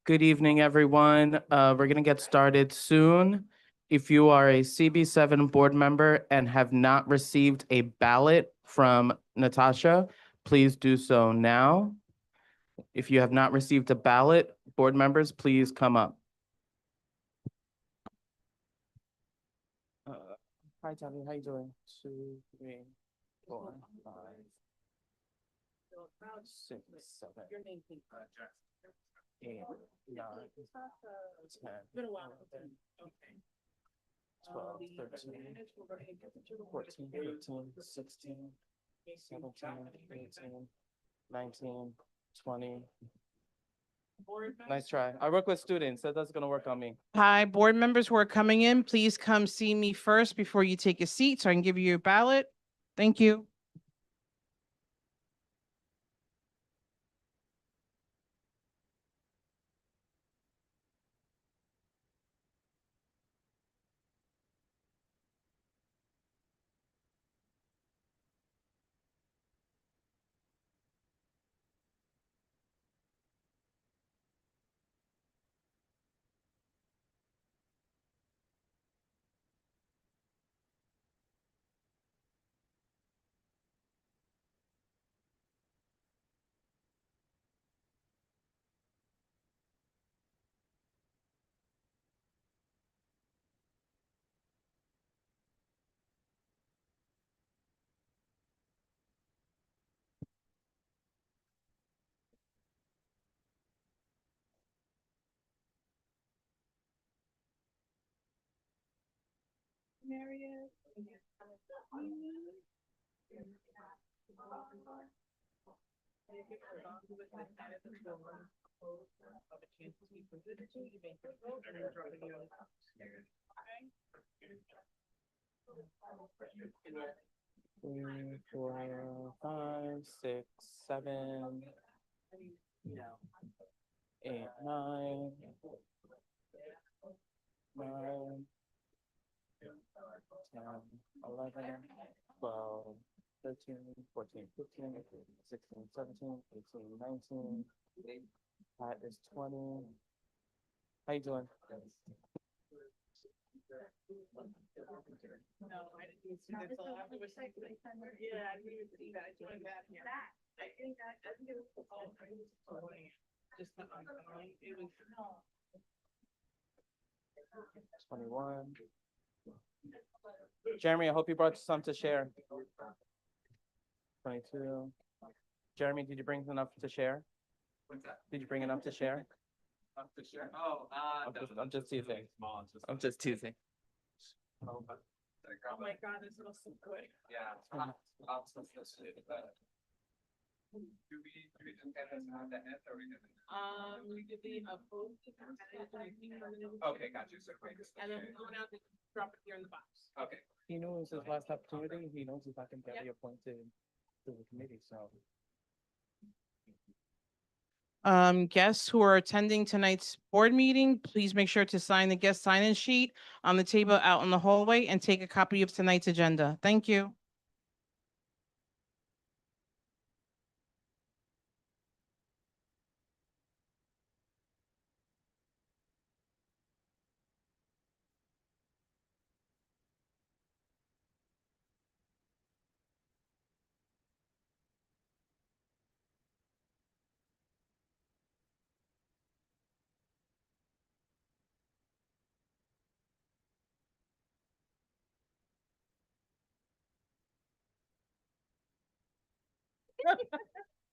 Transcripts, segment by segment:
Good evening, everyone. We're going to get started soon. If you are a CB7 board member and have not received a ballot from Natasha, please do so now. If you have not received a ballot, board members, please come up. Hi, Tommy. How you doing? 2, 3, 4, 5, 6, 7, 8, 9, 10, 12, 13, 14, 15, 16, 17, 18, 19, 20. Nice try. I work with students, so that's gonna work on me. Hi, board members who are coming in, please come see me first before you take a seat so I can give you your ballot. Thank you. Three, 4, 5, 6, 7, 8, 9, 9, 10, 11, 12, 13, 14, 15, 16, 17, 18, 19. That is 20. How you doing? No, I didn't see that until afterwards. Yeah, I didn't even see that. I joined that here. I think that it was just the it was 21. Jeremy, I hope you brought some to share. 22. Jeremy, did you bring enough to share? What's that? Did you bring enough to share? Enough to share? Oh, I'm just teasing. I'm just teasing. Oh my God, this smells so good. Yeah. Do we just get this on the end or we gonna? We could be a both. Okay, got you. So wait, just- And then we're going out to drop it here in the box. Okay. He knows his last opportunity. He knows he's not gonna get reappointed to the committee, so. Guests who are attending tonight's board meeting, please make sure to sign the guest sign-in sheet on the table out in the hallway and take a copy of tonight's agenda. Thank you.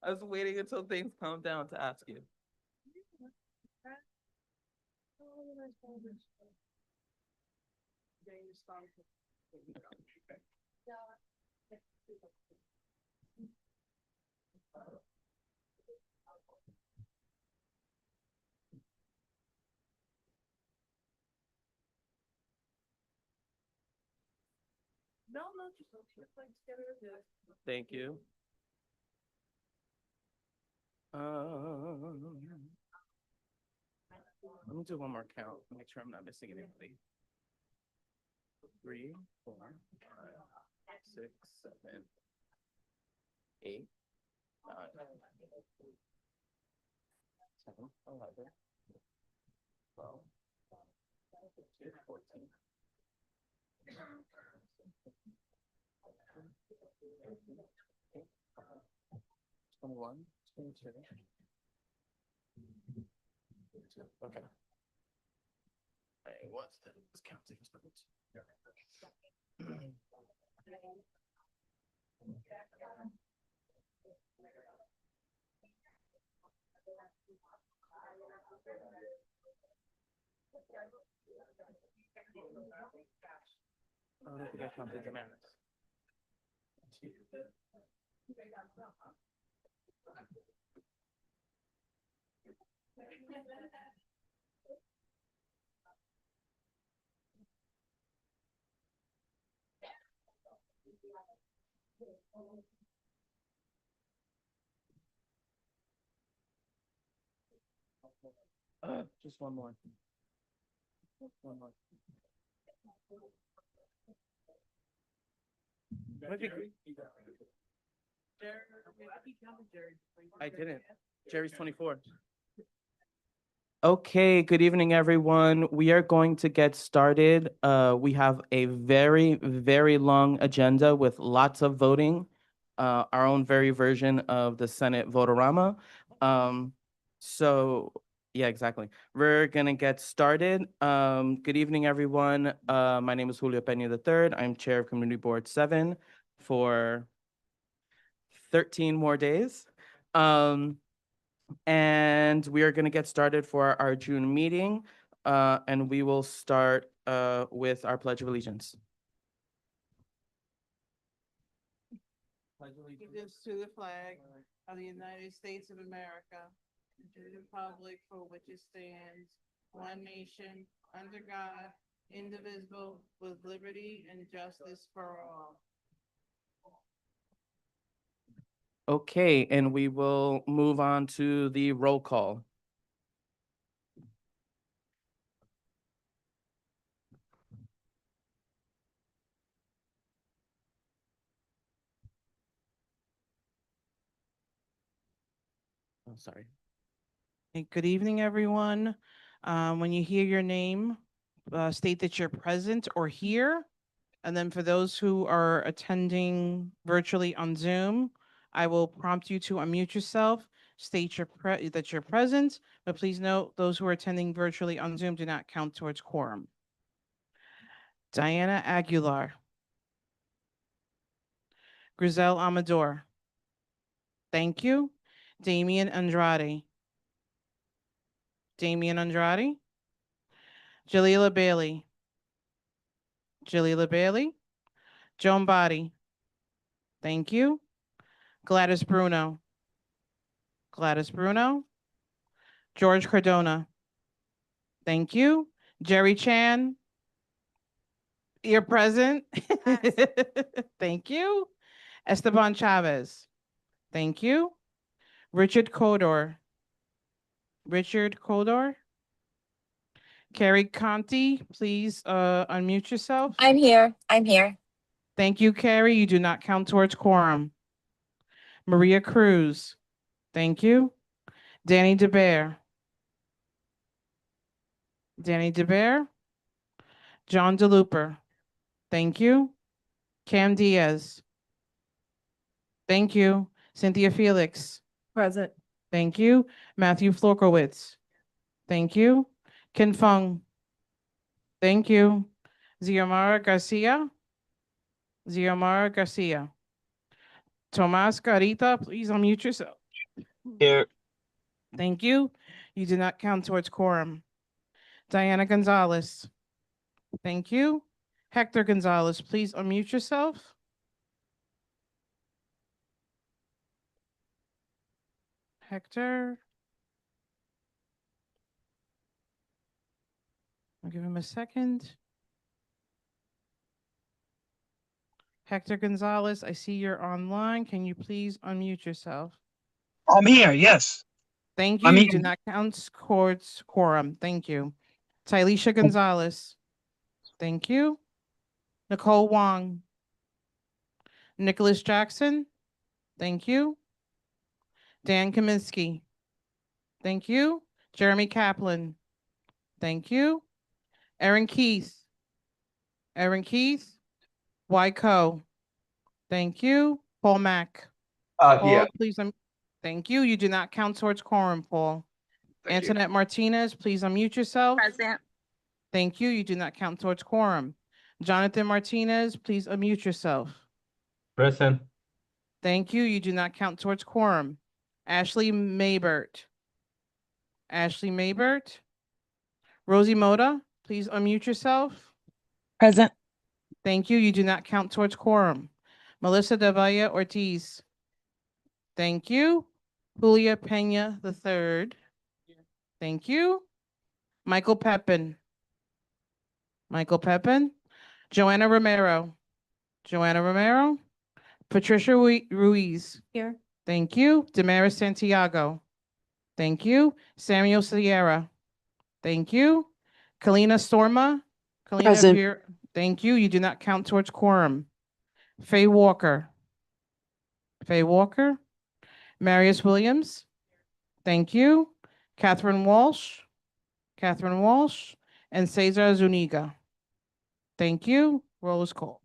I was waiting until things calm down to ask you. No, just like together. Thank you. Let me do one more count, make sure I'm not missing anybody. 3, 4, 5, 6, 7, 8, 9, 10, 11, 12, 13, 14. 21, 22. Okay. Hey, what's the counting? Oh, I don't think I counted the minutes. Just one more. One more. I didn't. Jerry's 24. Okay, good evening, everyone. We are going to get started. We have a very, very long agenda with lots of voting, our own very version of the Senate Votorama. So, yeah, exactly. We're gonna get started. Good evening, everyone. My name is Julio Peña III. I'm Chair of Community Board 7 for 13 more days. And we are going to get started for our June meeting, and we will start with our Pledge of Allegiance. Allegiance to the flag of the United States of America, and to the republic for which it stands, one nation, under God, indivisible, with liberty and justice for all. Okay, and we will move on to the roll call. Oh, sorry. Hey, good evening, everyone. When you hear your name, state that you're present or here. And then for those who are attending virtually on Zoom, I will prompt you to unmute yourself, state that you're present, but please note those who are attending virtually on Zoom do not count towards quorum. Diana Aguilar. Grizel Amador. Thank you. Damian Andrade. Damian Andrade. Jalila Bailey. Jalila Bailey. Joan Body. Thank you. Gladys Bruno. Gladys Bruno. George Cardona. Thank you. Jerry Chan. You're present. Thank you. Esteban Chavez. Thank you. Richard Codor. Richard Codor. Carrie Conti, please unmute yourself. I'm here. I'm here. Thank you, Carrie. You do not count towards quorum. Maria Cruz. Thank you. Danny DeBear. Danny DeBear. John DeLuper. Thank you. Cam Diaz. Thank you. Cynthia Felix. Present. Thank you. Matthew Florkowitz. Thank you. Ken Fung. Thank you. Ziomara Garcia. Ziomara Garcia. Tomas Carita, please unmute yourself. Here. Thank you. You did not count towards quorum. Diana Gonzalez. Thank you. Hector Gonzalez, please unmute yourself. Hector. I'll give him a second. Hector Gonzalez, I see you're online. Can you please unmute yourself? I'm here, yes. Thank you. I'm You here. do not count towards quorum. Thank you. Tylisha Gonzalez. Thank you. Nicole Wong. Nicholas Jackson. Thank you. Dan Kaminsky. Thank you. Jeremy Kaplan. Thank you. Erin Keith. Erin Keith. Wyco. Thank you. Paul Mack. Yeah, Paul, please. Thank you. You do not count towards quorum, Paul. thank you. Antoinette Martinez, please unmute yourself. Present. Thank you. You do not count towards quorum. Jonathan Martinez, please unmute yourself. Present. Thank you. You do not count towards quorum. Ashley Maybert. Ashley Maybert. Rosie Moda, please unmute yourself. Present. Thank you. You do not count towards quorum. Melissa Davaya Ortiz. Thank you. Julia Pena III. Thank you. Michael Pepin. Michael Pepin. Joanna Romero. Joanna Romero. Patricia Ruiz. Here. Thank you. Damaris Santiago. Thank you. Samuel Sierra. Thank you. Kalina Storma. Kalina, if Present. you're, thank you. You do not count towards quorum. Faye Walker. Faye Walker. Marius Williams. Thank you. Catherine Walsh. Catherine Walsh. And Cesar Zuniga. Thank you. Roll is called.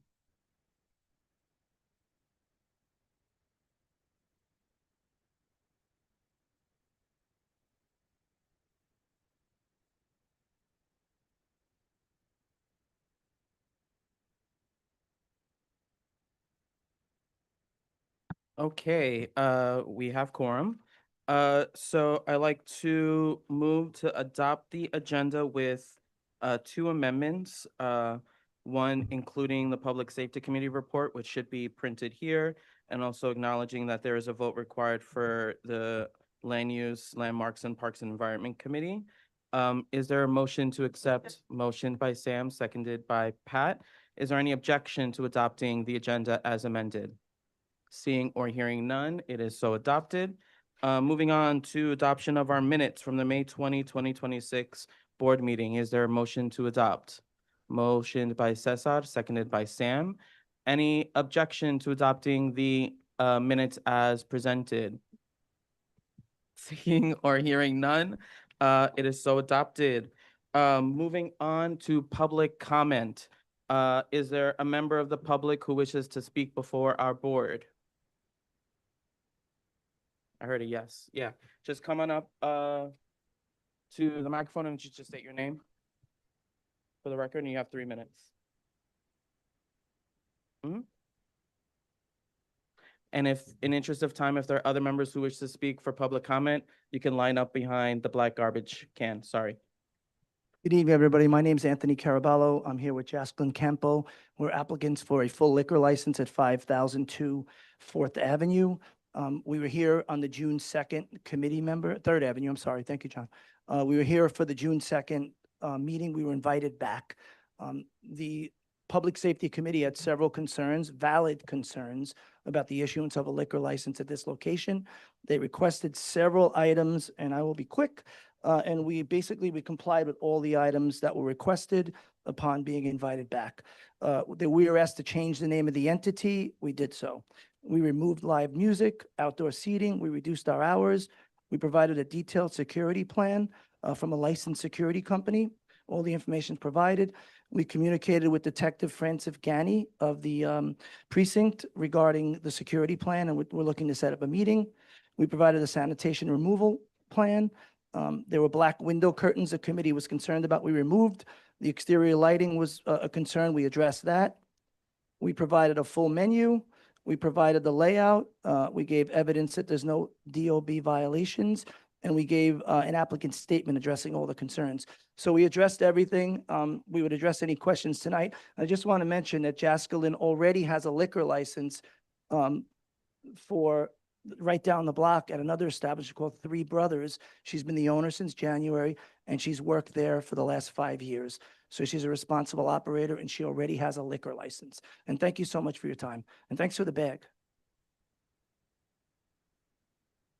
Okay, we have quorum. So I like to move to adopt the agenda with two amendments. One including the Public Safety Committee report, which should be printed here, and also acknowledging that there is a vote required for the Land Use, Landmarks, and Parks and Environment Committee. Is there a motion to accept? Motion by Sam, seconded by Pat. Is there any objection to adopting the agenda as amended? Seeing or hearing none, it is so adopted. Moving on to adoption of our minutes from the May 2026 board meeting. Is there a motion to adopt? Motioned by Cesar, seconded by Sam. Any objection to adopting the minutes as presented? Seeing or hearing none, it is so adopted. Moving on to public comment. Is there a member of the public who wishes to speak before our board? I heard a yes. Yeah, just come on up to the microphone and just state your name for the record, and you have 3 minutes. And if, in interest of time, if there are other members who wish to speak for public comment, you can line up behind the black garbage can. Sorry. Good evening, everybody. My name is Anthony Caraballo. I'm here with Jasklyn Campo. We're applicants for a full liquor license at 5002 4th Avenue. We were here on the June 2nd committee member, 3rd Avenue, I'm sorry. Thank you, John. We were here for the June 2nd meeting. We were invited back. The Public Safety Committee had several concerns, valid concerns, about the issuance of a liquor license at this location. They requested several items, and I will be quick. And we complied with all the items that were requested upon being invited back. We were asked to change the name of the entity. We did so. We removed live music, outdoor seating. We reduced our hours. We provided a detailed security plan from a licensed security company. All the information is provided. We communicated with Detective Francis Gani of the precinct regarding the security plan, and we're looking to set up a meeting. We provided a sanitation removal plan. There were black window curtains the committee was concerned about. We removed. The exterior lighting was a concern. We addressed that. We provided a full menu. We provided the layout. We gave evidence that there's no DOB violations. And we gave an applicant statement addressing all the concerns. So we addressed everything. We would address any questions tonight. I just want to mention that Jaskelin already has a liquor license for right down the block at another establishment called Three Brothers. She's been the owner since January, and she's worked there for the last 5 years. So she's a responsible operator, and she already has a liquor license. And thank you so much for your time. And thanks for the bag.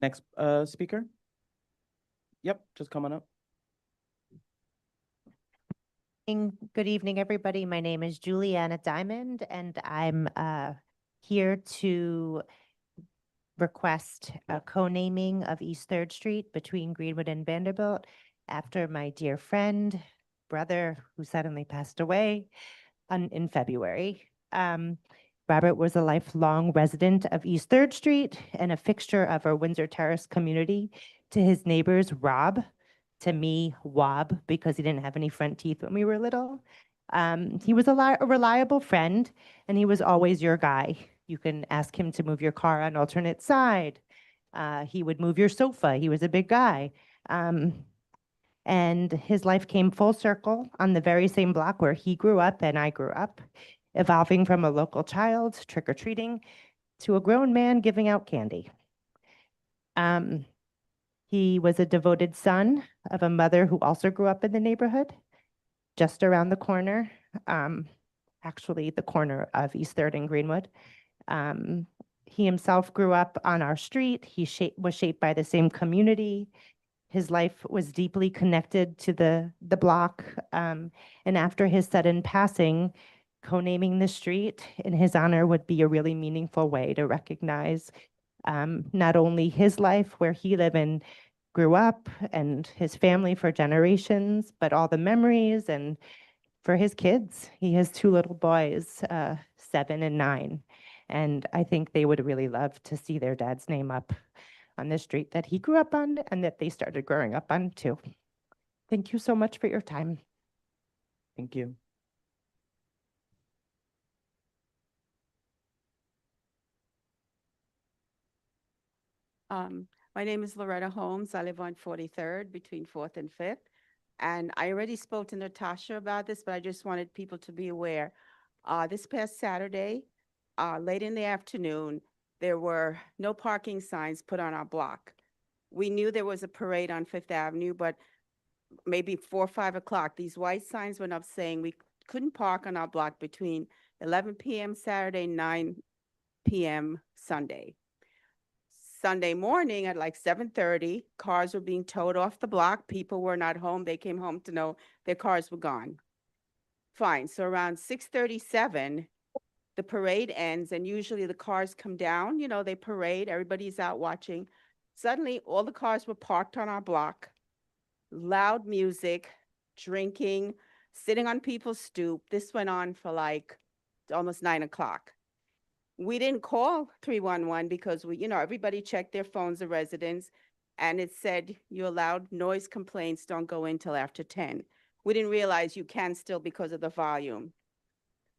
Next speaker. Yep, just coming up. Good evening, everybody. My name is Juliana Diamond, and I'm here to request a co-naming of East 3rd Street between Greenwood and Vanderbilt after my dear friend, brother, who suddenly passed away in February. Robert was a lifelong resident of East 3rd Street and a fixture of our Windsor Terrace community. To his neighbors, Rob, to me, Wob, because he didn't have any front teeth when we were little. He was a reliable friend, and he was always your guy. You can ask him to move your car on alternate side. He would move your sofa. He was a big guy. And his life came full circle on the very same block where he grew up and I grew up, evolving from a local child trick-or-treating to a grown man giving out candy. He was a devoted son of a mother who also grew up in the neighborhood, just around the corner, actually the corner of East 3rd and Greenwood. He himself grew up on our street. He was shaped by the same community. His life was deeply connected to the block. And after his sudden passing, co-naming the street in his honor would be a really meaningful way to recognize not only his life where he lived and grew up and his family for generations, but all the memories and for his kids. He has 2 little boys, 7 and 9. And I think they would really love to see their dad's name up on the street that he grew up on and that they started growing up on too. Thank you so much for your time. Thank you. My name is Loretta Holmes. I live on 43rd between 4th and 5th. And I already spoke to Natasha about this, but I just wanted people to be aware. This past Saturday, late in the afternoon, there were no parking signs put on our block. We knew there was a parade on 5th Avenue, but maybe 4 or 5 o'clock, these white signs went up saying we couldn't park on our block between 11 p.m. Saturday, 9 p.m. Sunday. Sunday morning at like 7:30, cars were being towed off the block. People were not home. They came home to know their cars were gone. Fine. So around 6:37, the parade ends, and usually the cars come down. You know, they parade. Everybody's out watching. Suddenly, all the cars were parked on our block. Loud music, drinking, sitting on people's stoop. This went on for like almost 9 o'clock. We didn't call 311 because everybody checked their phones, the residents, and it said you allowed noise complaints don't go in till after 10. We didn't realize you can still because of the volume.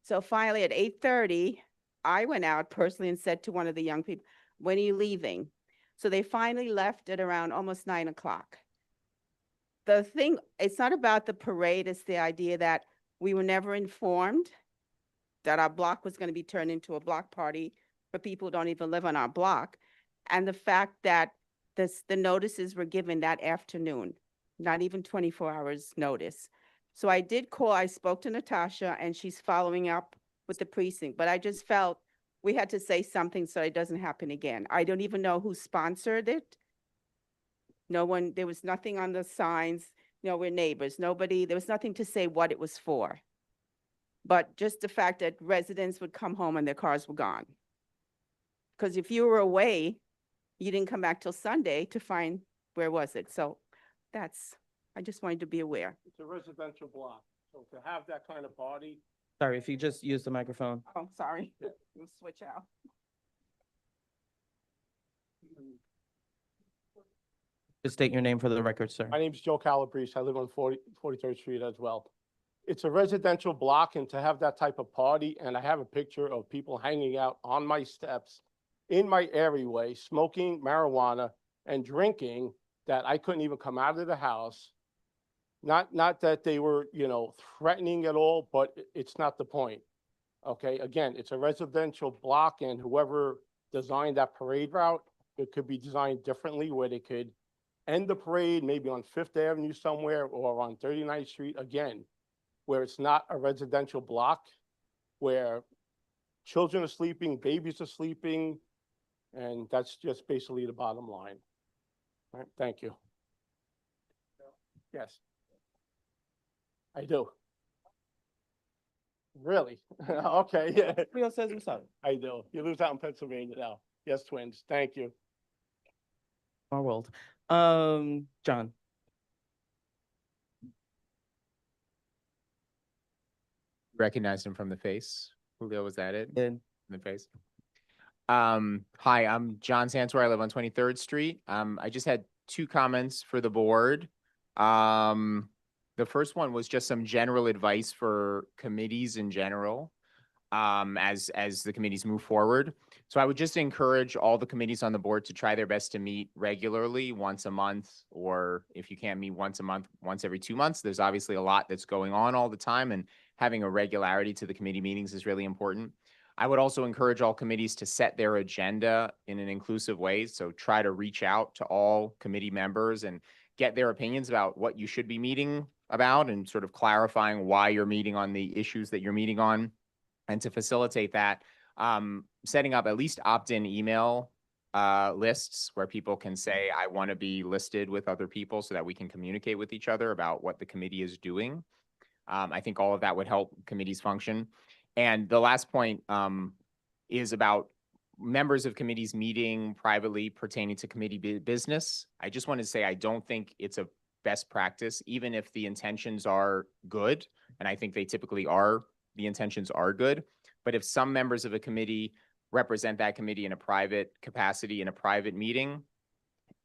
So finally at 8:30, I went out personally and said to one of the young people, when are you leaving? So they finally left at around almost 9 o'clock. the thing, it's not about the parade, it's the idea that we were never informed that our block was going to be turned into a block party for people who don't even live on our block. And the fact that the notices were given that afternoon, not even 24 hours notice. So I did call, I spoke to Natasha, and she's following up with the precinct, but I just felt we had to say something so it doesn't happen again. I don't even know who sponsored it. No one, there was nothing on the signs, we're neighbors, nobody, there was nothing to say what it was for. But just the fact that residents would come home and their cars were gone. Because if you were away, you didn't come back till Sunday to find where was it. So I just wanted to be aware. It's a residential block, so to have that kind of party, Sorry, if you just use the microphone. Oh, sorry. We'll switch out. Just state your name for the record, sir. my name's Joe Calabrese, I live on 43rd Street as well. It's a residential block, and to have that type of party, and I have a picture of people hanging out on my steps in my areaway, smoking marijuana and drinking, that I couldn't even come out of the house. Not that they were, threatening at all, but it's not the point. Okay, again, it's a residential block, and whoever designed that parade route, it could be designed differently where they could end the parade maybe on Fifth Avenue somewhere or on 39th Street, again, where it's not a residential block, where children are sleeping, babies are sleeping, and that's just basically the bottom line. All right, thank you. Yes. I do. Really? Okay, yeah, Everybody says what's up. I do. You live out in Pennsylvania now. Yes, twins. Thank you. Our world. John. Recognize him from the face. Julio, was that it? Good. From the face. Hi, I'm John Santor. I live on 23rd Street. I just had two comments for the board. The first one was just some general advice for committees in general, as the committees move forward. So I would just encourage all the committees on the board to try their best to meet regularly, once a month, or if you can't meet once a month, once every 2 months. There's obviously a lot that's going on all the time, and having a regularity to the committee meetings is really important. I would also encourage all committees to set their agenda in an inclusive way. So try to reach out to all committee members and get their opinions about what you should be meeting about, and sort of clarifying why you're meeting on the issues that you're meeting on. And to facilitate that, setting up at least opt-in email lists where people can say, I want to be listed with other people, so that we can communicate with each other about what the committee is doing. I think all of that would help committees function. And the last point is about members of committees meeting privately pertaining to committee business. I just want to say, I don't think it's a best practice, even if the intentions are good, and I think they typically are, the intentions are good. But if some members of a committee represent that committee in a private capacity in a private meeting,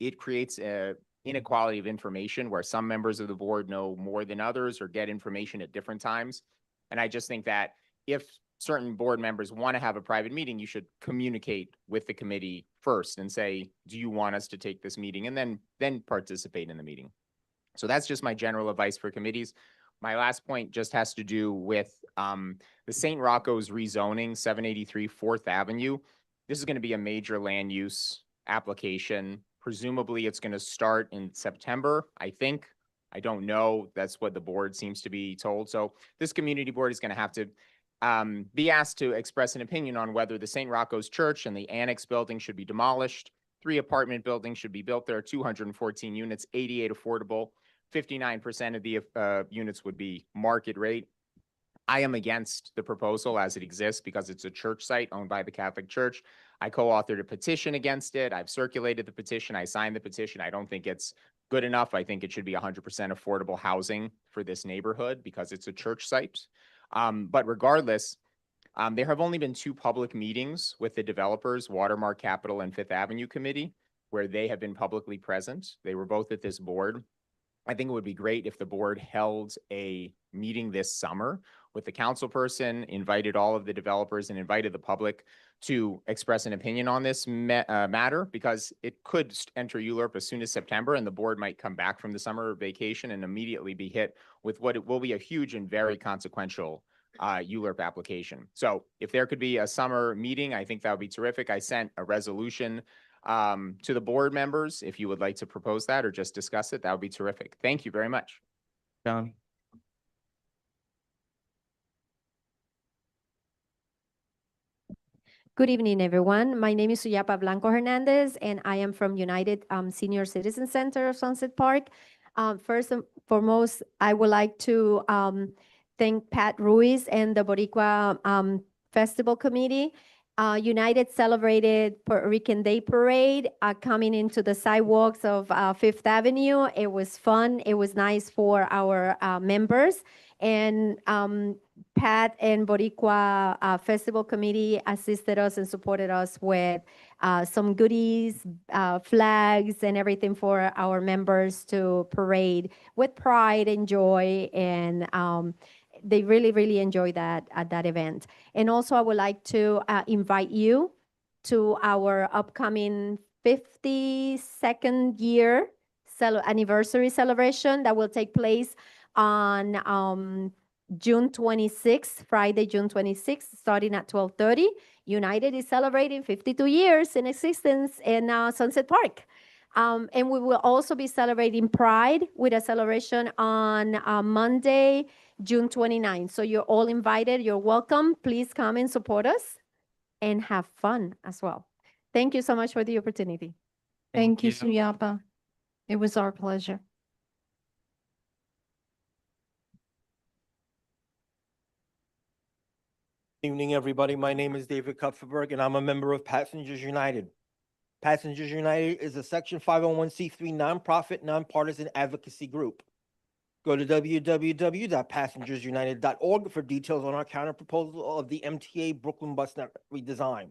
it creates a inequality of information where some members of the board know more than others or get information at different times. And I just think that if certain board members want to have a private meeting, you should communicate with the committee first and say, do you want us to take this meeting? And then participate in the meeting. So that's just my general advice for committees. My last point just has to do with the St. Rocco's rezoning, 783 4th Avenue. This is going to be a major land use application. Presumably it's going to start in September, I think. I don't know. That's what the board seems to be told. So this community board is going to have to be asked to express an opinion on whether the St. Rocco's Church and the annex building should be demolished. 3 apartment buildings should be built there, 214 units, 88 affordable. 59% of the units would be market rate. I am against the proposal as it exists because it's a church site owned by the Catholic Church. I co-authored a petition against it. I've circulated the petition. I signed the petition. I don't think it's good enough. I think it should be 100% affordable housing for this neighborhood because it's a church site. But regardless, there have only been 2 public meetings with the developers, Watermark Capital and Fifth Avenue Committee, where they have been publicly present. They were both at this board. I think it would be great if the board held a meeting this summer with the council person, invited all of the developers and invited the public to express an opinion on this matter, because it could enter ULURP as soon as September, and the board might come back from the summer vacation and immediately be hit with what it will be a huge and very consequential ULURP application. So if there could be a summer meeting, I think that would be terrific. I sent a resolution to the board members. If you would like to propose that or just discuss it, that would be terrific. Thank you very much. John. Good evening, everyone. My name is Suyapa Blanco Hernandez, and I am from United Senior Citizen Center of Sunset Park. First and foremost, I would like to thank Pat Ruiz and the Boricua Festival Committee. United celebrated Puerto Rican Day Parade coming into the sidewalks of Fifth Avenue. It was fun. It was nice for our members. And Pat and Boricua Festival Committee assisted us and supported us with some goodies, flags, and everything for our members to parade with pride and joy. And they really, really enjoyed that at that event. And also, I would like to invite you to our upcoming 52nd year anniversary celebration that will take place on June 26th, Friday, June 26th, starting at 12:30. United is celebrating 52 years in existence in Sunset Park. And we will also be celebrating Pride with a celebration on Monday, June 29th. So you're all invited. You're welcome. Please come and support us and have fun as well. Thank you so much for the opportunity. Thank you. Suyapa. It was our pleasure. Evening, everybody. My name is David Kupferberg, and I'm a member of Passengers United. Passengers United is a Section 501c3 nonprofit, nonpartisan advocacy group. Go to www.passengersunited.org for details on our counterproposal of the MTA Brooklyn Bus Network redesign.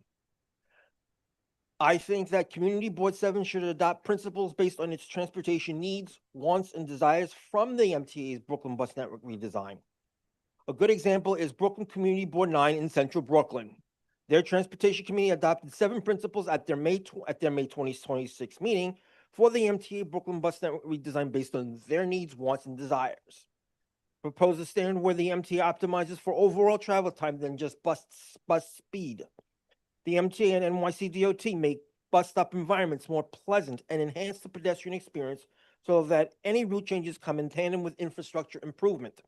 I think that Community Board 7 should adopt principles based on its transportation needs, wants, and desires from the MTA's Brooklyn Bus Network redesign. A good example is Brooklyn Community Board 9 in Central Brooklyn. Their transportation committee adopted 7 principles at their May 2026 meeting for the MTA Brooklyn Bus Network redesign based on their needs, wants, and desires. Propose a standard where the MTA optimizes for overall travel time than just bus speed. The MTA and NYC DOT make bus stop environments more pleasant and enhance the pedestrian experience so that any route changes come in tandem with infrastructure improvement.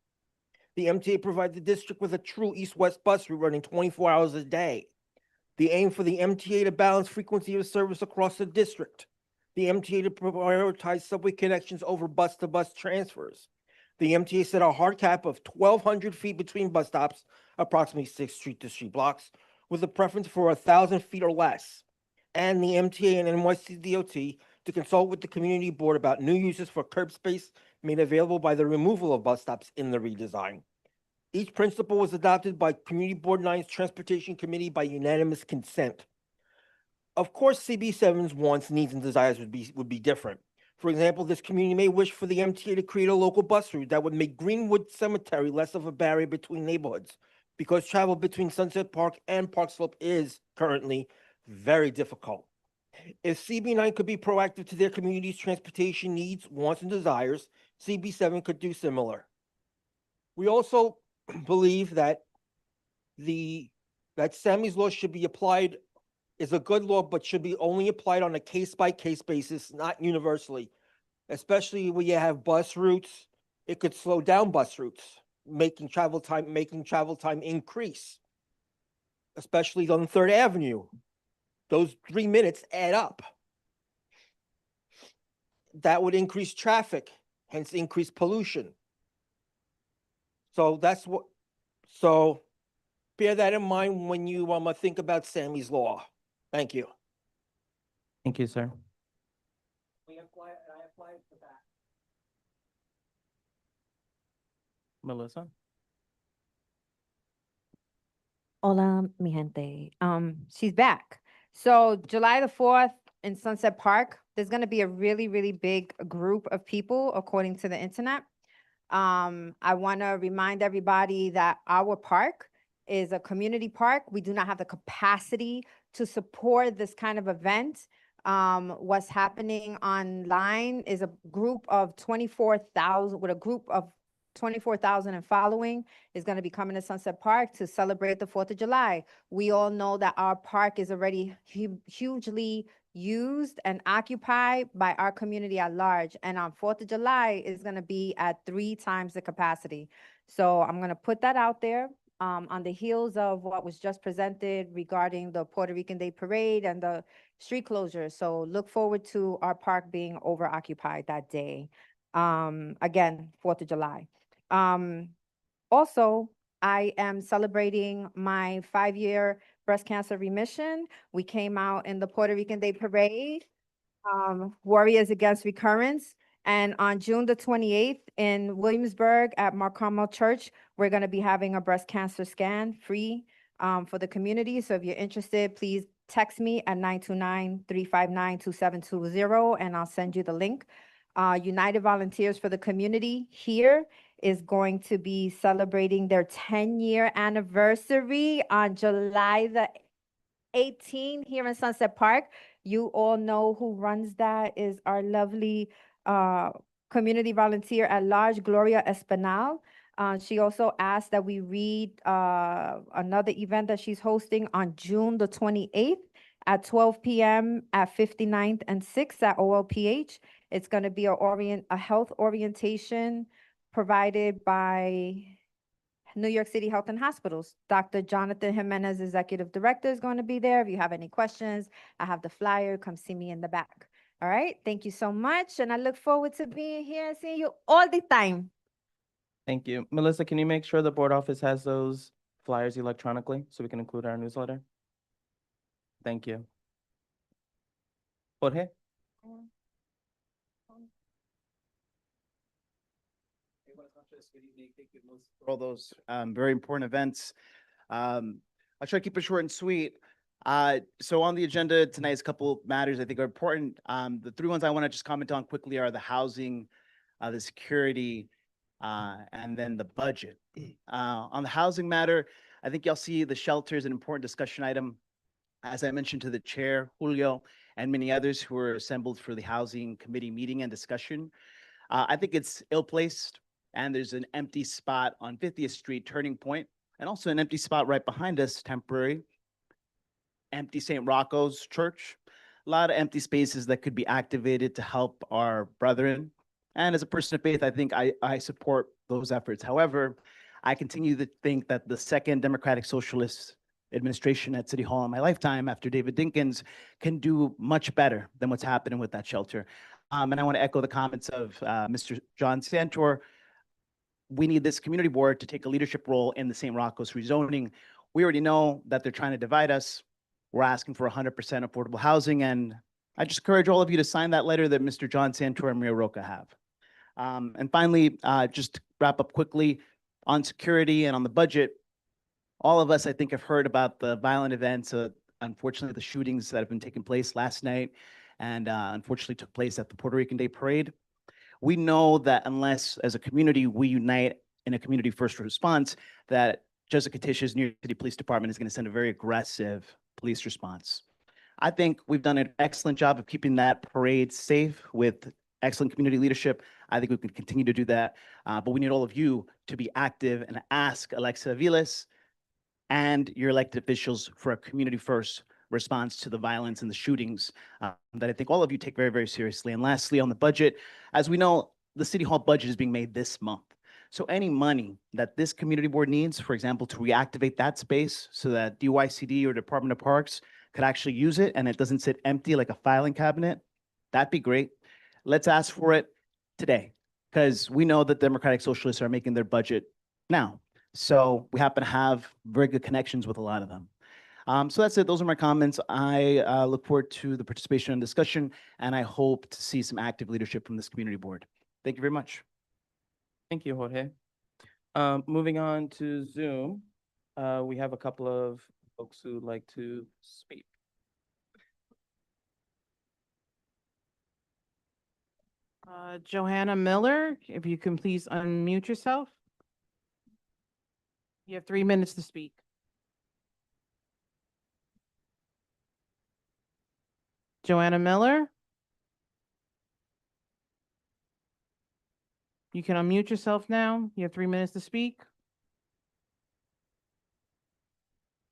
The MTA provides the district with a true east-west bus route running 24 hours a day. The aim for the MTA to balance frequency of service across the district. The MTA to prioritize subway connections over bus-to-bus transfers. The MTA set a hard cap of 1,200 feet between bus stops, approximately 6 street-to-street blocks, with a preference for 1,000 feet or less. And the MTA and NYC DOT to consult with the community board about new uses for curb space made available by the removal of bus stops in the redesign. Each principle was adopted by Community Board 9's Transportation Committee by unanimous consent. Of course, CB7's wants, needs, and desires would be different. For example, this community may wish for the MTA to create a local bus route that would make Greenwood Cemetery less of a barrier between neighborhoods, because travel between Sunset Park and Park Slope is currently very difficult. If CB9 could be proactive to their community's transportation needs, wants, and desires, CB7 could do similar. We also believe that Sammy's law should be applied, is a good law, but should be only applied on a case-by-case basis, not universally. Especially when you have bus routes, it could slow down bus routes, making travel time increase. Especially on 3rd Avenue. Those 3 minutes add up. That would increase traffic, hence increase pollution. So bear that in mind when you think about Sammy's law. Thank you. Thank you, sir. I apply it for that. Melissa? Hola, mi gente. She's back. So July the 4th in Sunset Park, there's going to be a really, really big group of people, according to the internet. I want to remind everybody that our park is a community park. We do not have the capacity to support this kind of event. What's happening online is a group of 24,000, with a group of 24,000 and following is going to be coming to Sunset Park to celebrate the 4th of July. We all know that our park is already hugely used and occupied by our community at large. And on 4th of July is going to be at 3 times the capacity. So I'm going to put that out there on the heels of what was just presented regarding the Puerto Rican Day Parade and the street closures. So look forward to our park being over occupied that day. Again, 4th of July. Also, I am celebrating my 5-year breast cancer remission. We came out in the Puerto Rican Day Parade, Warriors Against Recurrence. And on June the 28th in Williamsburg at Mount Carmel Church, we're going to be having a breast cancer scan free for the community. So if you're interested, please text me at 929-359-2720 and I'll send you the link. United Volunteers for the Community here is going to be celebrating their 10-year anniversary on July the 18th here in Sunset Park. You all know who runs that is our lovely community volunteer at large, Gloria Espinal. She also asked that we read another event that she's hosting on June the 28th at 12 p.m. at 59th and 6th at OLPH. It's going to be a health orientation provided by New York City Health and Hospitals. Dr. Jonathan Jimenez, Executive Director, is going to be there. If you have any questions, I have the flyer. Come see me in the back. All right. Thank you so much. And I look forward to being here and seeing you all the time. Thank you. Melissa, can you make sure the board office has those flyers electronically so we can include our newsletter? Thank you. Jorge? For all those very important events. I'll try to keep it short and sweet. So on the agenda tonight is a couple matters I think are important. The 3 ones I want to just comment on quickly are the housing, the security, and then the budget. On the housing matter, I think y'all see the shelter is an important discussion item. As I mentioned to the chair, Julio, and many others who were assembled for the housing committee meeting and discussion. I think it's ill-placed, and there's an empty spot on 50th Street Turning Point, and also an empty spot right behind us, temporary, empty St. Rocco's Church. A lot of empty spaces that could be activated to help our brethren. And as a person of faith, I think I support those efforts. However, I continue to think that the second Democratic Socialist administration at City Hall in my lifetime after David Dinkins can do much better than what's happening with that shelter. And I want to echo the comments of Mr. John Santor. We need this community board to take a leadership role in the St. Rocco's rezoning. We already know that they're trying to divide us. We're asking for 100% affordable housing. And I just encourage all of you to sign that letter that Mr. John Santor and Maria Roca have. And finally, just to wrap up quickly on security and on the budget, all of us, I think, have heard about the violent events, unfortunately, the shootings that have been taking place last night and unfortunately took place at the Puerto Rican Day Parade. We know that unless, as a community, we unite in a community first response, that Jessica Tish's New York City Police Department is going to send a very aggressive police response. I think we've done an excellent job of keeping that parade safe with excellent community leadership. I think we can continue to do that, but we need all of you to be active and ask Alexa Aviles and your elected officials for a community first response to the violence and the shootings that I think all of you take very, very seriously. And lastly, on the budget, as we know, the City Hall budget is being made this month. So any money that this community board needs, for example, to reactivate that space so that DYCD or Department of Parks could actually use it and it doesn't sit empty like a filing cabinet, that'd be great. Let's ask for it today, because we know that Democratic Socialists are making their budget now. So we happen to have very good connections with a lot of them. So that's it. Those are my comments. I look forward to the participation and discussion, and I hope to see some active leadership from this community board. Thank you very much. Thank you, Jorge. Moving on to Zoom, we have a couple of folks who'd like to speak. Johanna Miller, if you can please unmute yourself. You have 3 minutes to speak. Joanna Miller? You can unmute yourself now. You have 3 minutes to speak.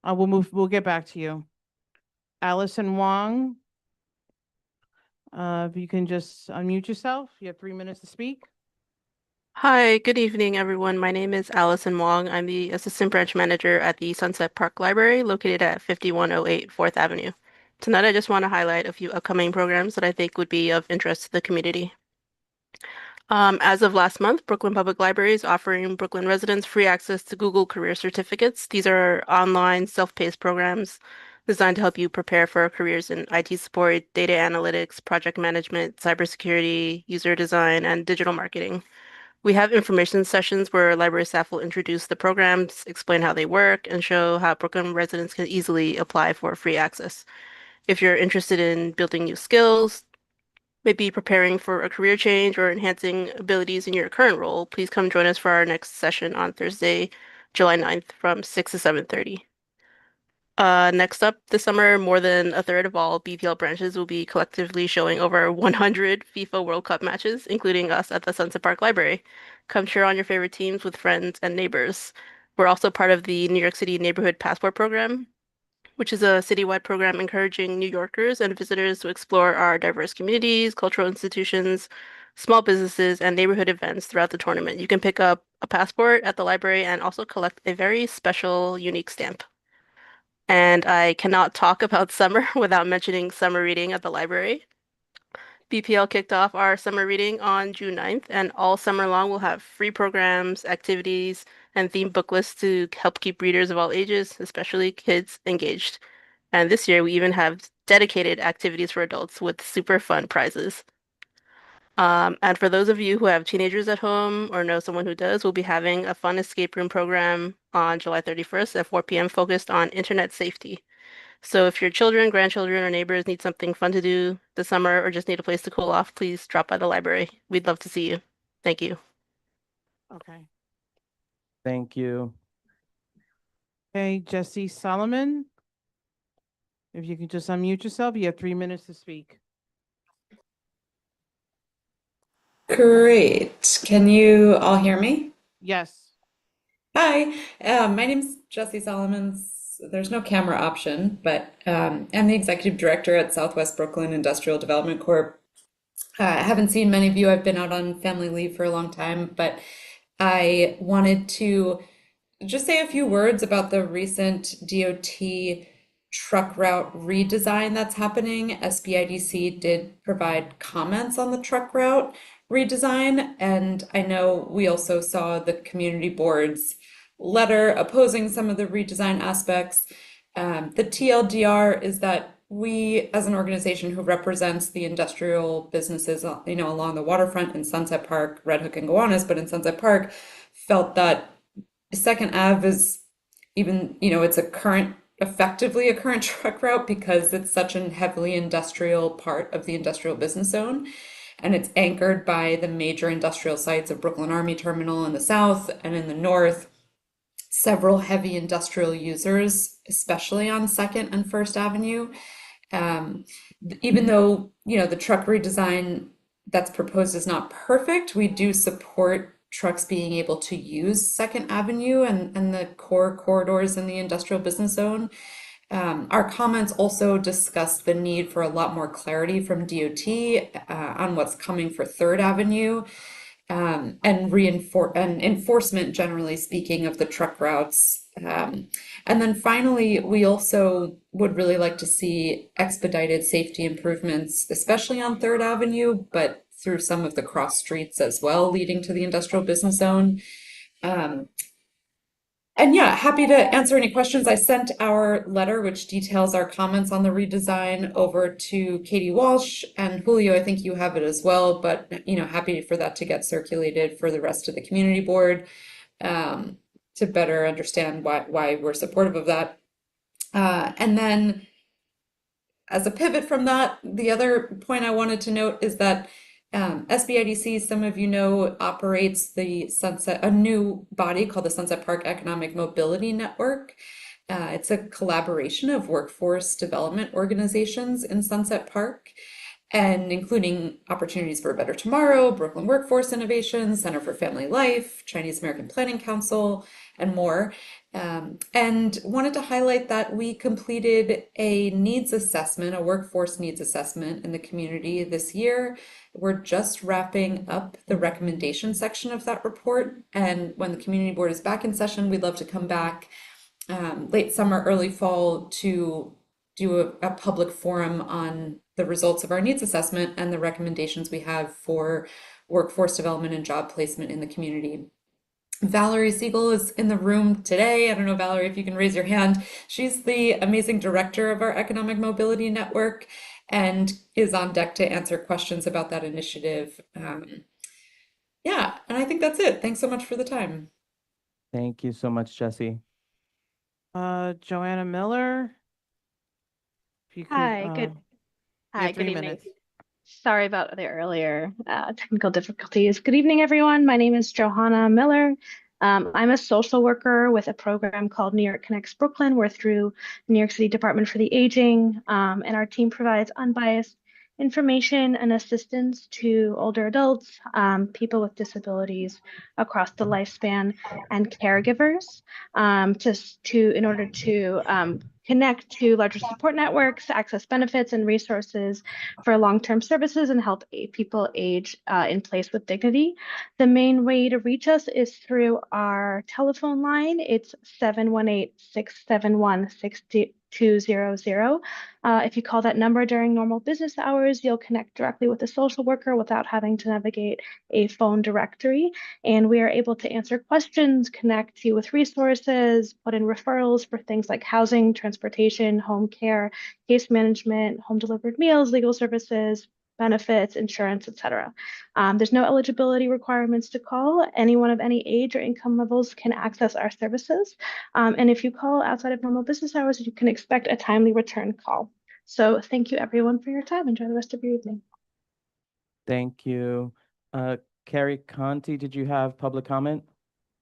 We'll get back to you. Allison Wong? If you can just unmute yourself, you have 3 minutes to speak. Hi, good evening, everyone. My name is Allison Wong. I'm the Assistant Branch Manager at the Sunset Park Library, located at 5108 4th Avenue. Tonight, I just want to highlight a few upcoming programs that I think would be of interest to the community. As of last month, Brooklyn Public Library is offering Brooklyn residents free access to Google Career Certificates. These are online, self-paced programs designed to help you prepare for careers in IT support, data analytics, project management, cybersecurity, user design, and digital marketing. We have information sessions where library staff will introduce the programs, explain how they work, and show how Brooklyn residents can easily apply for free access. If you're interested in building new skills, maybe preparing for a career change or enhancing abilities in your current role, please come join us for our next session on Thursday, July 9th from 6 to 7:30. Next up, this summer, more than a third of all BPL branches will be collectively showing over 100 FIFA World Cup matches, including us at the Sunset Park Library. Come cheer on your favorite teams with friends and neighbors. We're also part of the New York City Neighborhood Passport Program, which is a citywide program encouraging New Yorkers and visitors to explore our diverse communities, cultural institutions, small businesses, and neighborhood events throughout the tournament. You can pick up a passport at the library and also collect a very special, unique stamp. And I cannot talk about summer without mentioning summer reading at the library. BPL kicked off our summer reading on June 9th, and all summer long we'll have free programs, activities, and themed book lists to help keep readers of all ages, especially kids, engaged. And this year we even have dedicated activities for adults with super fun prizes. And for those of you who have teenagers at home or know someone who does, we'll be having a fun escape room program on July 31st at 4 p.m. focused on internet safety. So if your children, grandchildren, or neighbors need something fun to do this summer or just need a place to cool off, please drop by the library. We'd love to see you. Thank you. Okay. Thank you. Okay, Jesse Solomon. If you can just unmute yourself, you have 3 minutes to speak. Great. Can you all hear me? Yes. Hi, my name's Jesse Solomons. There's no camera option, but I'm the executive director at Southwest Brooklyn Industrial Development Corp. I haven't seen many of you. I've been out on family leave for a long time, but I wanted to just say a few words about the recent DOT truck route redesign that's happening. SBIDC did provide comments on the truck route redesign, and I know we also saw the community board's letter opposing some of the redesign aspects. The TLDR is that we, as an organization who represents the industrial businesses, along the waterfront in Sunset Park, Red Hook, and Gowanus, but in Sunset Park, felt that Second Ave is even, it's effectively a current truck route because it's such a heavily industrial part of the industrial business zone. And it's anchored by the major industrial sites of Brooklyn Army Terminal in the south, and in the north, several heavy industrial users, especially on Second and First Avenue. Even though, the truck redesign that's proposed is not perfect, we do support trucks being able to use Second Avenue and the core corridors in the industrial business zone. Our comments also discussed the need for a lot more clarity from DOT on what's coming for Third Avenue, and enforcement, generally speaking, of the truck routes. And then finally, we also would really like to see expedited safety improvements, especially on Third Avenue, but through some of the cross streets as well, leading to the industrial business zone. And yeah, happy to answer any questions. I sent our letter, which details our comments on the redesign, over to Katie Walsh and Julio. I think you have it as well, but happy for that to get circulated for the rest of the community board, to better understand why we're supportive of that. And then as a pivot from that, the other point I wanted to note is that SBIDC, some of you know, operates a new body called the Sunset Park Economic Mobility Network. It's a collaboration of workforce development organizations in Sunset Park, and including Opportunities for a Better Tomorrow, Brooklyn Workforce Innovations, Center for Family Life, Chinese American Planning Council, and more. And wanted to highlight that we completed a needs assessment, a workforce needs assessment in the community this year. We're just wrapping up the recommendation section of that report. And when the community board is back in session, we'd love to come back late summer, early fall to do a public forum on the results of our needs assessment and the recommendations we have for workforce development and job placement in the community. Valerie Siegel is in the room today. I don't know, Valerie, if you can raise your hand. She's the amazing director of our Economic Mobility Network and is on deck to answer questions about that initiative. Yeah, and I think that's it. Thanks so much for the time. Thank you so much, Jesse. Joanna Miller. If you could, Hi, good. you Hi, have good 3 evening. minutes. Sorry about the earlier technical difficulties. Good evening, everyone. My name is Johanna Miller. I'm a social worker with a program called New York Connects Brooklyn. We're through New York City Department for the Aging, and our team provides unbiased information and assistance to older adults, people with disabilities across the lifespan, and caregivers, in order to connect to larger support networks, access benefits and resources for long-term services, and help people age in place with dignity. The main way to reach us is through our telephone line. It's 718-671-6200. If you call that number during normal business hours, you'll connect directly with a social worker without having to navigate a phone directory. And we are able to answer questions, connect you with resources, put in referrals for things like housing, transportation, home care, case management, home delivered meals, legal services, benefits, insurance, etc. There's no eligibility requirements to call. Anyone of any age or income levels can access our services. And if you call outside of normal business hours, you can expect a timely return call. So thank you everyone for your time. Enjoy the rest of your evening. Thank you. Carrie Conti, did you have public comment?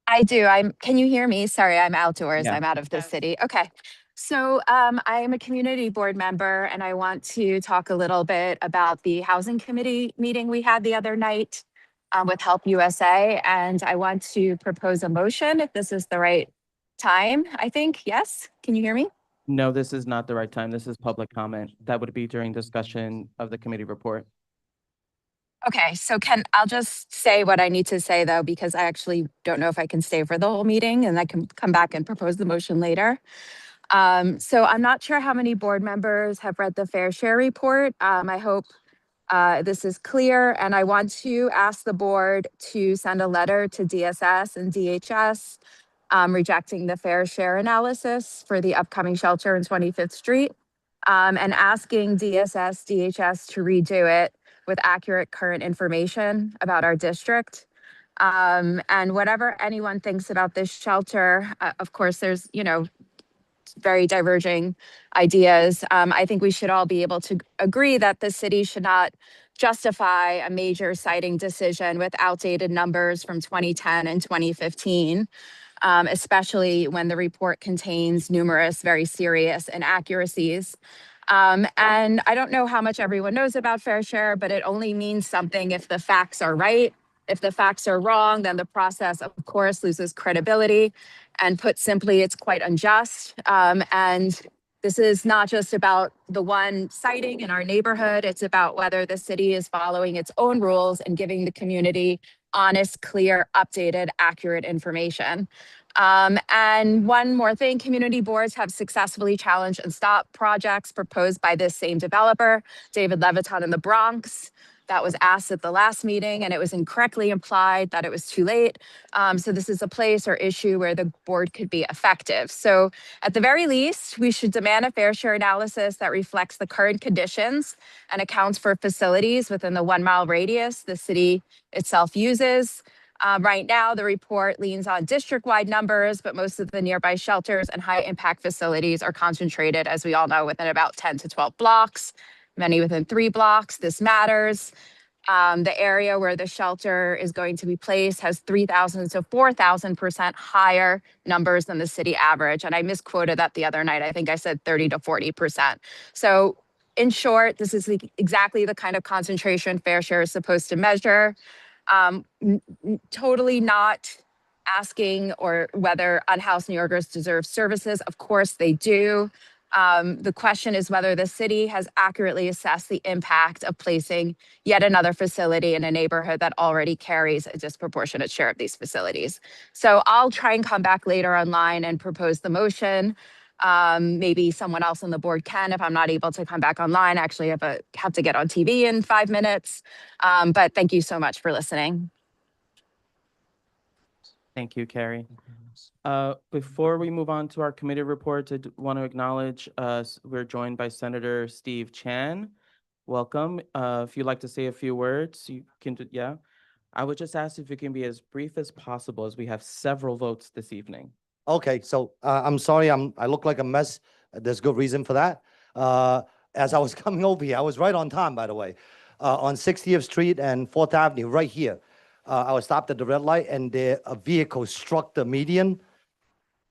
I do. Can you hear me? Sorry, I'm outdoors. Yeah. I'm out of the city. Okay. So I am a community board member and I want to talk a little bit about the housing committee meeting we had the other night with Help USA. And I want to propose a motion if this is the right time, I think. Yes. Can you hear me? No, this is not the right time. This is public comment. That would be during discussion of the committee report. Okay, so I'll just say what I need to say though, because I actually don't know if I can stay for the whole meeting and I can come back and propose the motion later. So I'm not sure how many board members have read the Fair Share report. I hope this is clear, and I want to ask the board to send a letter to DSS and DHS rejecting the Fair Share analysis for the upcoming shelter in 25th Street and asking DSS, DHS to redo it with accurate current information about our district. And whatever anyone thinks about this shelter, of course, there's, very diverging ideas. I think we should all be able to agree that the city should not justify a major siting decision with outdated numbers from 2010 and 2015, especially when the report contains numerous very serious inaccuracies. And I don't know how much everyone knows about Fair Share, but it only means something if the facts are right. If the facts are wrong, then the process, of course, loses credibility. And put simply, it's quite unjust. And this is not just about the one siting in our neighborhood. It's about whether the city is following its own rules and giving the community honest, clear, updated, accurate information. And one more thing, community boards have successfully challenged and stopped projects proposed by this same developer, David Leviton in the Bronx. That was asked at the last meeting and it was incorrectly implied that it was too late. So this is a place or issue where the board could be effective. So at the very least, we should demand a fair share analysis that reflects the current conditions and accounts for facilities within the 1 mile radius the city itself uses. Right now, the report leans on district-wide numbers, but most of the nearby shelters and high-impact facilities are concentrated, as we all know, within about 10 to 12 blocks, many within 3 blocks. This matters. The area where the shelter is going to be placed has 3,000 to 4,000% higher numbers than the city average. And I misquoted that the other night. I think I said 30 to 40%. So in short, this is exactly the kind of concentration fair share is supposed to measure. Totally not asking or whether unhoused New Yorkers deserve services. Of course they do. The question is whether the city has accurately assessed the impact of placing yet another facility in a neighborhood that already carries a disproportionate share of these facilities. So I'll try and come back later online and propose the motion. Maybe someone else on the board can, if I'm not able to come back online. Actually, have to get on TV in 5 minutes. But thank you so much for listening. Thank you, Carrie. Before we move on to our committee reports, I want to acknowledge we're joined by Senator Steve Chan. Welcome. If you'd like to say a few words, you can do, yeah. I would just ask if you can be as brief as possible as we have several votes this evening. Okay, so I'm sorry, I look like a mess. There's good reason for that. As I was coming over here, I was right on time, by the way, on 60th Street and 4th Avenue, right here. I was stopped at the red light, and a vehicle struck the median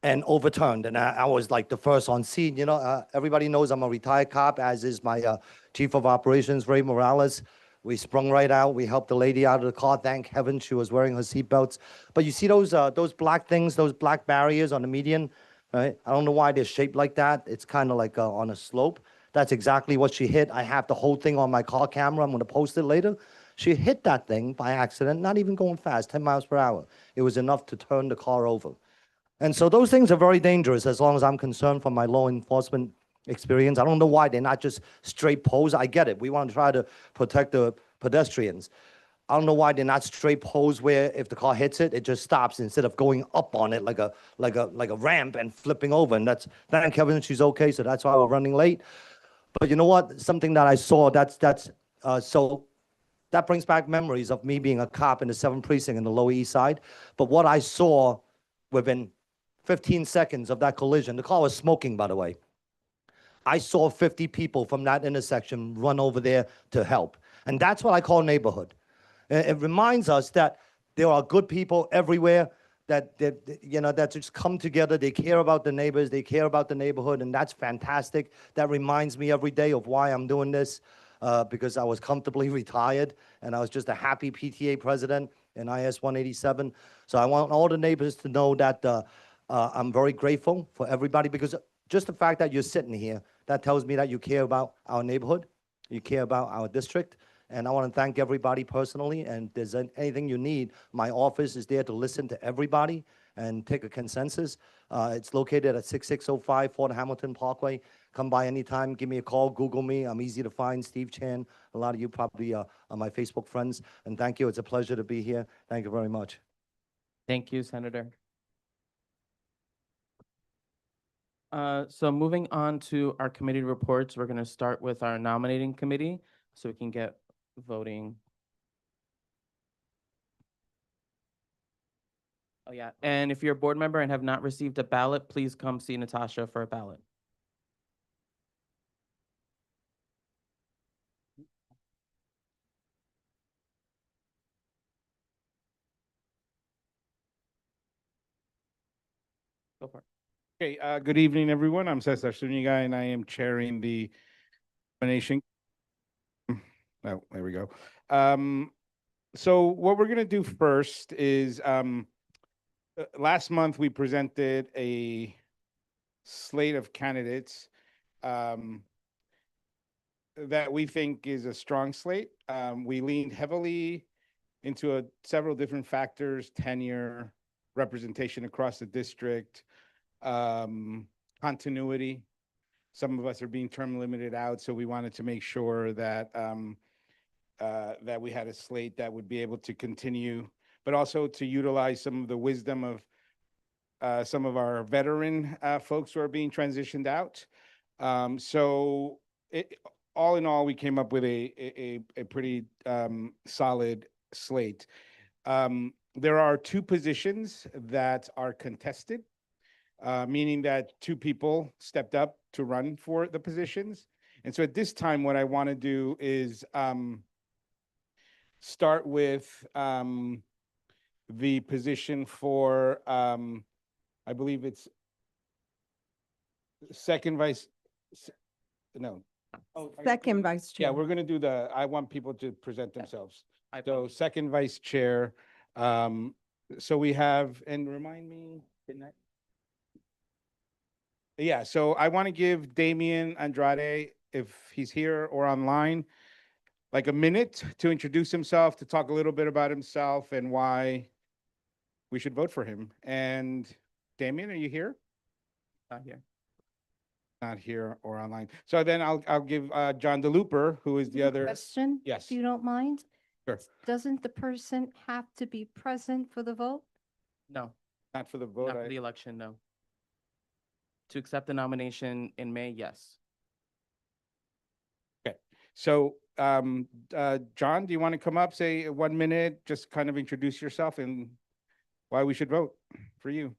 and overturned. And I was like the first on scene. You know, everybody knows I'm a retired cop, as is my chief of operations, Ray Morales. We sprung right out. We helped the lady out of the car. Thank heaven she was wearing her seatbelts. But you see those black things, those black barriers on the median, right? I don't know why they're shaped like that. It's kind of like on a slope. That's exactly what she hit. I have the whole thing on my car camera. I'm going to post it later. She hit that thing by accident, not even going fast, 10 miles per hour. It was enough to turn the car over. And so those things are very dangerous as long as I'm concerned from my law enforcement experience. I don't know why they're not just straight poles. I get it. We want to try to protect the pedestrians. I don't know why they're not straight poles where if the car hits it, it just stops instead of going up on it like a ramp and flipping over. And that's, thank heaven she's okay. So that's why we're running late. But you know what? Something that I saw, so that brings back memories of me being a cop in the 7th Precinct in the Lower East Side. But what I saw within 15 seconds of that collision, the car was smoking, by the way. I saw 50 people from that intersection run over there to help. And that's what I call neighborhood. It reminds us that there are good people everywhere that just come together. They care about the neighbors. They care about the neighborhood. And that's fantastic. That reminds me every day of why I'm doing this. Because I was comfortably retired and I was just a happy PTA president in IS 187. So I want all the neighbors to know that I'm very grateful for everybody, because just the fact that you're sitting here, that tells me that you care about our neighborhood, you care about our district. And I want to thank everybody personally. And if there's anything you need, my office is there to listen to everybody and take a consensus. It's located at 6605 Fort Hamilton Parkway. Come by anytime, give me a call, Google me. I'm easy to find, Steve Chan. A lot of you probably are my Facebook friends. And thank you. It's a pleasure to be here. Thank you very much. Thank you, Senator. So moving on to our committee reports, we're going to start with our nominating committee so we can get voting. Oh, yeah. And if you're a board member and have not received a ballot, please come see Natasha for a ballot. Go for it. Okay, good evening, everyone. I'm Cesar Zuniga, and I am chairing the nomination. Oh, there we go. So what we're going to do first is last month we presented a slate of candidates that we think is a strong slate. We leaned heavily into several different factors: tenure, representation across the district, continuity. Some of us are being term limited out, so we wanted to make sure that that we had a slate that would be able to continue, but also to utilize some of the wisdom of some of our veteran folks who are being transitioned out. So all in all, we came up with a pretty solid slate. There are 2 positions that are contested, meaning that 2 people stepped up to run for the positions. And so at this time, what I want to do is start with the position for, I believe it's second vice, no. Second vice Yeah, chair. we're gonna do I want people to present themselves. I So second vice chair, so we have, and remind me, yeah, so I want to give Damian Andrade, if he's here or online, like a minute to introduce himself, to talk a little bit about himself and why we should vote for him. And Damian, are you here? Not here. Not here or online. So then I'll give John DeLooper, who is the other. Question? Yes. If you don't mind? Sure. Doesn't the person have to be present for the vote? No, Not for the vote. not for the election, no. To accept the nomination in May, yes. Okay, so, John, do you want to come up, say 1 minute, just kind of introduce yourself and why we should vote for you?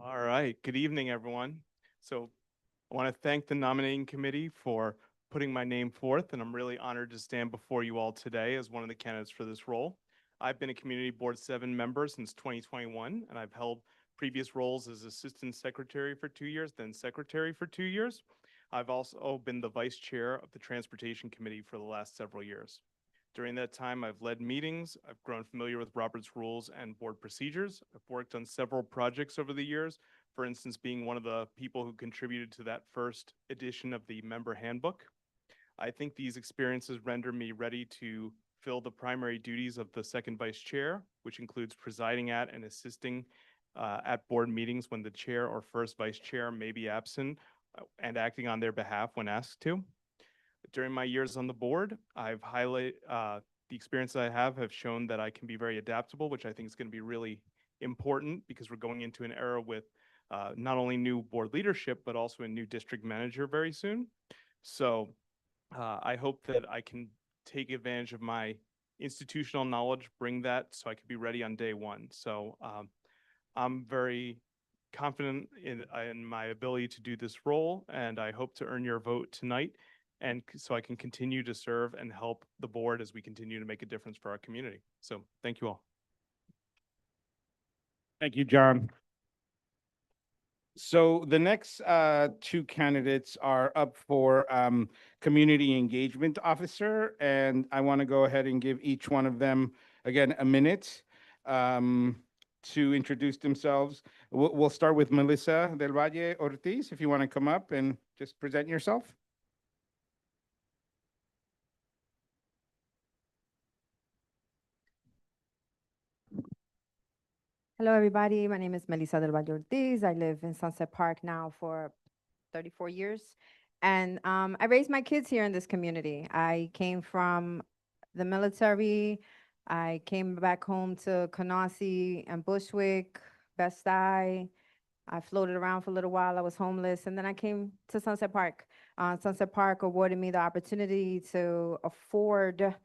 All right, good evening, everyone. So I want to thank the nominating committee for putting my name forth, and I'm really honored to stand before you all today as one of the candidates for this role. I've been a Community Board 7 member since 2021, and I've held previous roles as Assistant Secretary for 2 years, then Secretary for 2 years. I've also been the Vice Chair of the Transportation Committee for the last several years. During that time, I've led meetings, I've grown familiar with Robert's rules and board procedures. I've worked on several projects over the years, for instance, being one of the people who contributed to that first edition of the member handbook. I think these experiences render me ready to fill the primary duties of the second vice chair, which includes presiding at and assisting at board meetings when the chair or first vice chair may be absent and acting on their behalf when asked to. During my years on the board, I've highlighted the experience that I have shown that I can be very adaptable, which I think is going to be really important because we're going into an era with not only new board leadership, but also a new district manager very soon. So I hope that I can take advantage of my institutional knowledge, bring that so I can be ready on day one. So I'm very confident in my ability to do this role, and I hope to earn your vote tonight, and so I can continue to serve and help the board as we continue to make a difference for our community. So thank you all. Thank you, John. So the next two candidates are up for Community Engagement Officer, and I want to go ahead and give each one of them, again, a minute to introduce themselves. We'll start with Melissa Del Valle Ortiz, if you want to come up and just present yourself. Hello, everybody. My name is Melissa Del Valle Ortiz. I live in Sunset Park now for 34 years. And I raised my kids here in this community. I came from the military. I came back home to Canarsie and Bushwick, Best Eye. I floated around for a little while. I was homeless. And then I came to Sunset Park. Sunset Park awarded me the opportunity to afford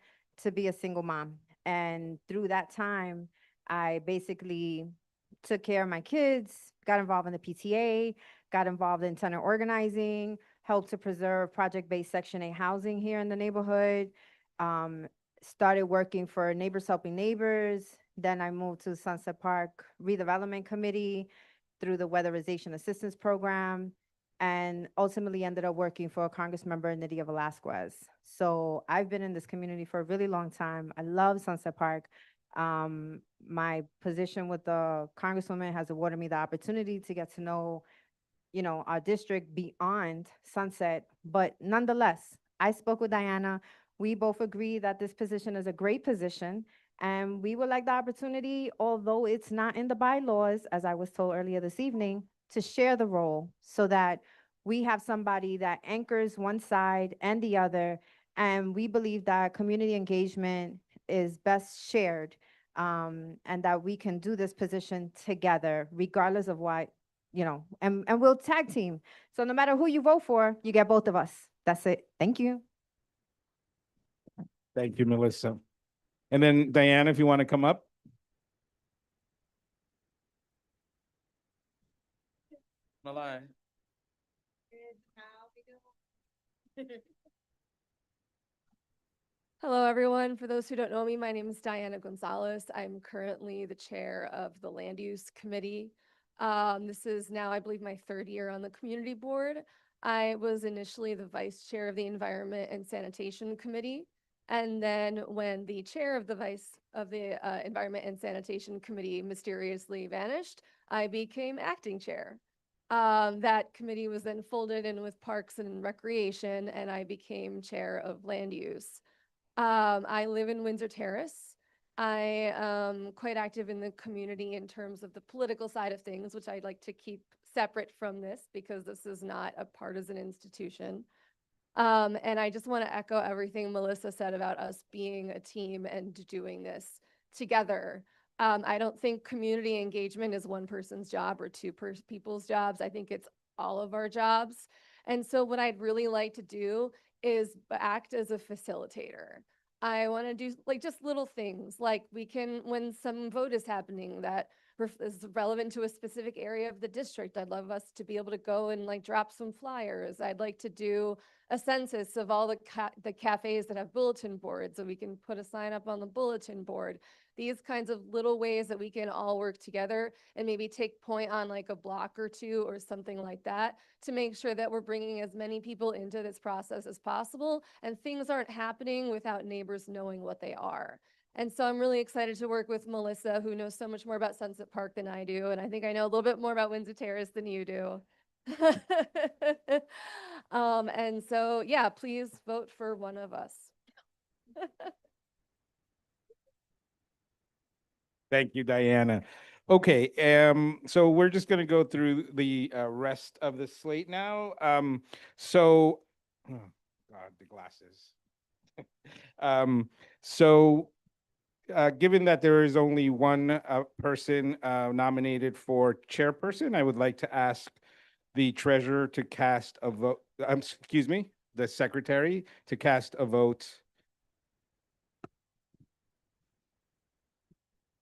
to be a single mom. And through that time, I basically took care of my kids, got involved in the PTA, got involved in tenant organizing, helped to preserve project-based Section 8 housing here in the neighborhood, started working for Neighbors Helping Neighbors. Then I moved to Sunset Park Redevelopment Committee through the Weatherization Assistance Program, and ultimately ended up working for a Congress member, Nydia Velasquez. So I've been in this community for a really long time. I love Sunset Park. My position with the Congresswoman has awarded me the opportunity to get to know, our district beyond Sunset. But nonetheless, I spoke with Diana. We both agree that this position is a great position, and we would like the opportunity, although it's not in the bylaws, as I was told earlier this evening, to share the role so that we have somebody that anchors one side and the other. And we believe that community engagement is best shared, and that we can do this position together, regardless of what, and we'll tag team. So no matter who you vote for, you get both of us. That's it. Thank you. Thank you, Melissa. And then Diana, if you want to come up. Malai. Hello, everyone. For those who don't know me, my name is Diana Gonzalez. I'm currently the chair of the Land Use Committee. This is now, I believe, my third year on the community board. I was initially the vice chair of the Environment and Sanitation Committee. And then when the chair of the Environment and Sanitation Committee mysteriously vanished, I became acting chair. That committee was then folded in with Parks and Recreation, and I became chair of Land Use. I live in Windsor Terrace. I am quite active in the community in terms of the political side of things, which I'd like to keep separate from this because this is not a partisan institution. And I just want to echo everything Melissa said about us being a team and doing this together. I don't think community engagement is one person's job or two people's jobs. I think it's all of our jobs. And so what I'd really like to do is act as a facilitator. I want to do like just little things like we can, when some vote is happening that is relevant to a specific area of the district, I'd love us to be able to go and like drop some flyers. I'd like to do a census of all the cafes that have bulletin boards so we can put a sign up on the bulletin board. These kinds of little ways that we can all work together and maybe take point on like a block or two or something like that to make sure that we're bringing as many people into this process as possible and things aren't happening without neighbors knowing what they are. And so I'm really excited to work with Melissa, who knows so much more about Sunset Park than I do. And I think I know a little bit more about Windsor Terrace than you do. And so, yeah, please vote for one of us. Thank you, Diana. Okay, so we're just gonna go through the rest of the slate now. Oh God, the glasses. Given that there is only one person nominated for chairperson, I would like to ask the treasurer to cast a vote, excuse me, the secretary to cast a vote.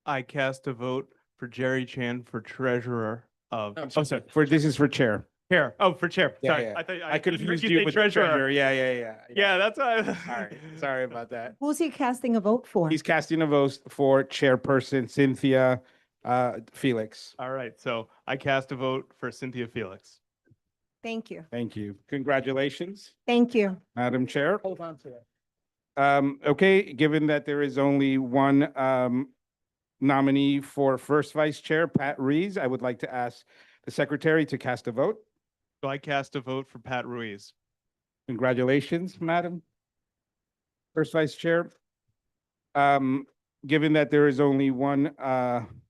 I cast a vote for Jerry Chan for treasurer of. Oh, sorry, this is for chair. Chair. Oh, for chair. Yeah, Sorry. yeah. I thought I confused you you say with treasurer. treasurer. Yeah. Yeah, that's why. Sorry about that. Who's he casting a vote for? He's casting a vote for chairperson Cynthia Felix. All right. So I cast a vote for Cynthia Felix. Thank you. Thank you. Congratulations, Thank you. Madam Chair. Hold on to it. Okay, given that there is only one nominee for first vice chair, Pat Rees, I would like to ask the secretary to cast a vote. So I cast a vote for Pat Ruiz. Congratulations, Madam First Vice Chair. Given that there is only one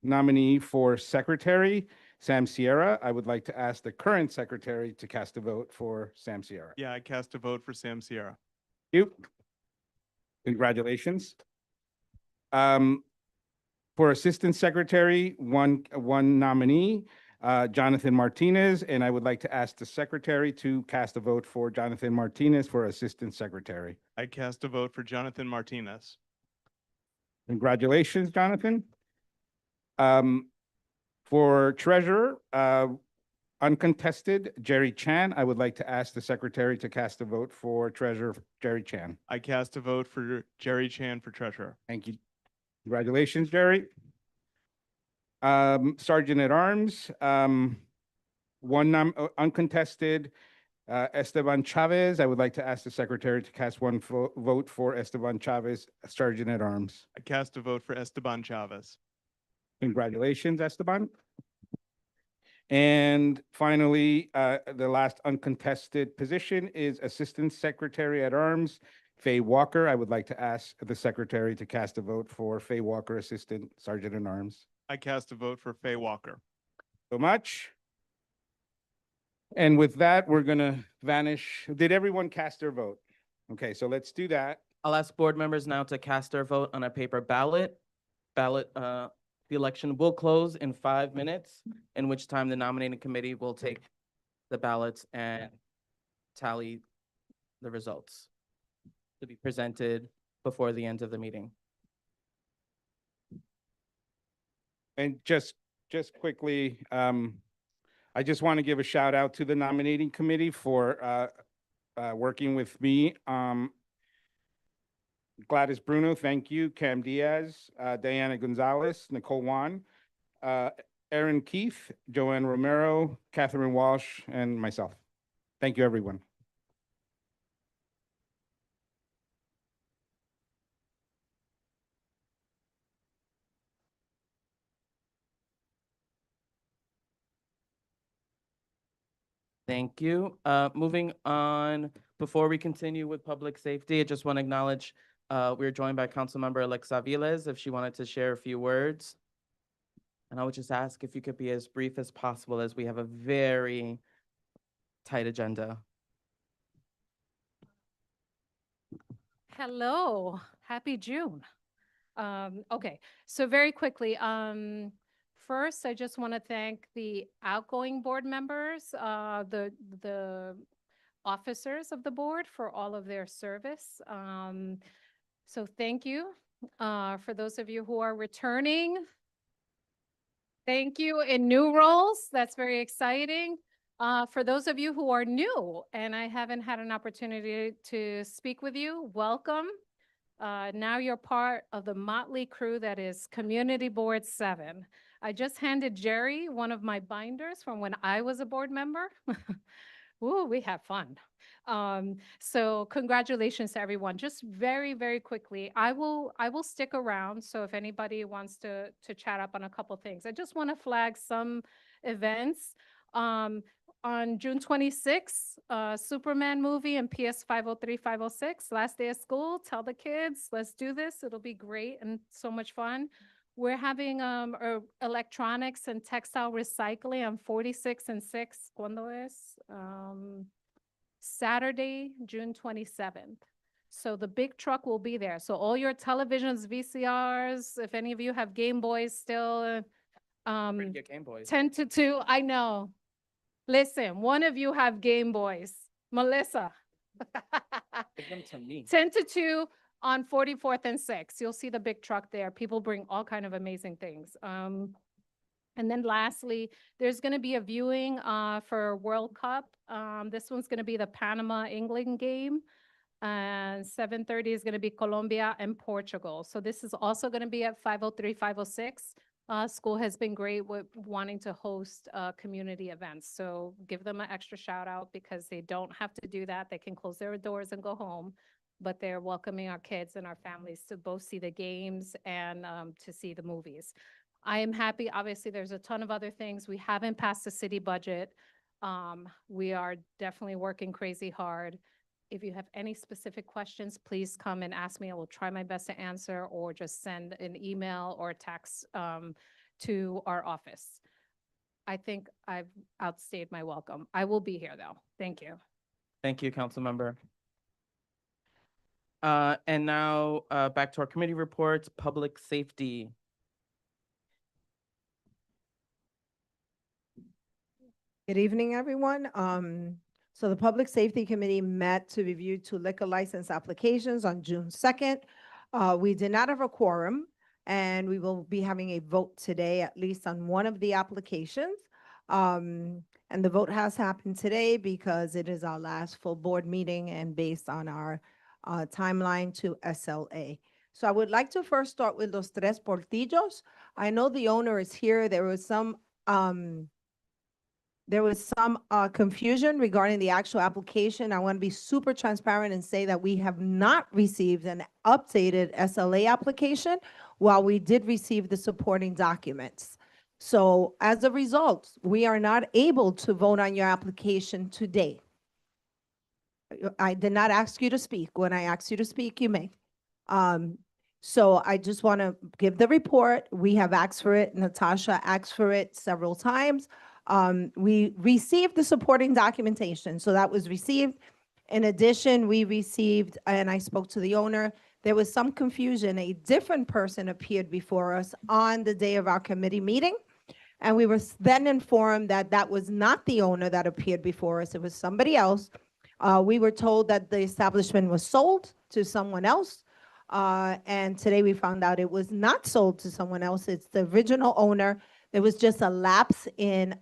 nominee for secretary, Sam Sierra, I would like to ask the current secretary to cast a vote for Sam Sierra. Yeah, I cast a vote for Sam Sierra. Thank you. Congratulations. For assistant secretary, one nominee, Jonathan Martinez, and I would like to ask the secretary to cast a vote for Jonathan Martinez for assistant secretary. I cast a vote for Jonathan Martinez. Congratulations, Jonathan. For treasurer, uncontested, Jerry Chan, I would like to ask the secretary to cast a vote for treasurer, Jerry Chan. I cast a vote for Jerry Chan for treasurer. Thank you. Congratulations, Jerry. Sergeant at Arms, uncontested, Esteban Chavez. I would like to ask the secretary to cast one vote for Esteban Chavez, Sergeant at Arms. I cast a vote for Esteban Chavez. Congratulations, Esteban. And finally, the last uncontested position is Assistant Secretary at Arms, Faye Walker. I would like to ask the secretary to cast a vote for Faye Walker, Assistant Sergeant at Arms. I cast a vote for Faye Walker. So much. And with that, we're gonna vanish. Did everyone cast their vote? Okay, so let's do that. I'll ask board members now to cast their vote on a paper ballot. The election will close in 5 minutes, in which time the nominating committee will take the ballots and tally the results to be presented before the end of the meeting. And just quickly, I just want to give a shout out to the nominating committee for working with me. Gladys Bruno, thank you. Cam Diaz, Diana Gonzalez, Nicole Juan, Erin Keith, Joanne Romero, Catherine Walsh, and myself. Thank you, everyone. Thank you. Moving on, before we continue with public safety, I just want to acknowledge we're joined by Councilmember Alexa Viles if she wanted to share a few words. And I would just ask if you could be as brief as possible as we have a very tight agenda. Hello, happy June. Okay, so very quickly, first, I just want to thank the outgoing board members, the officers of the board for all of their service. So thank you. For those of you who are returning, thank you in new roles. That's very exciting. For those of you who are new and I haven't had an opportunity to speak with you, welcome. Now you're part of the motley crew that is Community Board 7. I just handed Jerry one of my binders from when I was a board member. Ooh, we have fun. So congratulations to everyone. Just very, very quickly, I will stick around. So if anybody wants to chat up on a couple things, I just want to flag some events. On June 26th, Superman movie and PS 503, 506, last day of school. Tell the kids, let's do this. It'll be great and so much fun. We're having electronics and textile recycling on 46 and 6. ¿Cuándo es? Saturday, June 27th. So the big truck will be there. So all your televisions, VCRs, if any of you have Game Boys still, Get Game Boys. 10 to 2, I know. Listen, one of you have Game Boys. Melissa. Give them to me. 10 to 2 on 44th and 6th. You'll see the big truck there. People bring all kind of amazing things. And then lastly, there's going to be a viewing for World Cup. This one's going to be the Panama-England game. And 7:30 is going to be Colombia and Portugal. So this is also going to be at 503, 506. School has been great with wanting to host community events. So give them an extra shout out because they don't have to do that. They can close their doors and go home, but they're welcoming our kids and our families to both see the games and to see the movies. I am happy. Obviously, there's a ton of other things. We haven't passed the city budget. We are definitely working crazy hard. If you have any specific questions, please come and ask me. I will try my best to answer or just send an email or a text to our office. I think I've outstayed my welcome. I will be here though. Thank you. Thank you, Councilmember. And now back to our committee reports, public safety. Good evening, everyone. So the Public Safety Committee met to review 2 liquor license applications on June 2nd. We did not have a quorum, and we will be having a vote today, at least on one of the applications. And the vote has happened today because it is our last full board meeting and based on our timeline to SLA. So I would like to first start with Los Tres Portillos. I know the owner is here. There was some confusion regarding the actual application. I want to be super transparent and say that we have not received an updated SLA application while we did receive the supporting documents. So as a result, we are not able to vote on your application today. I did not ask you to speak. When I ask you to speak, you may. So I just want to give the report. We have asked for it. Natasha asked for it several times. We received the supporting documentation, so that was received. In addition, we received, and I spoke to the owner, there was some confusion. A different person appeared before us on the day of our committee meeting, and we were then informed that that was not the owner that appeared before us. It was somebody else. We were told that the establishment was sold to someone else, and today we found out it was not sold to someone else. It's the original owner. There was just a lapse in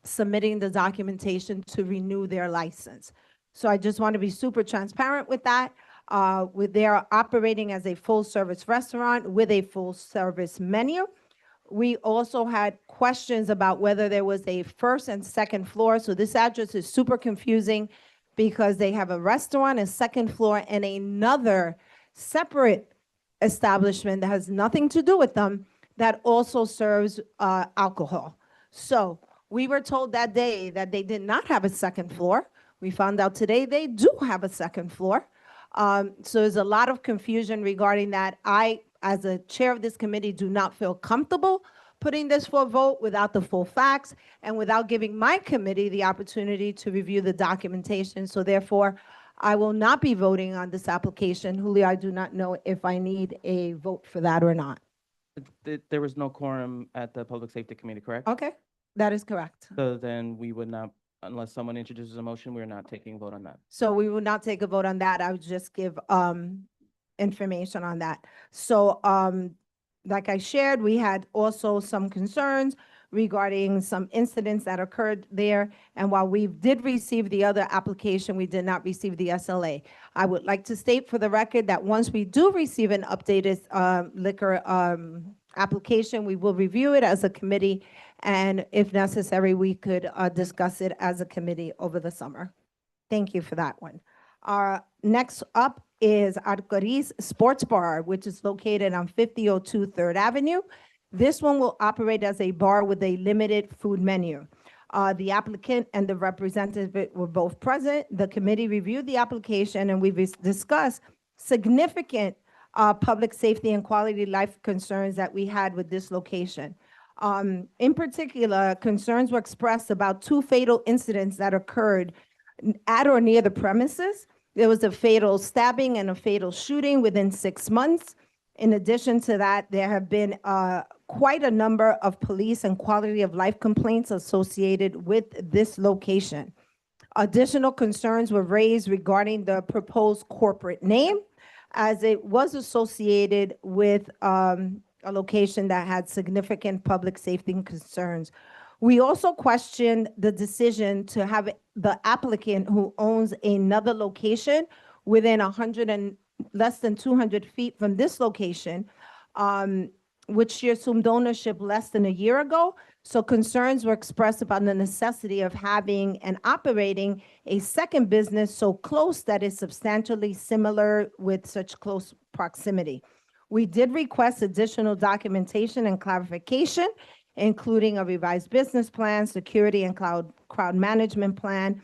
submitting the documentation to renew their license. So I just want to be super transparent with that. They're operating as a full-service restaurant with a full-service menu. We also had questions about whether there was a first and second floor. So this address is super confusing because they have a restaurant, a second floor, and another separate establishment that has nothing to do with them that also serves alcohol. So we were told that day that they did not have a second floor. We found out today they do have a second floor. So there's a lot of confusion regarding that. I, as a chair of this committee, do not feel comfortable putting this for a vote without the full facts and without giving my committee the opportunity to review the documentation. So therefore, I will not be voting on this application. Julio, I do not know if I need a vote for that or not. There was no quorum at the Public Safety Committee, correct? Okay, that is correct. So then we would not, unless someone introduces a motion, we're not taking a vote on that. So we will not take a vote on that. I would just give information on that. So like I shared, we had also some concerns regarding some incidents that occurred there. And while we did receive the other application, we did not receive the SLA. I would like to state for the record that once we do receive an updated liquor application, we will review it as a committee. And if necessary, we could discuss it as a committee over the summer. Thank you for that one. Next up is Arcoiris Sports Bar, which is located on 5002 3rd Avenue. This one will operate as a bar with a limited food menu. The applicant and the representative were both present. The committee reviewed the application and we've discussed significant public safety and quality of life concerns that we had with this location. In particular, concerns were expressed about 2 fatal incidents that occurred at or near the premises. There was a fatal stabbing and a fatal shooting within 6 months. In addition to that, there have been quite a number of police and quality of life complaints associated with this location. Additional concerns were raised regarding the proposed corporate name, as it was associated with a location that had significant public safety concerns. We also questioned the decision to have the applicant who owns another location within less than 200 feet from this location, which she assumed ownership less than a year ago. So concerns were expressed about the necessity of having and operating a second business so close that is substantially similar with such close proximity. We did request additional documentation and clarification, including a revised business plan, security and crowd management plan.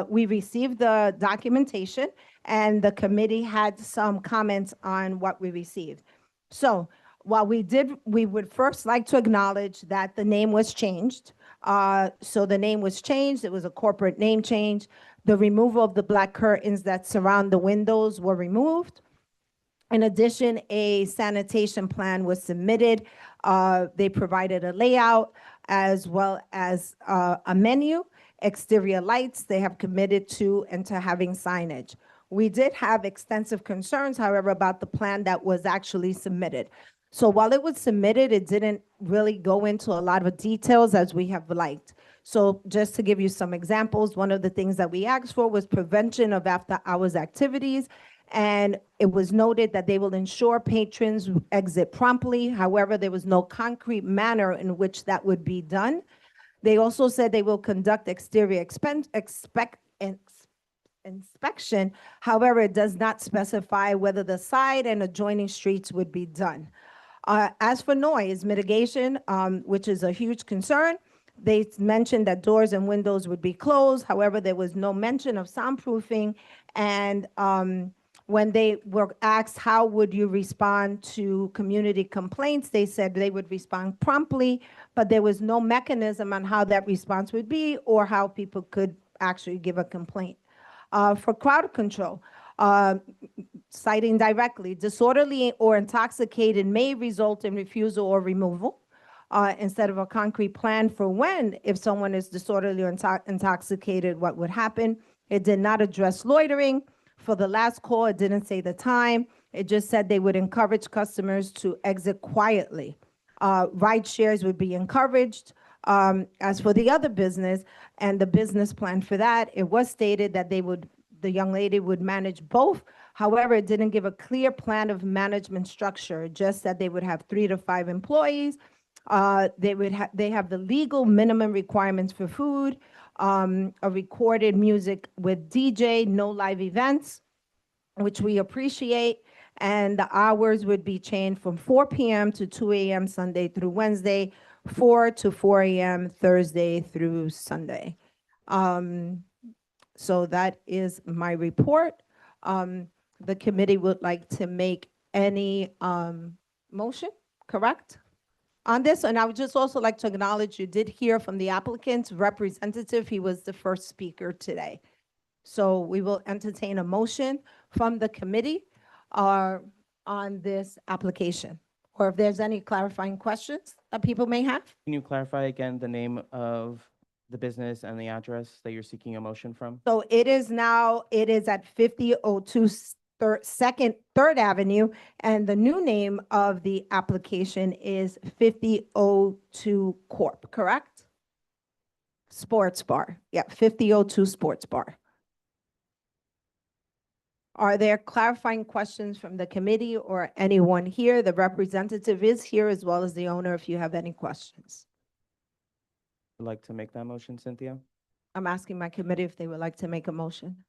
We received the documentation and the committee had some comments on what we received. So while we would first like to acknowledge that the name was changed. So the name was changed. It was a corporate name change. The removal of the black curtains that surround the windows were removed. In addition, a sanitation plan was submitted. They provided a layout as well as a menu, exterior lights. They have committed to and to having signage. We did have extensive concerns, however, about the plan that was actually submitted. So while it was submitted, it didn't really go into a lot of details as we have liked. So just to give you some examples, one of the things that we asked for was prevention of after-hours activities. And it was noted that they will ensure patrons exit promptly. However, there was no concrete manner in which that would be done. They also said they will conduct exterior inspection. However, it does not specify whether the side and adjoining streets would be done. As for noise mitigation, which is a huge concern, they mentioned that doors and windows would be closed. However, there was no mention of soundproofing. And when they were asked how would you respond to community complaints, they said they would respond promptly, but there was no mechanism on how that response would be or how people could actually give a complaint. For crowd control, citing directly, disorderly or intoxicated may result in refusal or removal. Instead of a concrete plan for when, if someone is disorderly or intoxicated, what would happen. It did not address loitering. For the last call, it didn't say the time. It just said they would encourage customers to exit quietly. Ride shares would be encouraged. As for the other business and the business plan for that, it was stated that they would the young lady would manage both. However, it didn't give a clear plan of management structure, just that they would have 3 to 5 employees. They have the legal minimum requirements for food, a recorded music with DJ, no live events, which we appreciate. And the hours would be changed from 4 p.m. to 2 a.m. Sunday through Wednesday, 4 to 4 a.m. Thursday through Sunday. So that is my report. The committee would like to make any motion, correct? On this, and I would just also like to acknowledge you did hear from the applicant's representative. He was the first speaker today. So we will entertain a motion from the committee on this application. Or if there's any clarifying questions that people may have. Can you clarify again the name of the business and the address that you're seeking a motion from? So it is at 5002 Third Avenue, and the new name of the application is 5002 Corp, correct? Sports Bar, yeah, 5002 Sports Bar. Are there clarifying questions from the committee or anyone here? The representative is here as well as the owner if you have any questions. Would like to make that motion, Cynthia? I'm asking my committee if they would like to make a motion.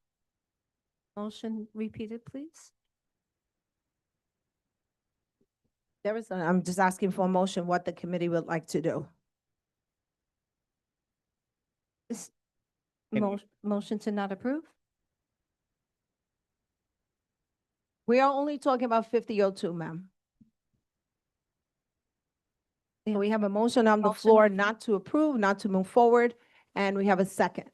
Motion repeated, please. I'm just asking for a motion what the committee would like to do. Motion to not approve? We are only talking about 5002, ma'am. We have a motion on the floor not to approve, not to move forward, and we have a second.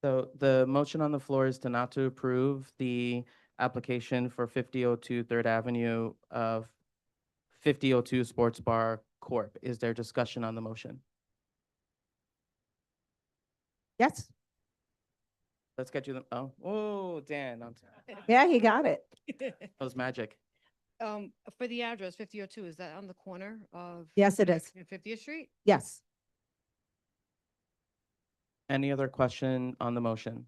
So the motion on the floor is to not to approve the application for 5002 Third Avenue of 5002 Sports Bar Corp. Is there discussion on the motion? Yes? Let's get you the, oh, Dan, Yeah, he got it. that was magic. For the address, 5002, is that on the corner of? Yes, it is. 50th Street? Yes. Any other question on the motion?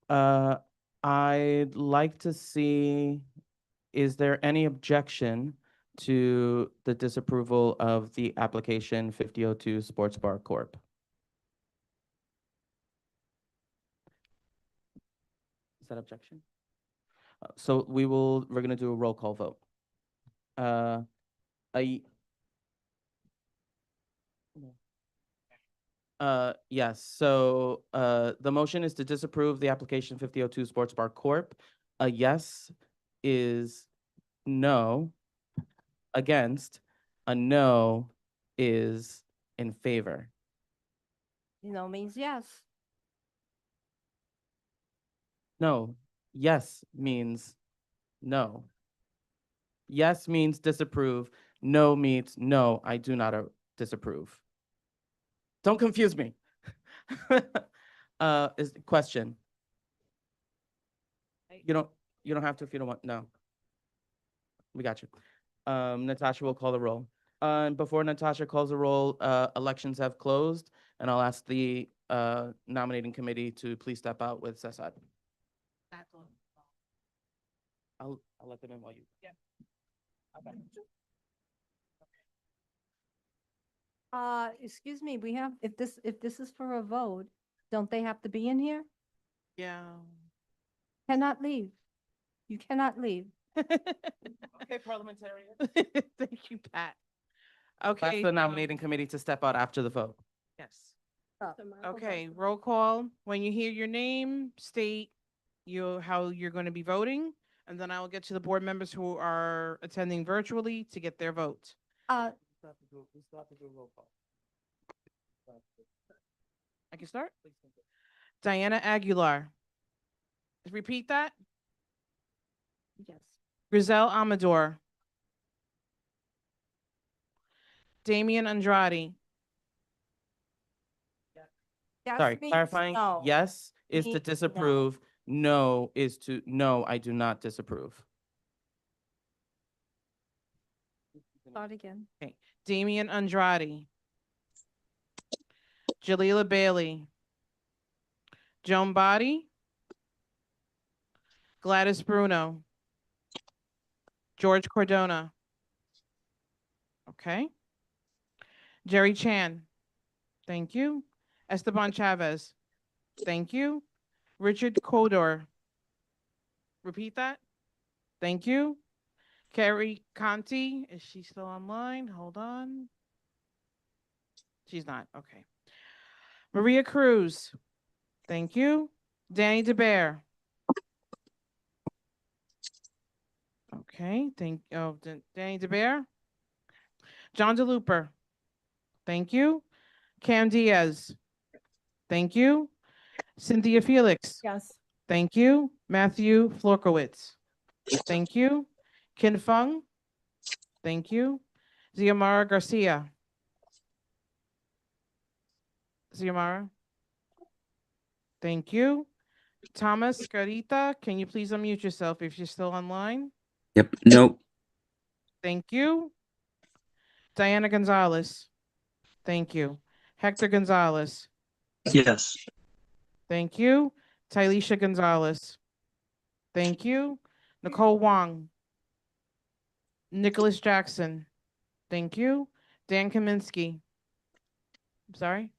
I'd like to see, is there any objection to the disapproval of the application 5002 Sports Bar Corp? Is that objection? So we're gonna do a roll call vote. Yes, so the motion is to disapprove the application 5002 Sports Bar Corp. A yes is no. Against, a no is in favor. No means yes. No, yes means no. Yes means disapprove. No means no, I do not disapprove. Don't confuse me. Is the question? You don't have to if you don't want. No. We got you. Natasha will call the roll. Before Natasha calls the roll, elections have closed, and I'll ask the nominating committee to please step out with Cesar. I'll let them in while you. Yeah. Okay. Excuse me, we have, if this is for a vote, don't they have to be in here? Yeah. Cannot leave. You cannot leave. Okay, parliamentarian. Thank you, Pat. Ask Okay. the nominating committee to step out after the vote. Yes. Okay, roll call. When you hear your name, state how you're going to be voting, and then I will get to the board members who are attending virtually to get their vote. I can start? Diana Aguilar. Repeat that. Yes. Grizel Amador. Damian Andrade. Sorry, clarifying, yes is to Means no. disapprove, no is to, no, I do not disapprove. Start again. Okay, Damian Andrade. Jalila Bailey. Joan Body, Gladys Bruno, George Cordona. Okay. Jerry Chan. Thank you. Esteban Chavez. Thank you. Richard Codor. Repeat that. Thank you. Carrie Conti. Is she still online? Hold on. She's not. Okay. Maria Cruz. Thank you. Danny DeBear. Okay. Danny DeBear. John DeLooper. Thank you. Cam Diaz. Thank you. Cynthia Felix. Yes. Thank you. Matthew Florkowitz. Thank you. Kin Fung. Thank you. Ziamara Garcia. Ziamara. Thank you. Thomas Carita, can you please unmute yourself if you're still online? Yep, no. Thank you. Diana Gonzalez. Thank you. Hector Gonzalez. Yes. Thank you. Tylisha Gonzalez. Thank you. Nicole Wong. Nicholas Jackson. Thank you. Dan Kaminsky. I'm sorry.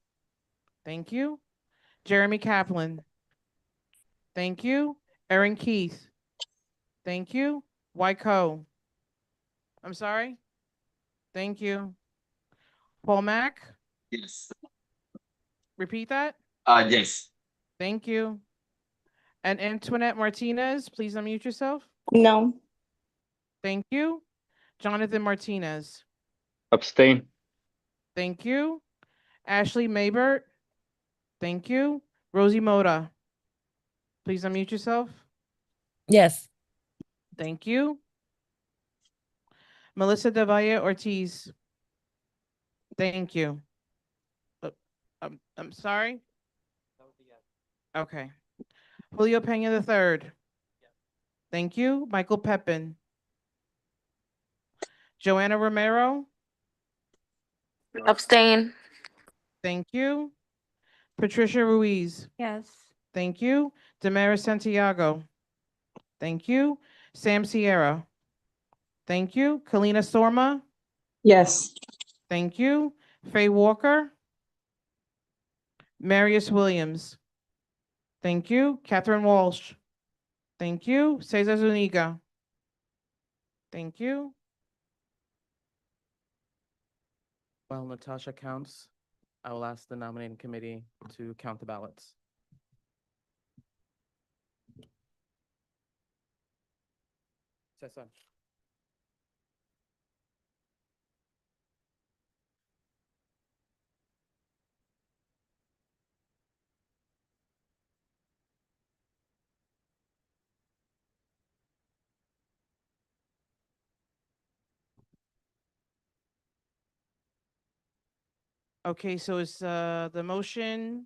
Thank you. Jeremy Kaplan. Thank you. Erin Keith. Thank you. Wyco. I'm sorry. Thank you. Paul Mack. Yes. Repeat that. Yes. Thank you. And Antoinette Martinez, please unmute yourself. No. Thank you. Jonathan Martinez. Abstain. Thank you. Ashley Maybert. Thank you. Rosie Moda. Please unmute yourself. Yes. Thank you. Melissa Del Valle Ortiz. Thank you. I'm sorry. Okay. Julio Pena III. Thank you. Michael Pepin. Joanna Romero. Abstain. Thank you. Patricia Ruiz. Yes. Thank you. Damaris Santiago. Thank you. Sam Sierra. Thank you. Kalina Sorma. Yes. Thank you. Faye Walker. Marius Williams. Thank you. Catherine Walsh. Thank you. Cesar Zuniga. Thank you. While Natasha counts, I will ask the nominating committee to count the ballots. Cesar. Okay, so it's the motion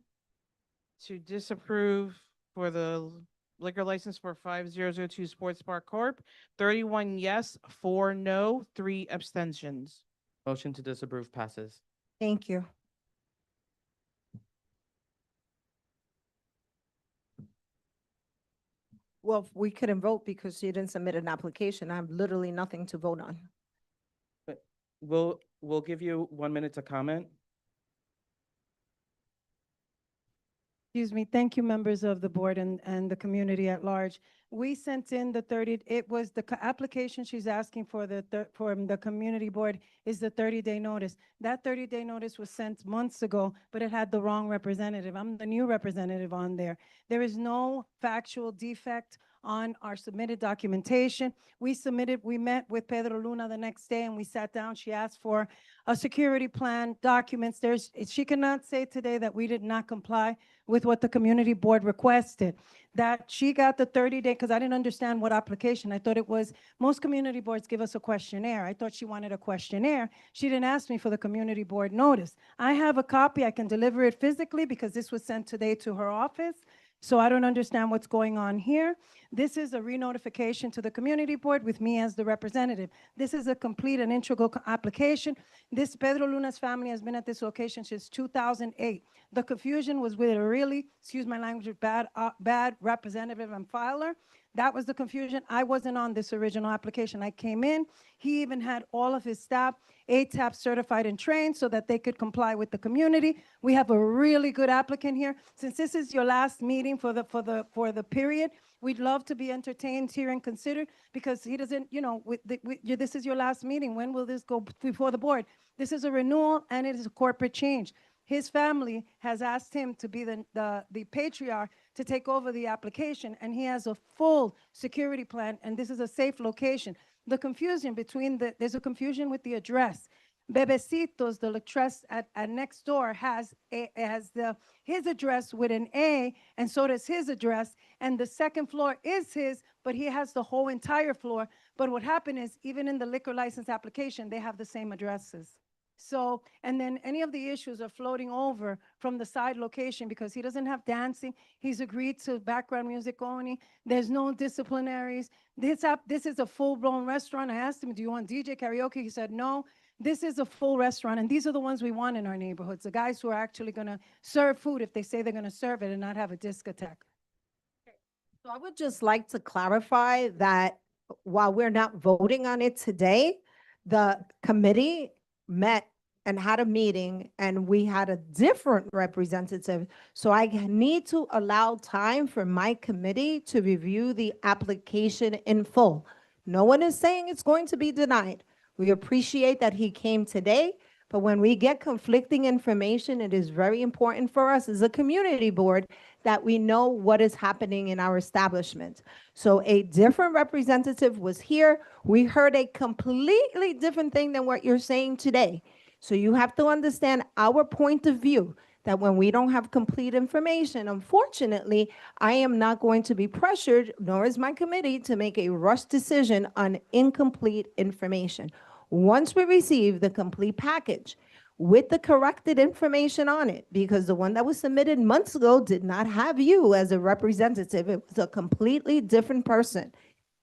to disapprove for the liquor license for 5002 Sports Bar Corp. 31 yes, 4 no, 3 abstentions. Motion to disapprove passes. Thank you. Well, we couldn't vote because you didn't submit an application. I have literally nothing to vote on. But we'll give you 1 minute to comment. Excuse me, thank you, members of the board and the community at large. We sent in the 30, it was the application she's asking for from the community board is the 30-day notice. That 30-day notice was sent months ago, but it had the wrong representative. I'm the new representative on there. There is no factual defect on our submitted documentation. We met with Pedro Luna the next day and we sat down. She asked for a security plan, documents. She cannot say today that we did not comply with what the community board requested. That she got the 30-day, because I didn't understand what application. I thought it was, most community boards give us a questionnaire. I thought she wanted a questionnaire. She didn't ask me for the community board notice. I have a copy. I can deliver it physically because this was sent today to her office. So I don't understand what's going on here. This is a re-notification to the community board with me as the representative. This is a complete and integral application. This Pedro Luna's family has been at this location since 2008. The confusion was with a really, excuse my language, bad representative and filer. That was the confusion. I wasn't on this original application. I came in. He even had all of his staff ATAP certified and trained so that they could comply with the community. We have a really good applicant here. Since this is your last meeting for the period, we'd love to be entertained here and considered, because he doesn't, this is your last meeting. When will this go before the board? This is a renewal and it is a corporate change. His family has asked him to be the patriarch to take over the application, and he has a full security plan, and this is a safe location. The confusion there's a confusion with the address. Bebecitos, the address at next door has his address with an A, and so does his address, and the second floor is his, but he has the whole entire floor. But what happened is, even in the liquor license application, they have the same addresses. So, and then any of the issues are floating over from the side location because he doesn't have dancing. He's agreed to background music only. There's no disciplinaries. This is a full-blown restaurant. I asked him, do you want DJ karaoke? He said, no. This is a full restaurant, and these are the ones we want in our neighborhoods, the guys who are actually going to serve food if they say they're going to serve it and not have a discotheque. So I would just like to clarify that while we're not voting on it today, the committee met and had a meeting and we had a different representative. So I need to allow time for my committee to review the application in full. No one is saying it's going to be denied. We appreciate that he came today, but when we get conflicting information, it is very important for us as a community board that we know what is happening in our establishment. So a different representative was here. We heard a completely different thing than what you're saying today. So you have to understand our point of view, that when we don't have complete information, unfortunately, I am not going to be pressured, nor is my committee, to make a rush decision on incomplete information. Once we receive the complete package with the corrected information on it, because the one that was submitted months ago did not have you as a representative, it was a completely different person.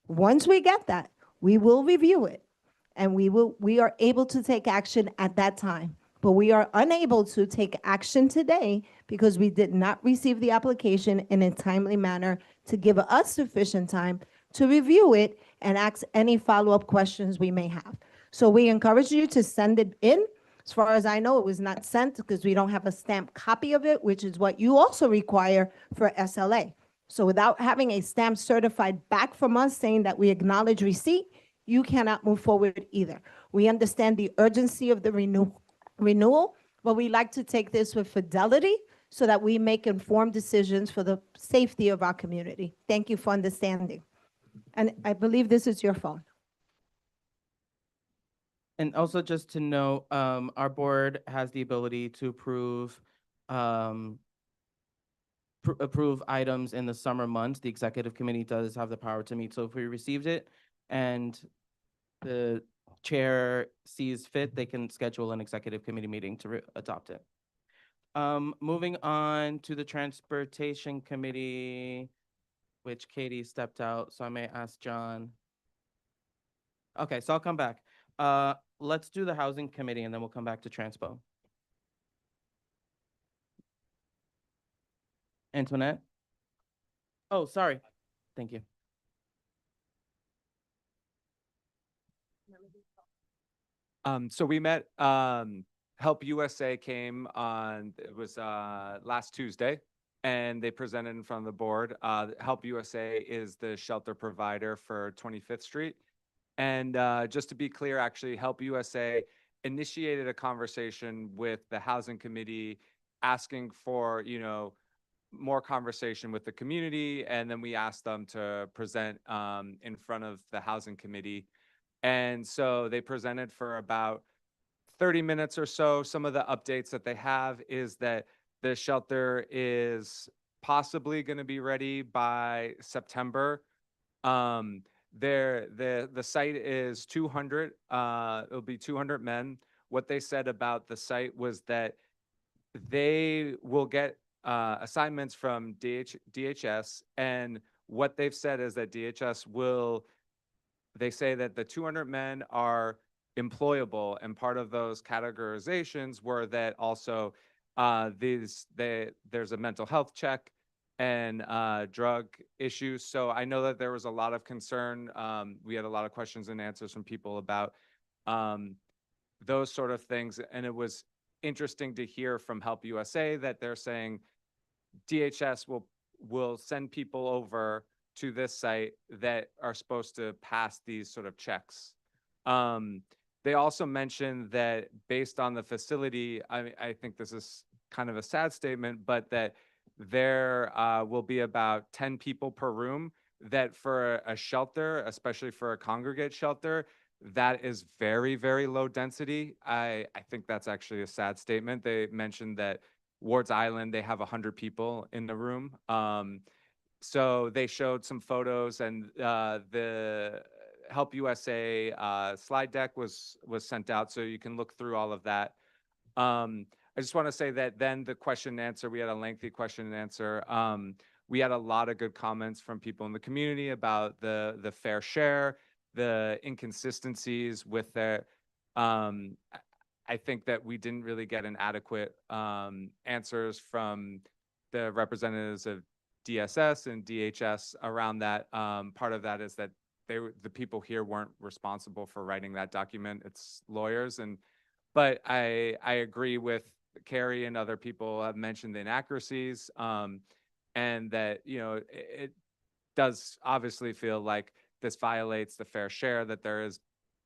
Once we get that, we will review it, and we are able to take action at that time. But we are unable to take action today because we did not receive the application in a timely manner to give us sufficient time to review it and ask any follow-up questions we may have. So we encourage you to send it in. As far as I know, it was not sent because we don't have a stamped copy of it, which is what you also require for SLA. So without having a stamp certified back from us saying that we acknowledge receipt, you cannot move forward either. We understand the urgency of the renewal, but we like to take this with fidelity so that we make informed decisions for the safety of our community. Thank you for understanding. And I believe this is your phone. And also just to note, our board has the ability to approve items in the summer months. The executive committee does have the power to meet. So if we received it and the chair sees fit, they can schedule an executive committee meeting to adopt it. Moving on to the transportation committee, which Katie stepped out, so I may ask John. Okay, so I'll come back. Let's do the housing committee and then we'll come back to transpo. Antoinette? Oh, sorry. Thank you. So we met, Help USA came on, it was last Tuesday, and they presented in front of the board. Help USA is the shelter provider for 25th Street. And just to be clear, actually, Help USA initiated a conversation with the housing committee asking for, more conversation with the community. And then we asked them to present in front of the housing committee. And so they presented for about 30 minutes or so. Some of the updates that they have is that the shelter is possibly going to be ready by September. The site is 200. It'll be 200 men. What they said about the site was that they will get assignments from DHS, and what they've said is that DHS will, they say that the 200 men are employable, and part of those categorizations were that also there's a mental health check and drug issues. So I know that there was a lot of concern. We had a lot of questions and answers from people about those sort of things, and it was interesting to hear from Help USA that they're saying DHS will send people over to this site that are supposed to pass these sort of checks. They also mentioned that based on the facility, I think this is kind of a sad statement, but that there will be about 10 people per room, that for a shelter, especially for a congregate shelter, that is very, very low density. I think that's actually a sad statement. They mentioned that Ward's Island, they have 100 people in the room. So they showed some photos, and the Help USA slide deck was sent out, so you can look through all of that. I just want to say that then the question and answer, we had a lengthy question and answer. We had a lot of good comments from people in the community about the fair share, the inconsistencies with their. I think that we didn't really get an adequate answers from the representatives of DSS and DHS around that. Part of that is that the people here weren't responsible for writing that document. It's lawyers, but I agree with Carrie and other people have mentioned the inaccuracies, and that it does obviously feel like this violates the fair share. That there is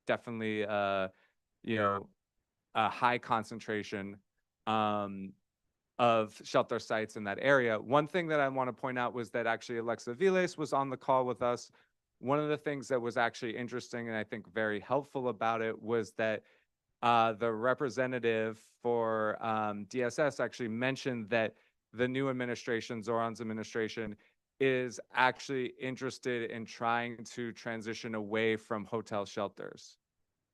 definitely a high concentration of shelter sites in that area. One thing that I want to point out was that actually Alexa Viles was on the call with us. One of the things that was actually interesting and I think very helpful about it was that the representative for DSS actually mentioned that the new administration, Zoran's administration, is actually interested in trying to transition away from hotel shelters.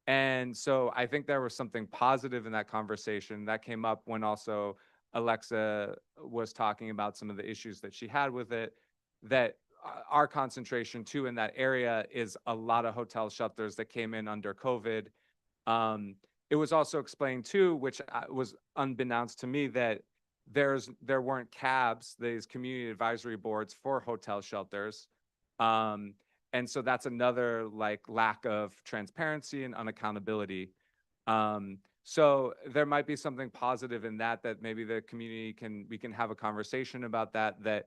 And so I think there was something positive in that conversation that came up when also Alexa was talking about some of the issues that she had with it, that our concentration too in that area is a lot of hotel shelters that came in under COVID. It was also explained too, which was unbeknownst to me, that there weren't cabs, these community advisory boards for hotel shelters. And so that's another lack of transparency and unaccountability. So there might be something positive in that maybe the community we can have a conversation about that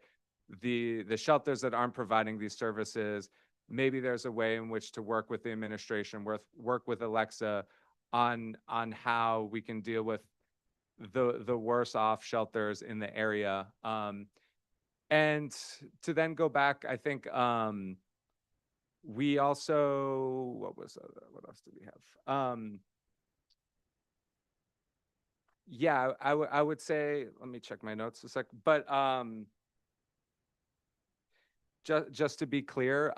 the shelters that aren't providing these services, maybe there's a way in which to work with the administration, work with Alexa on how we can deal with the worse off shelters in the area. And to then go back, I think we also, what else did we have? Yeah, I would say, let me check my notes a sec, but just to be clear,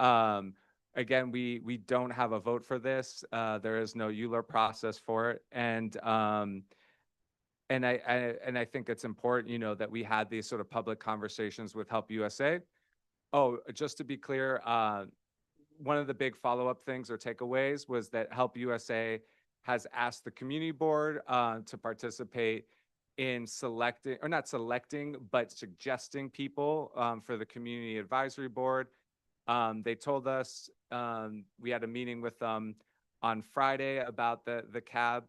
again, we don't have a vote for this. There is no EULA process for it, and I think it's important, that we had these sort of public conversations with Help USA. Oh, just to be clear, one of the big follow-up things or takeaways was that Help USA has asked the community board to participate in not selecting, but suggesting people for the community advisory board. They told us, we had a meeting with them on Friday about the cab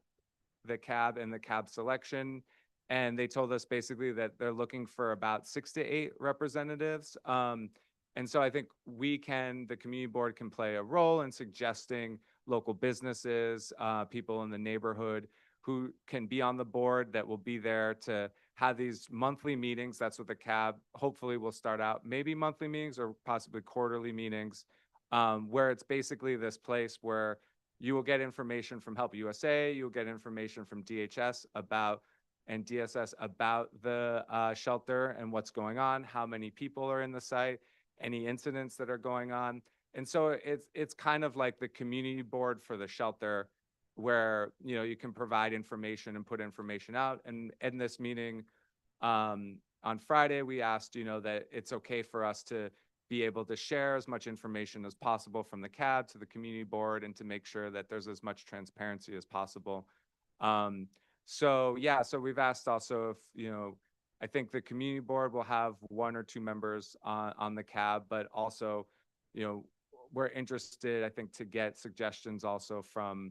and the cab selection. And they told us basically that they're looking for about 6 to 8 representatives. And so I think the community board can play a role in suggesting local businesses, people in the neighborhood who can be on the board, that will be there to have these monthly meetings. That's what the cab hopefully will start out, maybe monthly meetings or possibly quarterly meetings, where it's basically this place where you will get information from Help USA, you'll get information from DHS and DSS about the shelter and what's going on, how many people are in the site, any incidents that are going on. And so it's kind of like the community board for the shelter, where you can provide information and put information out. And in this meeting, on Friday, we asked, that it's okay for us to be able to share as much information as possible from the CAB to the community board and to make sure that there's as much transparency as possible. So yeah, so we've asked also if, I think the community board will have 1 or 2 members on the CAB, but also, we're interested, I think, to get suggestions also from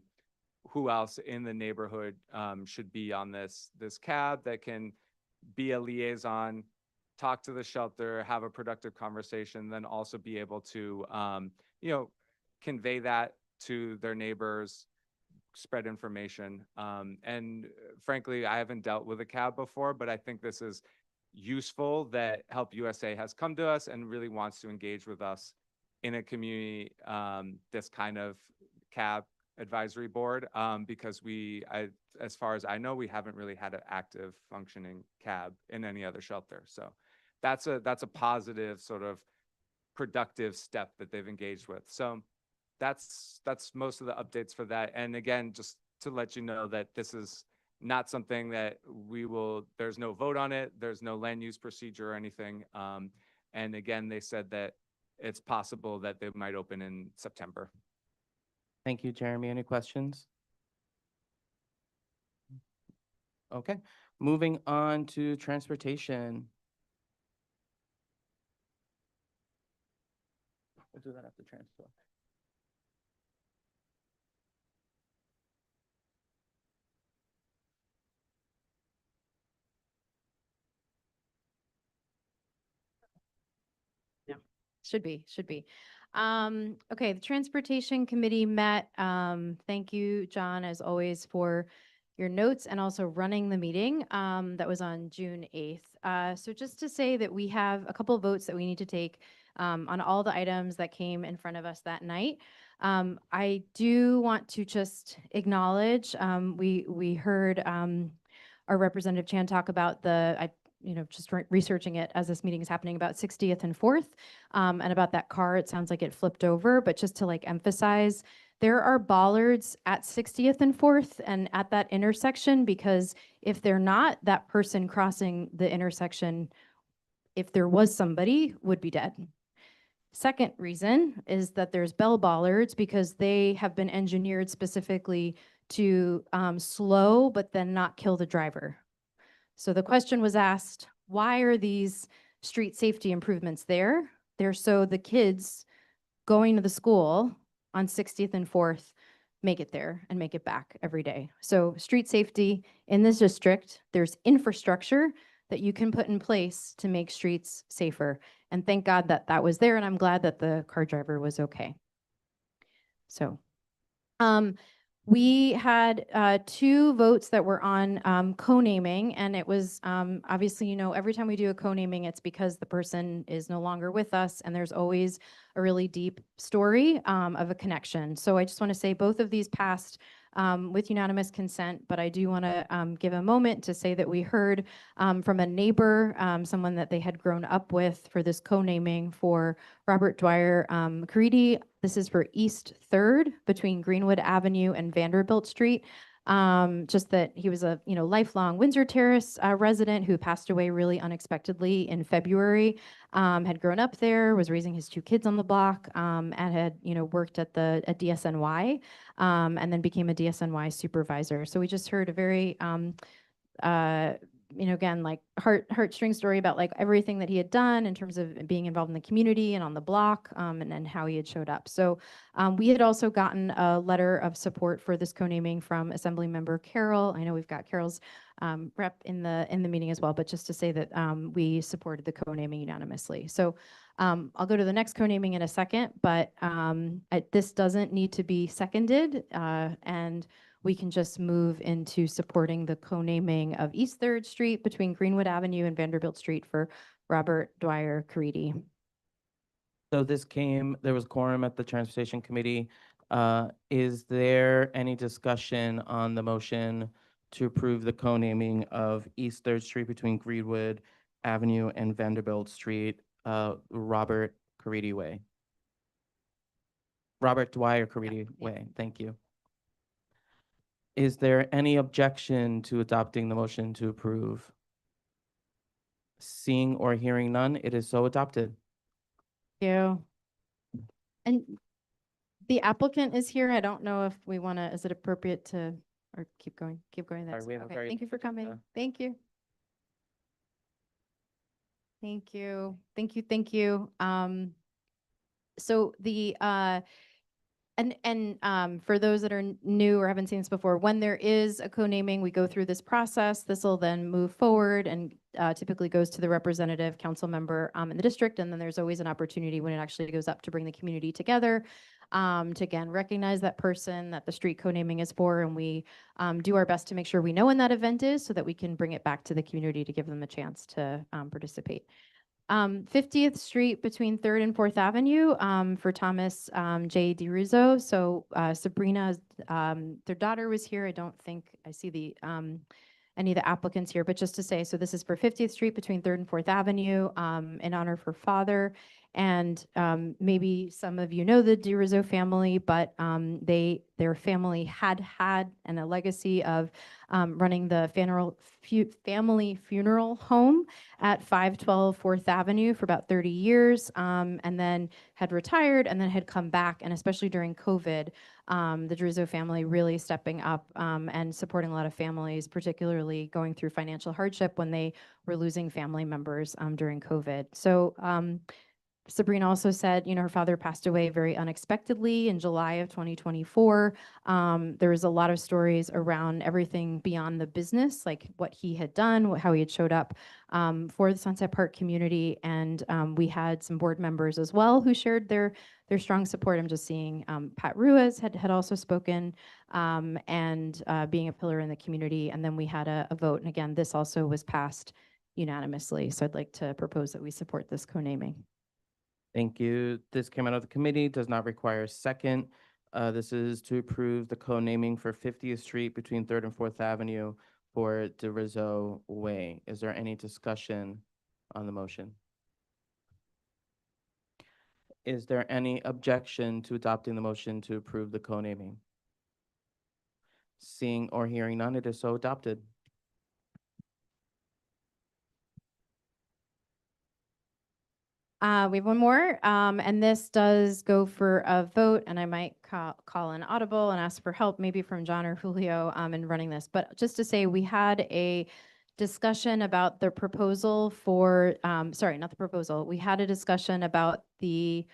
who else in the neighborhood should be on this CAB that can be a liaison, talk to the shelter, have a productive conversation, then also be able to, convey that to their neighbors, spread information. And frankly, I haven't dealt with a CAB before, but I think this is useful that Help USA has come to us and really wants to engage with us in a community, this kind of CAB advisory board, because as far as I know, we haven't really had an active functioning CAB in any other shelter. So that's a positive sort of productive step that they've engaged with. So that's most of the updates for that. And again, just to let you know that this is not something that there's no vote on it. There's no land use procedure or anything. And again, they said that it's possible that they might open in September. Thank you, Jeremy. Any questions? Okay, moving on to transportation. We'll do that after transport. Should be. Okay, the Transportation Committee met. Thank you, John, as always, for your notes and also running the meeting that was on June 8th. So just to say that we have a couple of votes that we need to take on all the items that came in front of us that night. I do want to just acknowledge, we heard our Representative Chan talk about just researching it as this meeting is happening, about 60th and 4th, and about that car. It sounds like it flipped over, but just to emphasize, there are bollards at 60th and 4th and at that intersection, because if they're not, that person crossing the intersection, if there was somebody, would be dead. Second reason is that there's bell bollards because they have been engineered specifically to slow but then not kill the driver. So the question was asked, why are these street safety improvements there? They're so the kids going to the school on 60th and 4th make it there and make it back every day. So street safety in this district, there's infrastructure that you can put in place to make streets safer. And thank God that that was there, and I'm glad that the car driver was okay. So, we had 2 votes that were on co-naming, and it was obviously, every time we do a co-naming, it's because the person is no longer with us, and there's always a really deep story of a connection. So I just want to say both of these passed with unanimous consent, but I do want to give a moment to say that we heard from a neighbor, someone that they had grown up with for this co-naming for Robert Dwyer Caridi. This is for East 3rd between Greenwood Avenue and Vanderbilt Street. Just that he was a lifelong Windsor Terrace resident who passed away really unexpectedly in February. Had grown up there, was raising his 2 kids on the block, and had worked at a DSNY, and then became a DSNY supervisor. So we just heard a very again, heartstring story about everything that he had done in terms of being involved in the community and on the block, and then how he had showed up. So we had also gotten a letter of support for this co-naming from Assemblymember Carol. I know we've got Carol's rep in the meeting as well, but just to say that we supported the co-naming unanimously. So I'll go to the next co-naming in a second, but this doesn't need to be seconded, and we can just move into supporting the co-naming of East 3rd Street between Greenwood Avenue and Vanderbilt Street for Robert Dwyer Caridi. So there was quorum at the Transportation Committee. Is there any discussion on the motion to approve the co-naming of East 3rd Street between Greenwood Avenue and Vanderbilt Street, Robert Caridi Way? Robert Dwyer Caridi Way, thank you. Is there any objection to adopting the motion to approve? Seeing or hearing none, it is so adopted. You. And the applicant is here. I don't know if we want to, is it appropriate to, or keep going? Sorry, That's, we have a okay. very- Thank you for coming. Thank you. Thank you. Thank you. Thank you. So the, for those that are new or haven't seen this before, when there is a co-naming, we go through this process. This will then move forward and typically goes to the representative council member in the district. And then there's always an opportunity when it actually goes up to bring the community together to again recognize that person that the street co-naming is for. And we do our best to make sure we know when that event is so that we can bring it back to the community to give them a chance to participate. 50th Street between 3rd and 4th Avenue for Thomas J. DeRuzzo. So Sabrina, their daughter was here. I don't think I see the any of the applicants here, but just to say, so this is for 50th Street between 3rd and 4th Avenue in honor of her father. And maybe some of you know the DeRuzzo family, but their family had and a legacy of running the family funeral home at 512 4th Avenue for about 30 years, and then had retired and then had come back. And especially during COVID, the DeRuzzo family really stepping up and supporting a lot of families, particularly going through financial hardship when they were losing family members during COVID. So Sabrina also said, you know, her father passed away very unexpectedly in July of 2024. There was a lot of stories around everything beyond the business, like what he had done, how he had showed up for the Sunset Park community. And we had some board members as well who shared their strong support. I'm just seeing Pat Ruiz had also spoken and being a pillar in the community. And then we had a vote. And again, this also was passed unanimously. So I'd like to propose that we support this co-naming. Thank you. This came out of the committee, does not require a second. This is to approve the co-naming for 50th Street between 3rd and 4th Avenue for DeRizzo Way. Is there any discussion on the motion? Is there any objection to adopting the motion to approve the co-naming? Seeing or hearing none, it is so adopted. We have one more, and this does go for a vote, and I might call an audible and ask for help, maybe from John or Julio in running this. But just to say, we had a discussion about the proposal for, sorry, not the proposal. We had a discussion about the,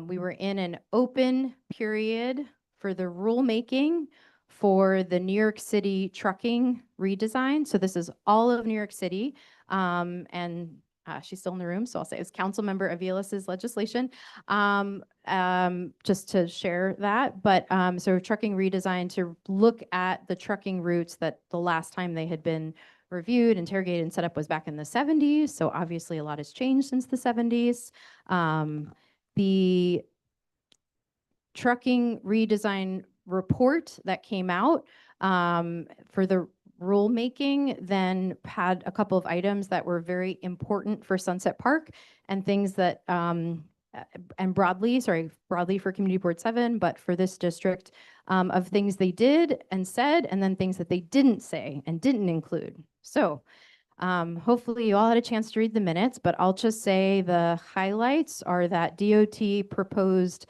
we were in an open period for the rulemaking for the New York City trucking redesign. So this is all of New York City, and she's still in the room, so I'll say as council member Avilas's legislation, just to share that. But so trucking redesign to look at the trucking routes that the last time they had been reviewed, interrogated, and set up was back in the 70s. So obviously a lot has changed since the 70s. The trucking redesign report that came out for the rulemaking then had a couple of items that were very important for Sunset Park and things that and broadly for Community Board 7, but for this district of things they did and said, and then things that they didn't say and didn't include. So hopefully you all had a chance to read the minutes, but I'll just say the highlights are that DOT proposed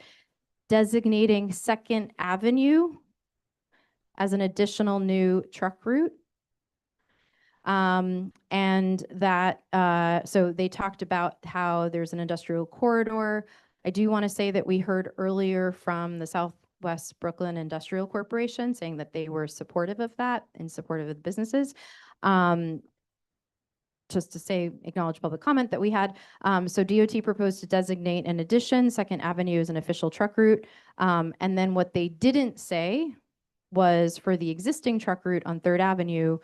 designating 2nd Avenue as an additional new truck route. And that, so they talked about how there's an industrial corridor. I do want to say that we heard earlier from the Southwest Brooklyn Industrial Corporation saying that they were supportive of that and supportive of the businesses. Just to say, acknowledge public comment that we had. So DOT proposed to designate an addition, 2nd Avenue as an official truck route. And then what they didn't say was for the existing truck route on 3rd Avenue,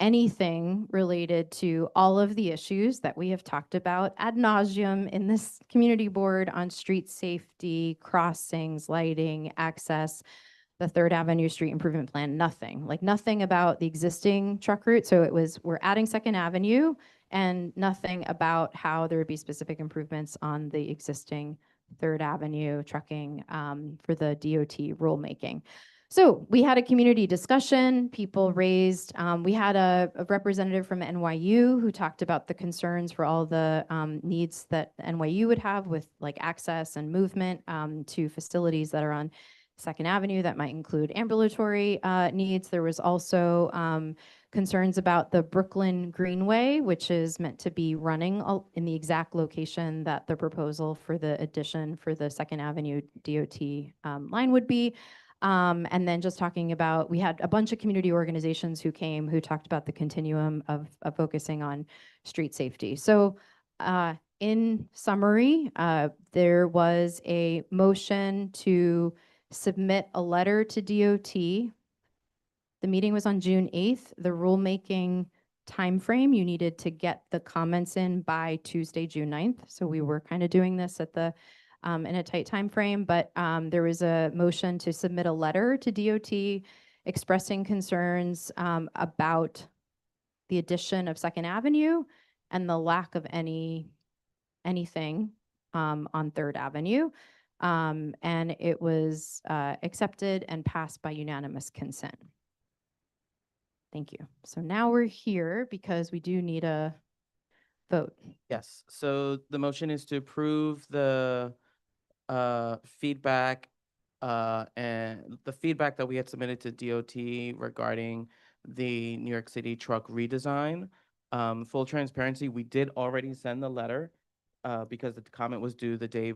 anything related to all of the issues that we have talked about ad nauseum in this community board on street safety, crossings, lighting, access, the 3rd Avenue Street Improvement Plan, nothing about the existing truck route. So it was, we're adding 2nd Avenue and nothing about how there would be specific improvements on the existing 3rd Avenue trucking for the DOT rulemaking. So we had a community discussion. People raised, we had a representative from NYU who talked about the concerns for all the needs that NYU would have with like access and movement to facilities that are on Second Avenue that might include ambulatory needs. There was also concerns about the Brooklyn Greenway, which is meant to be running in the exact location that the proposal for the addition for the Second Avenue DOT line would be. And then just talking about, we had a bunch of community organizations who came who talked about the continuum of focusing on street safety. So in summary, there was a motion to submit a letter to DOT. The meeting was on June 8th. The rulemaking timeframe, you needed to get the comments in by Tuesday, June 9th. So we were kind of doing this at the in a tight time frame, but there was a motion to submit a letter to DOT expressing concerns about the addition of Second Avenue and the lack of anything on Third Avenue. And it was accepted and passed by unanimous consent. Thank you. So now we're here because we do need a vote. Yes, so the motion is to approve the feedback and the feedback that we had submitted to DOT regarding the New York City truck redesign. Full transparency, we did already send the letter because the comment was due the day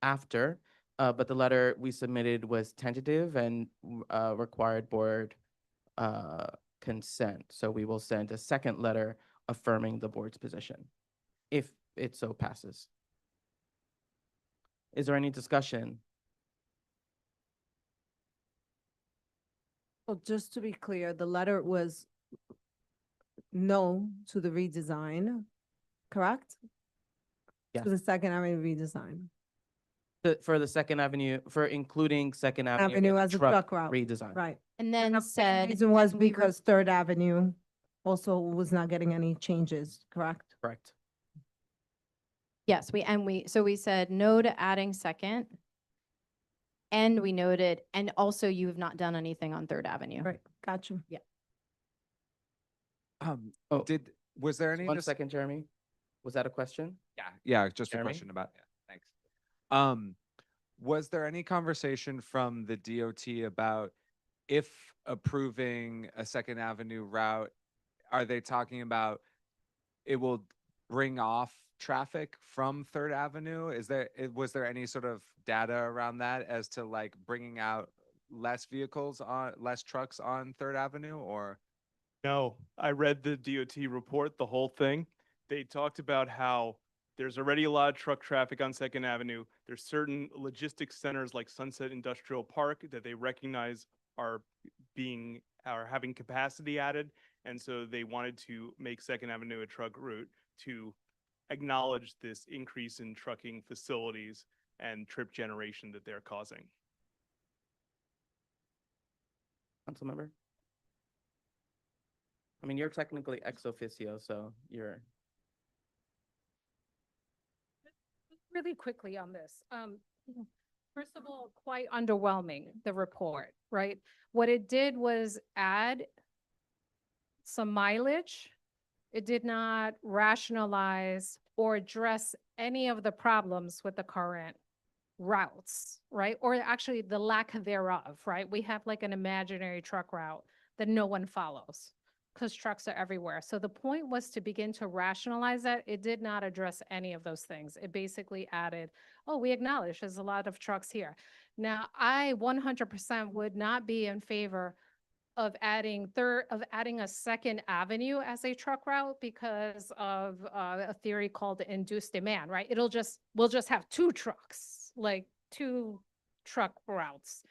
after, but the letter we submitted was tentative and required board consent. So we will send a second letter affirming the board's position, if it so passes. Is there any discussion? Well, just to be clear, the letter was no to the redesign, correct? Yes. To the Second Avenue redesign. For the Second Avenue, for including Second Avenue Avenue in the as a truck route. redesign. Right. And then said. Reason was and we were- because Third Avenue also was not getting any changes, correct? Correct. Yes, so we said no to adding Second. And we noted, and also you have not done anything on Third Avenue. Right, got you. Yeah. Oh, Was there any? one second, Jeremy. Was that a question? Yeah, just Jeremy? a question about, thanks. Was there any conversation from the DOT about if approving a Second Avenue route, are they talking about it will bring off traffic from Third Avenue? Was there any sort of data around that as to like bringing out less trucks on Third Avenue, or? No, I read the DOT report, the whole thing. They talked about how there's already a lot of truck traffic on Second Avenue. There's certain logistics centers like Sunset Industrial Park that they recognize are having capacity added. And so they wanted to make Second Avenue a truck route to acknowledge this increase in trucking facilities and trip generation that they're causing. Councilmember? I mean, you're technically ex officio, so you're. Really quickly on this. First of all, quite underwhelming, the report, right? What it did was add some mileage. It did not rationalize or address any of the problems with the current routes, right? Or actually the lack thereof, right? We have like an imaginary truck route that no one follows because trucks are everywhere. So the point was to begin to rationalize that. It did not address any of those things. It basically added, oh, we acknowledge there's a lot of trucks here. Now, I 100% would not be in favor of adding a Second Avenue as a truck route because of a theory called induced demand, right? We'll just have two trucks, like two truck routes.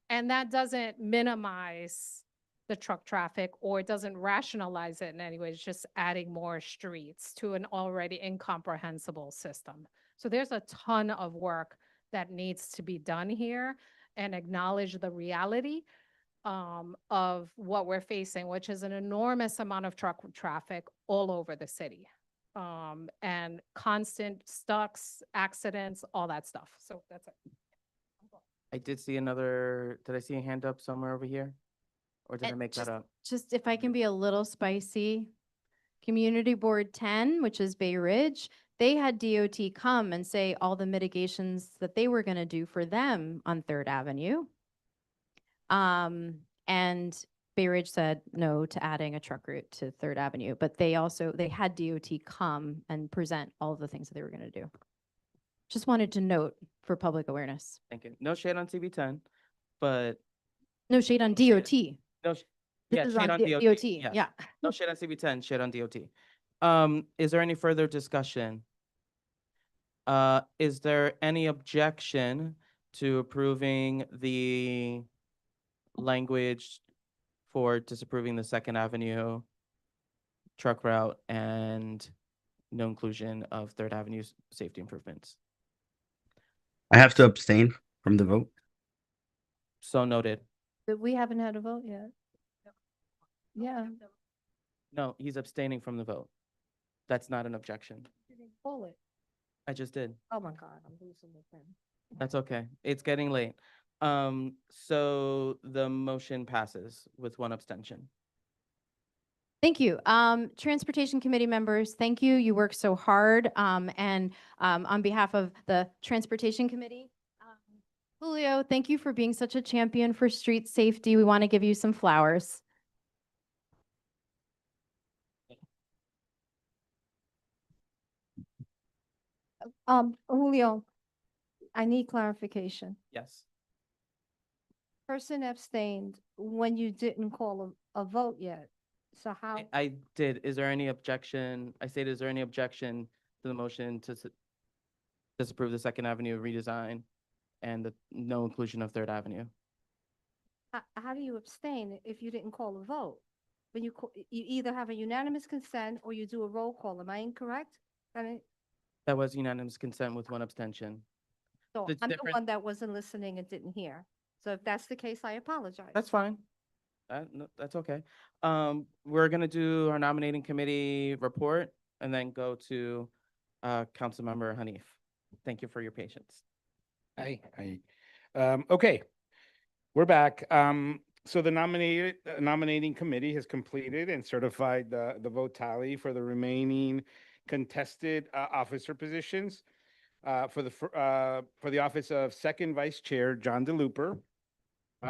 And that doesn't minimize the truck traffic, or it doesn't rationalize it in any way. It's just adding more streets to an already incomprehensible system. So there's a ton of work that needs to be done here and acknowledge the reality of what we're facing, which is an enormous amount of truck traffic all over the city. And constant stucks, accidents, all that stuff. So that's it. I did see did I see a hand up somewhere over here? Or did I And make that up? Just if I can be a little spicy, Community Board 10, which is Bay Ridge, they had DOT come and say all the mitigations that they were going to do for them on Third Avenue. And Bay Ridge said no to adding a truck route to Third Avenue, but they had DOT come and present all of the things that they were going to do. Just wanted to note for public awareness. Thank you. No shade on CB10, but No shade on DOT. no, This yeah, is shade on on DOT. Yeah. Yes. No shade on CB10, shade on DOT. Is there any further discussion? Is there any objection to approving the language for disapproving the Second Avenue truck route and no inclusion of Third Avenue's safety improvements? I have to abstain from the vote. So noted. But we haven't had a vote yet. Yeah. No, he's abstaining from the vote. That's not an objection. Pull it. I just did. Oh my God, I'm losing the pen. That's okay. It's getting late. So the motion passes with one abstention. Thank you. Transportation Committee members, thank you. You work so hard. And on behalf of the Transportation Committee, Julio, thank you for being such a champion for street safety. We want to give you some flowers. Julio, I need clarification. Yes. Person abstained when you didn't call a vote yet. So how? I did. Is there any objection? I stated, is there any objection to the motion to disapprove the Second Avenue redesign and the no inclusion of Third Avenue? How do you abstain if you didn't call a vote? When you either have a unanimous consent or you do a roll call. Am I incorrect? I mean, That was unanimous consent with one abstention. so It's I'm the different. one that wasn't listening and didn't hear. So if that's the case, I apologize. That's fine. No, that's okay. We're gonna do our nominating committee report and then go to Councilmember Hanif. Thank you for your patience. Hi. Okay, we're back. So the nominating committee has completed and certified the vote tally for the remaining contested officer positions. For the office of second vice chair, John DeLuper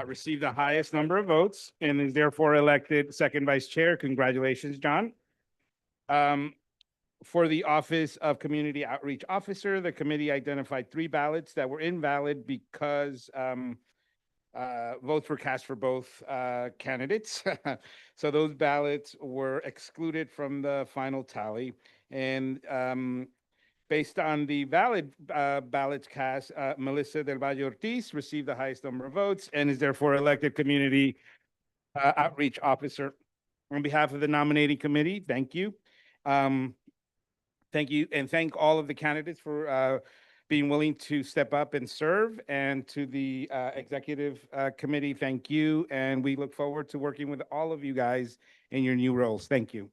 received the highest number of votes and is therefore elected second vice chair. Congratulations, John. For the office of community outreach officer, the committee identified 3 ballots that were invalid because votes were cast for both candidates. So those ballots were excluded from the final tally. And based on the valid ballots cast, Melissa Del Valle Ortiz received the highest number of votes and is therefore elected community outreach officer. On behalf of the nominating committee, thank you. Thank you, and thank all of the candidates for being willing to step up and serve. And to the executive committee, thank you. And we look forward to working with all of you guys in your new roles. Thank you.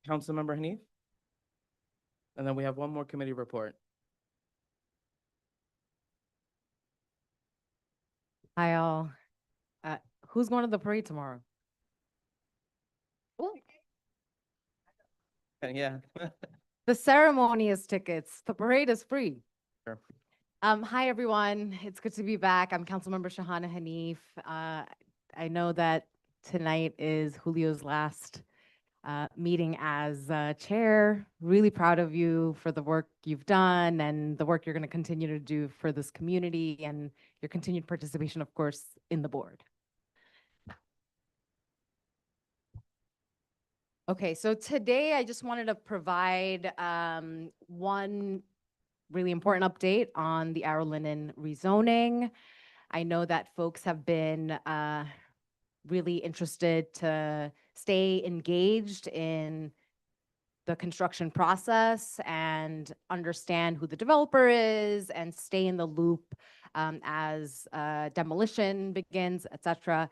Councilmember Hanif? And then we have one more committee report. Hi, all. Who's going to the parade tomorrow? Yeah. The ceremony is tickets. The parade is free. Sure. Hi, everyone. It's good to be back. I'm Councilmember Shahana Hanif. I know that tonight is Julio's last meeting as chair. Really proud of you for the work you've done and the work you're going to continue to do for this community and your continued participation, of course, in the board. Okay, so today I just wanted to provide one really important update on the Arrow Linen rezoning. I know that folks have been really interested to stay engaged in the construction process and understand who the developer is and stay in the loop as demolition begins, et cetera.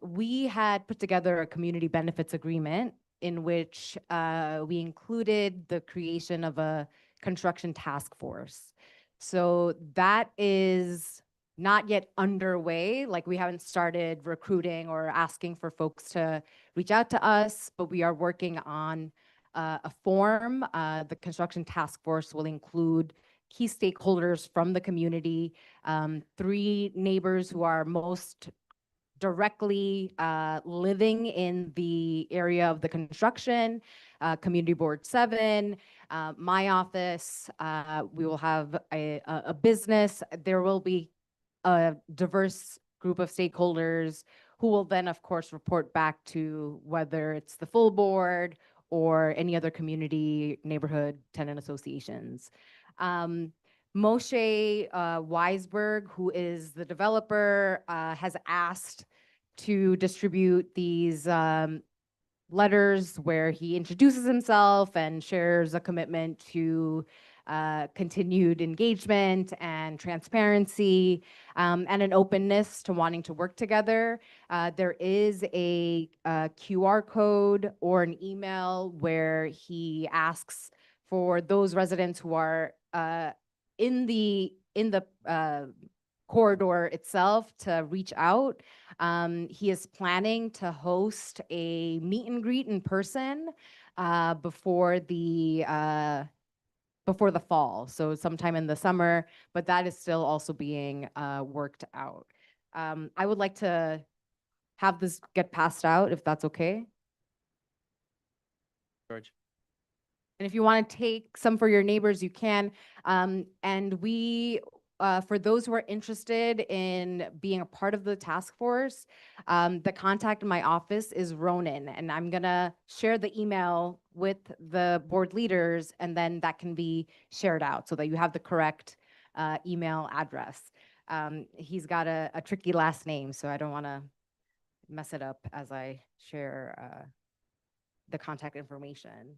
We had put together a community benefits agreement in which we included the creation of a construction task force. So that is not yet underway. Like, we haven't started recruiting or asking for folks to reach out to us, but we are working on a form. The construction task force will include key stakeholders from the community, 3 neighbors who are most directly living in the area of the construction, Community Board 7, my office. We will have a business. There will be a diverse group of stakeholders who will then, of course, report back to whether it's the full board or any other community, neighborhood, tenant associations. Moshe Weisberg, who is the developer, has asked to distribute these letters where he introduces himself and shares a commitment to continued engagement and transparency, and an openness to wanting to work together. There is a QR code or an email where he asks for those residents who are in the corridor itself to reach out. He is planning to host a meet and greet in person before the fall, so sometime in the summer, but that is still also being worked out. I would like to have this get passed out, if that's okay. George. And if you want to take some for your neighbors, you can. And we, for those who are interested in being a part of the task force, the contact in my office is Ronan, and I'm gonna share the email with the board leaders, and then that can be shared out so that you have the correct email address. He's got a tricky last name, so I don't want to mess it up as I share the contact information.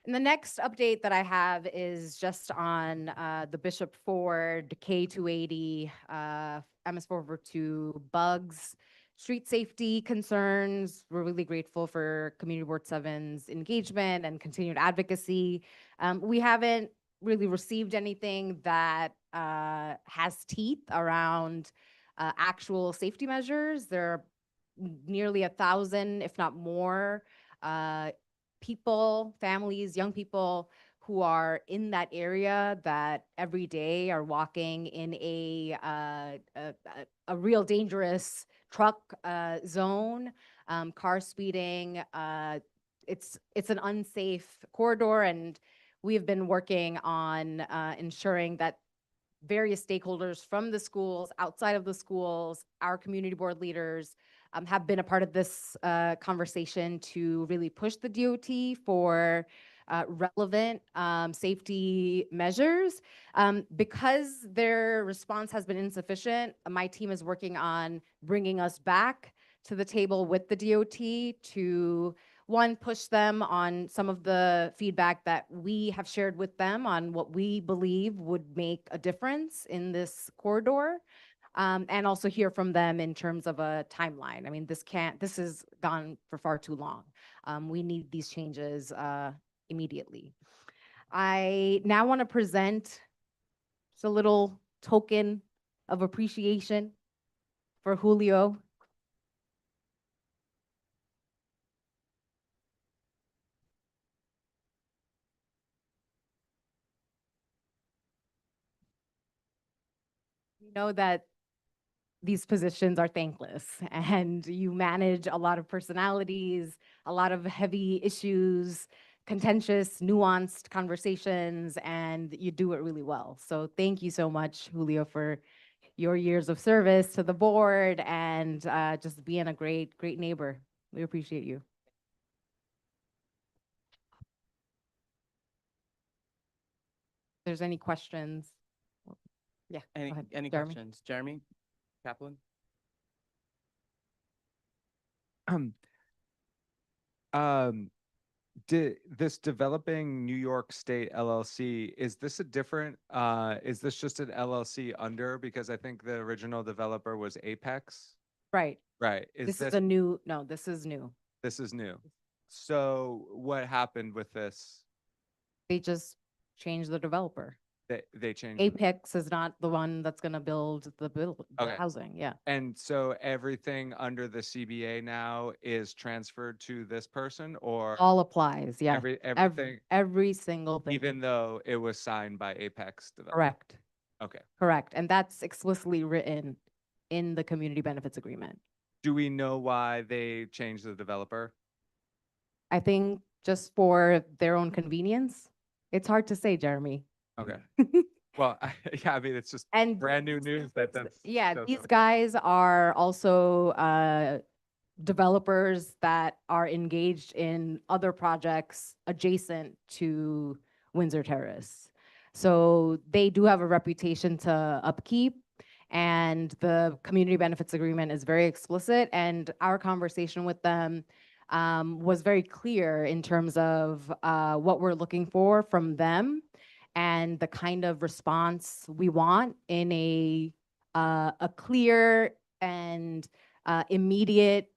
And the next update that I have is just on the Bishop Ford K280 MS442 bugs, street safety concerns. We're really grateful for Community Board 7's engagement and continued advocacy. We haven't really received anything that has teeth around actual safety measures. There are nearly 1,000, if not more, people, families, young people who are in that area that every day are walking in a real dangerous truck zone, car speeding. It's an unsafe corridor, and we have been working on ensuring that various stakeholders from the schools, outside of the schools, our community board leaders, have been a part of this conversation to really push the DOT for relevant safety measures. Because their response has been insufficient, my team is working on bringing us back to the table with the DOT to, one, push them on some of the feedback that we have shared with them on what we believe would make a difference in this corridor. And also hear from them in terms of a timeline. I mean, this has gone for far too long. We need these changes immediately. I now want to present just a little token of appreciation for Julio. We know that these positions are thankless, and you manage a lot of personalities, a lot of heavy issues, contentious, nuanced conversations, and you do it really well. So thank you so much, Julio, for your years of service to the board and just being a great neighbor. We appreciate you. If there's any questions. Yeah, go ahead, Any Jeremy. questions? Jeremy Kaplan? This developing New York State LLC, is this is this just an LLC under, because I think the original developer was Apex? Right. Right. This is a new, no, this is new. This is new. So what happened with this? They just changed the developer. They changed. Apex is not the one that's gonna build the Okay. housing, yeah. And so everything under the CBA now is transferred to this person, or All applies, yeah. everything, Every single thing. even though it was signed by Apex Development? Correct, Okay. correct. And that's explicitly written in the community benefits agreement. Do we know why they changed the developer? I think just for their own convenience. It's hard to say, Jeremy. Okay. Well, yeah, I mean, it's just And brand new news that's. yeah, so- these guys are also developers that are engaged in other projects adjacent to Windsor Terrace. So they do have a reputation to upkeep, and the community benefits agreement is very explicit. And our conversation with them was very clear in terms of what we're looking for from them and the kind of response we want in a clear and immediate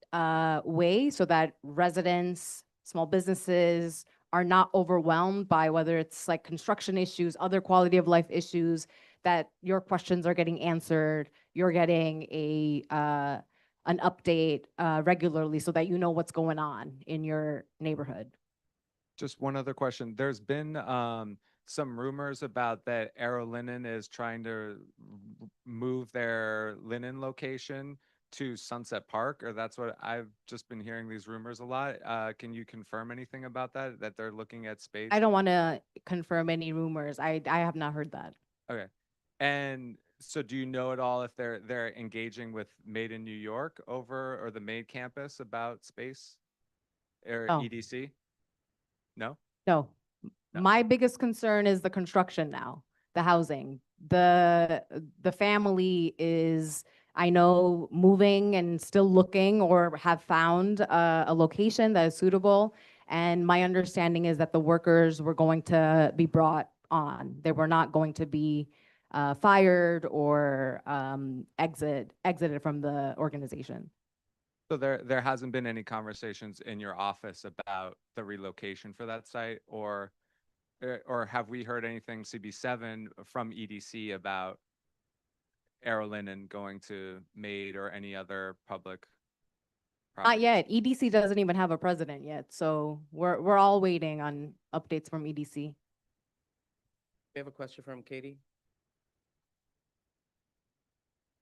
way, so that residents, small businesses are not overwhelmed by whether it's like construction issues, other quality of life issues, that your questions are getting answered, you're getting an update regularly so that you know what's going on in your neighborhood. Just one other question. There's been some rumors about that Arrow Linen is trying to move their linen location to Sunset Park, or that's what I've just been hearing these rumors a lot. Can you confirm anything about that, that they're looking at space? I don't want to confirm any rumors. I have not heard that. Okay. And so do you know at all if they're engaging with Made in New York or the Made campus about space or No. EDC? No? No. My biggest concern is the construction now, the housing. The family is, I know, moving and still looking or have found a location that is suitable. And my understanding is that the workers were going to be brought on. They were not going to be fired or exited from the organization. So there hasn't been any conversations in your office about the relocation for that site, or have we heard anything CB7 from EDC about Arrow Linen going to Made or any other public Not property? yet. EDC doesn't even have a president yet, so we're all waiting on updates from EDC. We have a question from Katie.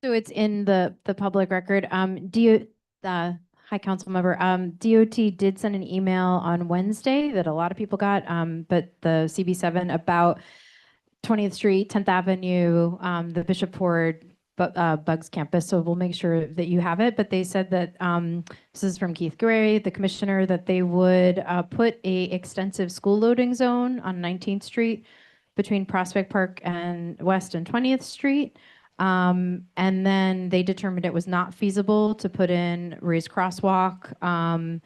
So it's in the public record. Hi, council member. DOT did send an email on Wednesday that a lot of people got, but the CB7 about 20th Street, 10th Avenue, the Bishop Ford Bugs campus. So we'll make sure that you have it. But they said that this is from Keith Gray, the commissioner, that they would put a extensive school loading zone on 19th Street between Prospect Park and West and 20th Street. And then they determined it was not feasible to put in raised crosswalk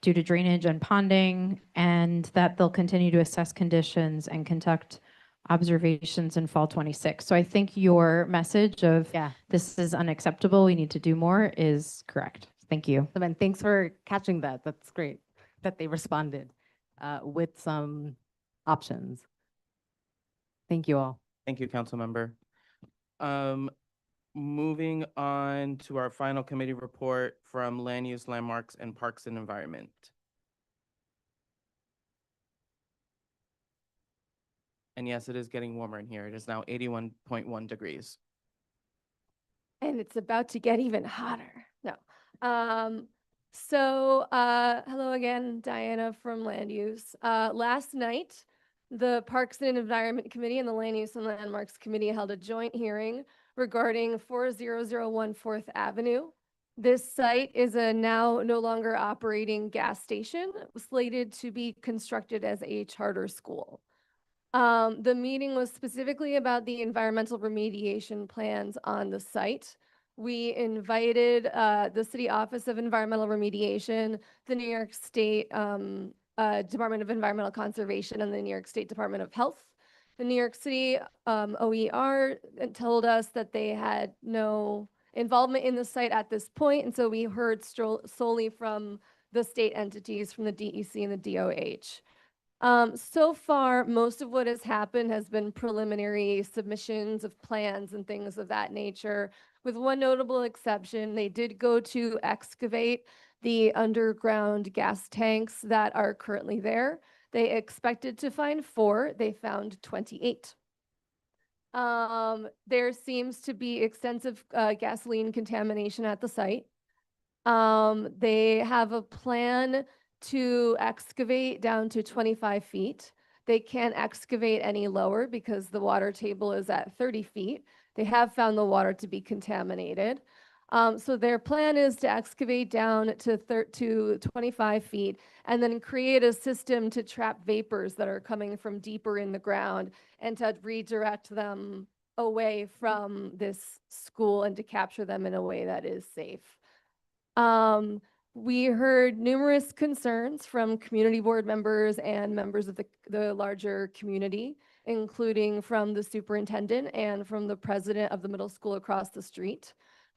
due to drainage and ponding, and that they'll continue to assess conditions and conduct observations in fall 26. So I think your message of this is unacceptable, we need to do more is correct. Thank you. So, and thanks for catching that. That's great that they responded with some options. Thank you all. Thank you, council member. Moving on to our final committee report from Land Use, Landmarks, and Parks and Environment. And yes, it is getting warmer in here. It is now 81.1 degrees. And it's about to get even hotter. No. Hello again, Diana from Land Use. Last night, the Parks and Environment Committee and the Land Use and Landmarks Committee held a joint hearing regarding 4001 4th Avenue. This site is a now no longer operating gas station slated to be constructed as a charter school. The meeting was specifically about the environmental remediation plans on the site. We invited the City Office of Environmental Remediation, the New York State Department of Environmental Conservation, and the New York State Department of Health. The New York City OER told us that they had no involvement in the site at this point, and so we heard solely from the state entities, from the DEC and the DOH. So far, most of what has happened has been preliminary submissions of plans and things of that nature. With one notable exception, they did go to excavate the underground gas tanks that are currently there. They expected to find 4, they found 28. There seems to be extensive gasoline contamination at the site. They have a plan to excavate down to 25 feet. They can't excavate any lower because the water table is at 30 feet. They have found the water to be contaminated. So their plan is to excavate down to 25 feet and then create a system to trap vapors that are coming from deeper in the ground and to redirect them away from this school and to capture them in a way that is safe. We heard numerous concerns from community board members and members of the larger community, including from the superintendent and from the president of the middle school across the street.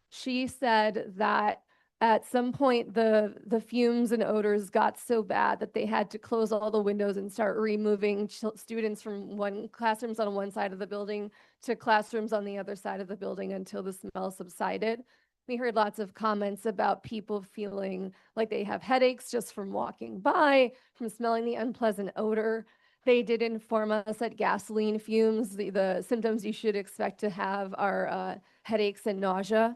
She said that at some point the fumes and odors got so bad that they had to close all the windows and start removing students from classrooms on one side of the building to classrooms on the other side of the building until the smell subsided. We heard lots of comments about people feeling like they have headaches just from walking by, from smelling the unpleasant odor. They did inform us that gasoline fumes, the symptoms you should expect to have are headaches and nausea.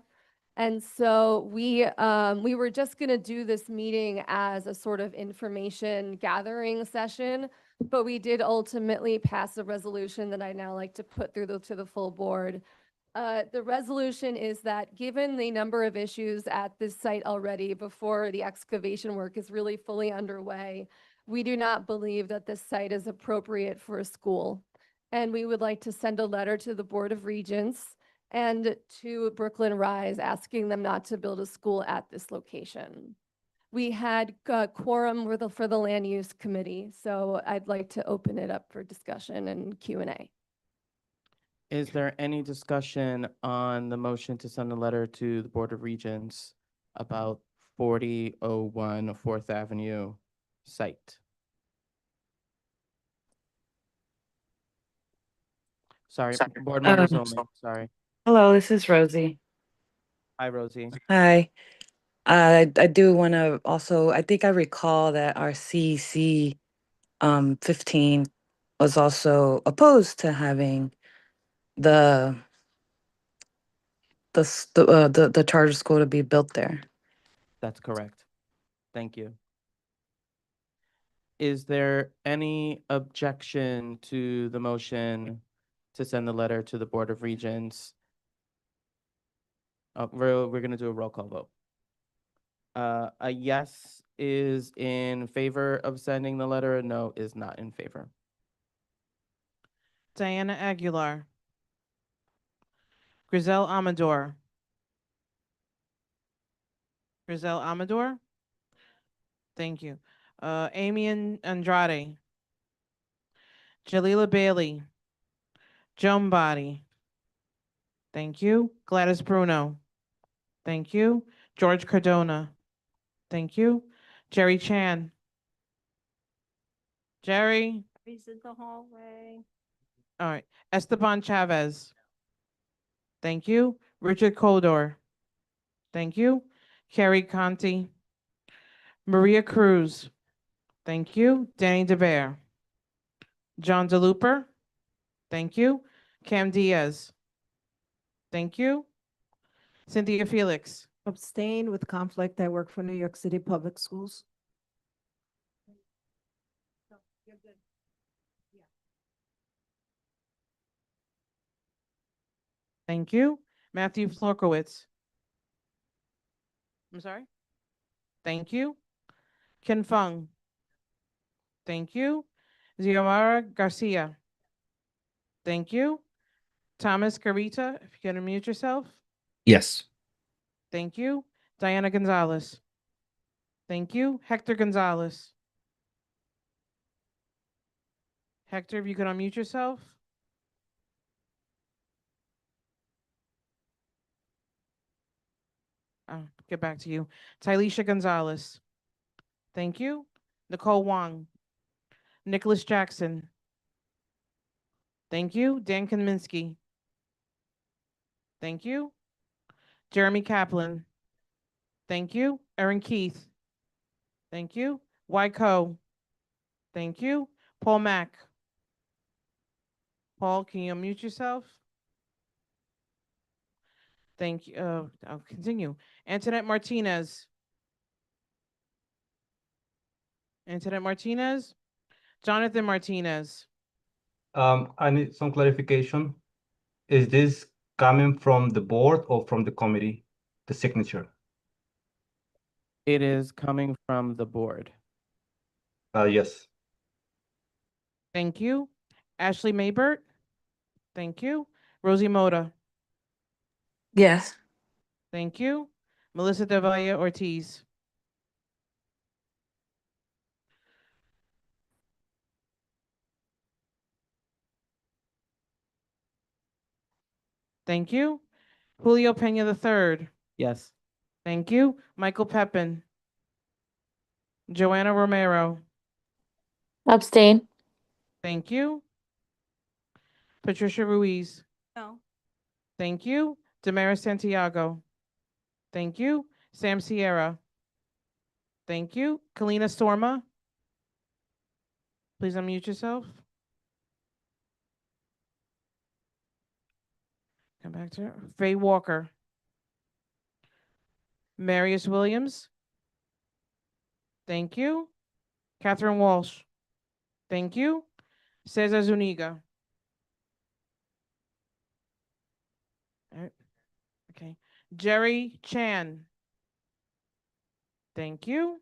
And so we were just going to do this meeting as a sort of information gathering session, but we did ultimately pass a resolution that I now like to put through to the full board. The resolution is that given the number of issues at this site already before the excavation work is really fully underway, we do not believe that this site is appropriate for a school. And we would like to send a letter to the Board of Regents and to Brooklyn Rise asking them not to build a school at this location. We had quorum for the land use committee, so I'd like to open it up for discussion and Q&A. Is there any discussion on the motion to send a letter to the Board of Regents about 4001 Fourth Avenue site? Sorry, board members only, sorry. Hello, this is Rosie. Hi, Rosie. Hi. I do want to also, I think I recall that our CEC 15 was also opposed to having the the charter school to be built there. That's correct. Thank you. Is there any objection to the motion to send the letter to the Board of Regents? We're gonna do a roll call vote. A yes is in favor of sending the letter, a no is not in favor. Diana Aguilar. Griselle Amador. Griselle Amador. Thank you. Amy Andrade. Jalila Bailey. Joan Body. Thank you. Gladys Bruno. Thank you. George Cardona. Thank you. Jerry Chan. Jerry. He's in the hallway. All right. Esteban Chavez. Thank you. Richard Coldor. Thank you. Carrie Conti. Maria Cruz. Thank you. Danny DeBear. John DeLuper. Thank you. Cam Diaz. Thank you. Cynthia Felix. Abstain with conflict. I work for New York City Public Schools. Thank you. Matthew Florkowitz. I'm sorry? Thank you. Ken Fung. Thank you. Xiomara Garcia. Thank you. Thomas Carita, if you can unmute yourself. Yes. Thank you. Diana Gonzalez. Thank you. Hector Gonzalez. Hector, if you can unmute yourself. I'll get back to you. Tylisha Gonzalez. Thank you. Nicole Wong. Nicholas Jackson. Thank you. Dan Kaminsky. Thank you. Jeremy Kaplan. Thank you. Erin Keith. Thank you. Wyco. Thank you. Paul Mack. Paul, can you unmute yourself? Thank you. I'll continue. Antoinette Martinez. Antoinette Martinez. Jonathan Martinez. I need some clarification. Is this coming from the board or from the committee, the signature? It is coming from the board. Yes. Thank you. Ashley Maybert. Thank you. Rosie Moda. Yes. Thank you. Melissa Del Valle Ortiz. Thank you. Julio Pena III. Yes. Thank you. Michael Pepin. Joanna Romero. Abstain. Thank you. Patricia Ruiz. No. Thank you. Damaris Santiago. Thank you. Sam Sierra. Thank you. Kalina Storma. Please unmute yourself. Come back to her. Faye Walker. Marius Williams. Thank you. Catherine Walsh. Thank you. Cesar Zuniga. All right. Okay. Jerry Chan. Thank you.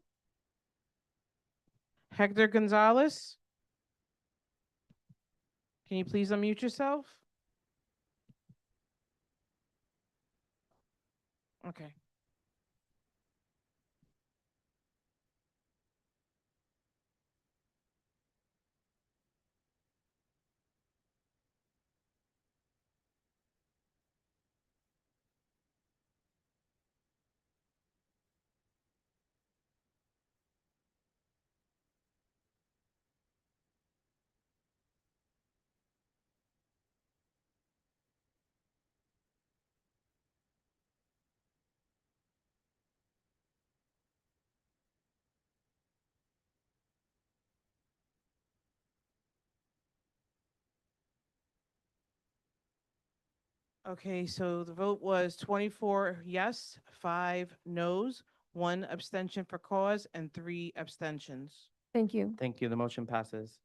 Hector Gonzalez. Can you please unmute yourself? Okay. Okay, so the vote was 24 yes, 5 noes, 1 abstention for cause, and 3 abstentions. Thank you. Thank you. The motion passes.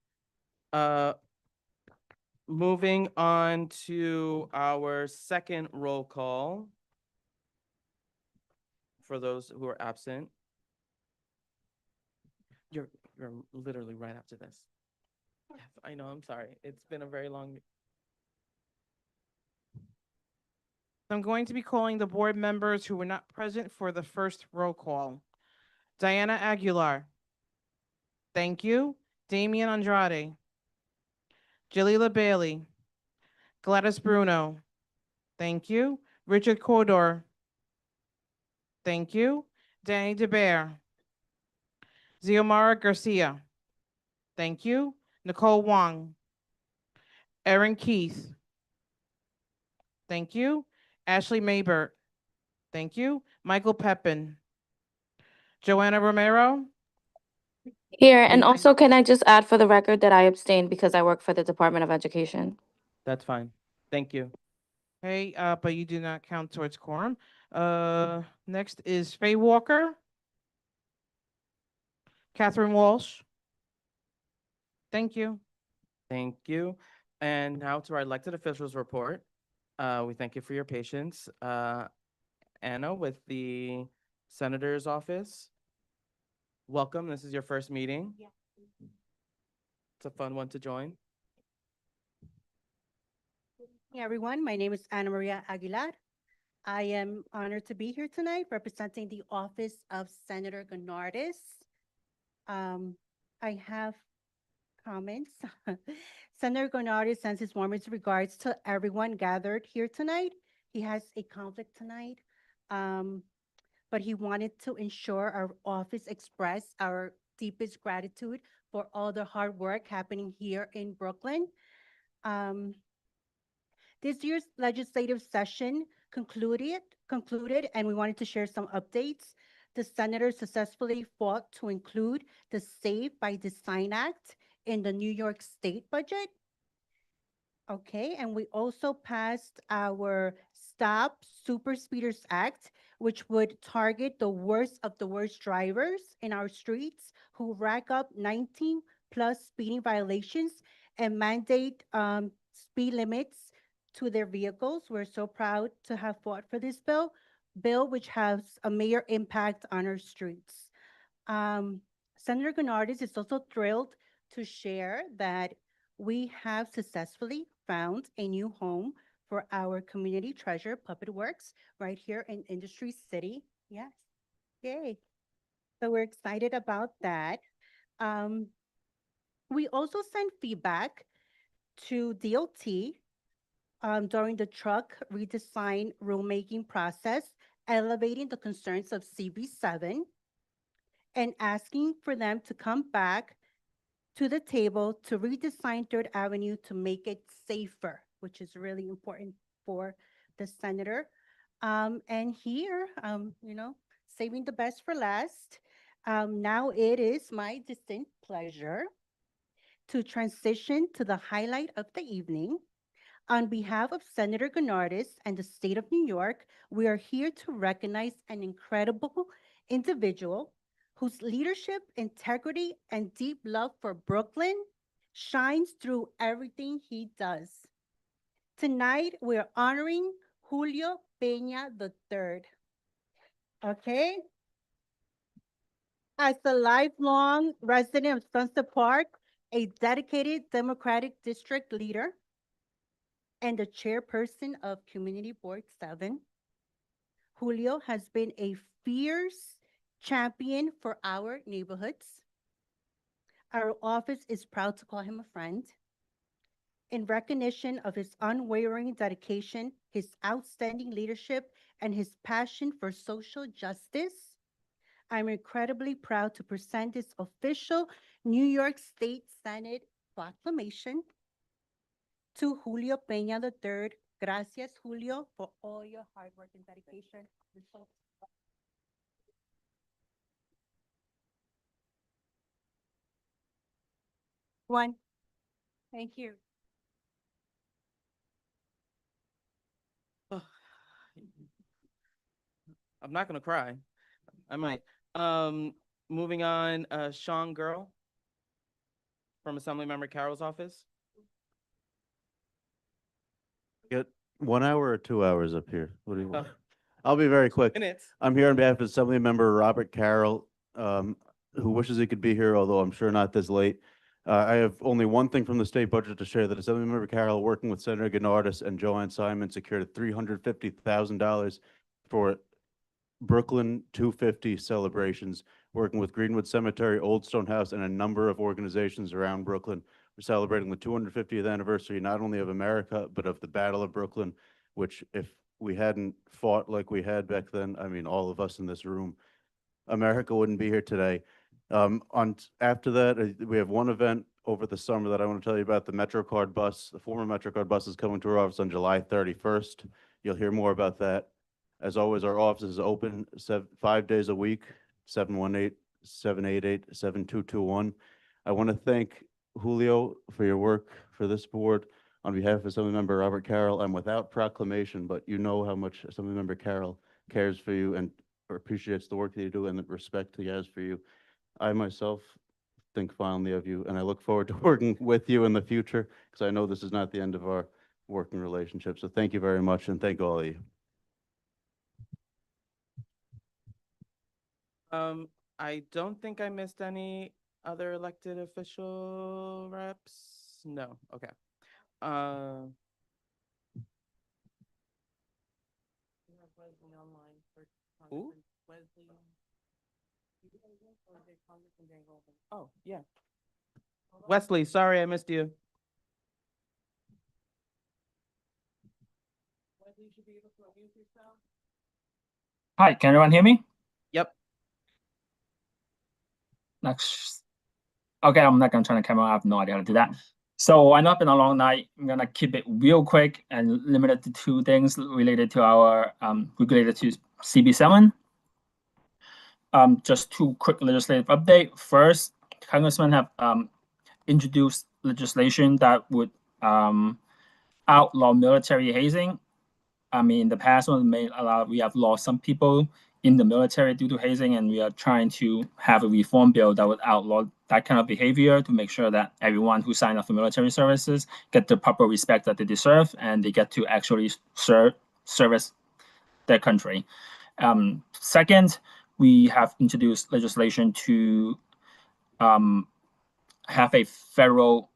Moving on to our second roll call. For those who are absent. You're literally right after this. Yes, I know, I'm sorry. It's been a very long. I'm going to be calling the board members who were not present for the first roll call. Diana Aguilar. Thank you. Damian Andrade. Jalila Bailey. Gladys Bruno. Thank you. Richard Cordor. Thank you. Danny DeBear. Xiomara Garcia. Thank you. Nicole Wong. Erin Keith. Thank you. Ashley Maybert. Thank you. Michael Pepin. Joanna Romero. Here, and Thank you. also can I just add for the record that I abstained because I work for the Department of Education? That's fine. Thank you. Hey, but you do not count towards quorum. Next is Faye Walker. Catherine Walsh. Thank you. Thank you. And now to our elected officials report. We thank you for your patience. Anna with the Senator's office. Welcome. This is your first meeting. Yeah. It's a fun one to join. Hey everyone, my name is Ana Maria Aguilar. I am honored to be here tonight representing the office of Senator Gonardis. I have comments. Senator Gonardis sends his warmest regards to everyone gathered here tonight. He has a conflict tonight, but he wanted to ensure our office express our deepest gratitude for all the hard work happening here in Brooklyn. Um, this year's legislative session concluded, and we wanted to share some updates. The senators successfully fought to include the Save by Design Act in the New York State budget. Okay, and we also passed our Stop Super Speeders Act, which would target the worst of the worst drivers in our streets who rack up 19 plus speeding violations and mandate speed limits to their vehicles. We're so proud to have fought for this bill which has a major impact on our streets. Senator Gennardis is also thrilled to share that we have successfully found a new home for our community treasure, Puppet Works, right here in Industry City. Yes, yay. So we're excited about that. We also sent feedback to DOT during the truck redesign rulemaking process, elevating the concerns of CB7 and asking for them to come back to the table to redesign Third Avenue to make it safer, which is really important for the senator. And here, saving the best for last. Now it is my distinct pleasure to transition to the highlight of the evening. On behalf of Senator Gennardis and the state of New York, we are here to recognize an incredible individual whose leadership, integrity, and deep love for Brooklyn shines through everything he does. Tonight, we're honoring Julio Peña III. Okay? As a lifelong resident of Sunset Park, a dedicated Democratic district leader, and the chairperson of Community Board 7, Julio has been a fierce champion for our neighborhoods. Our office is proud to call him a friend. In recognition of his unwavering dedication, his outstanding leadership, and his passion for social justice, I'm incredibly proud to present this official New York State Senate proclamation to Julio Peña III. Gracias, Julio, for all your hard work and dedication. One. Thank you. I'm not gonna cry. I might. Moving on, Sean Girl from Assemblymember Carroll's office. Get 1 hour or 2 hours up here? What do you want? Uh, I'll be very quick. Minutes. I'm here on behalf of Assemblymember Robert Carroll, who wishes he could be here, although I'm sure not this late. I have only one thing from the state budget to share, that Assemblymember Carroll, working with Senator Gennardis and Joanne Simon, secured $350,000 for Brooklyn 250 celebrations, working with Greenwood Cemetery, Old Stone House, and a number of organizations around Brooklyn. We're celebrating the 250th anniversary, not only of America, but of the Battle of Brooklyn, which if we hadn't fought like we had back then, I mean, all of us in this room, America wouldn't be here today. After that, we have one event over the summer that I want to tell you about. The MetroCard bus, the former MetroCard bus, is coming to our office on July 31st. You'll hear more about that. As always, our office is open 5 days a week, 718-788-7221. I want to thank Julio for your work for this board. On behalf of Assemblymember Robert Carroll, I'm without proclamation, but you know how much Assemblymember Carroll cares for you and appreciates the work that you do and the respect he has for you. I myself think fondly of you, and I look forward to working with you in the future, because I know this is not the end of our working relationship. So thank you very much, and thank all of you. I don't think I missed any other elected official reps. No, okay. Who? Oh, yeah. Wesley, sorry I missed you. Hi, can everyone hear me? Yep. Next. Okay, I'm not gonna turn the camera. I have no idea how to do that. So I know it's been a long night. I'm gonna keep it real quick and limited to two things related to our related to CB7. Just two quick legislative update. First, Congressmen have introduced legislation that would outlaw military hazing. I mean, in the past, we have lost some people in the military due to hazing, and we are trying to have a reform bill that would outlaw that kind of behavior to make sure that everyone who signed up for military services get the proper respect that they deserve and they get to actually service their country. Second, we have introduced legislation to have a federal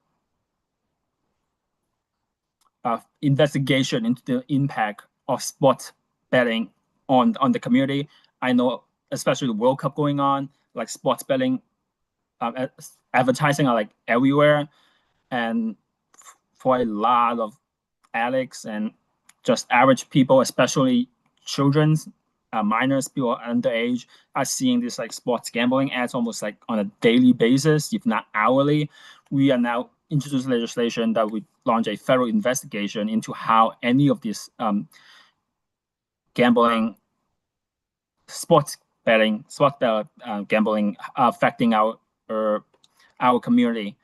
investigation into the impact of sports betting on the community. I know, especially the World Cup going on, like sports betting, advertising are like everywhere, and for a lot of addicts and just average people, especially children's minors, people underage, are seeing this like sports gambling ads almost like on a daily basis, if not hourly. We are now introducing legislation that would launch a federal investigation into how any of these gambling, sports betting, gambling affecting our community.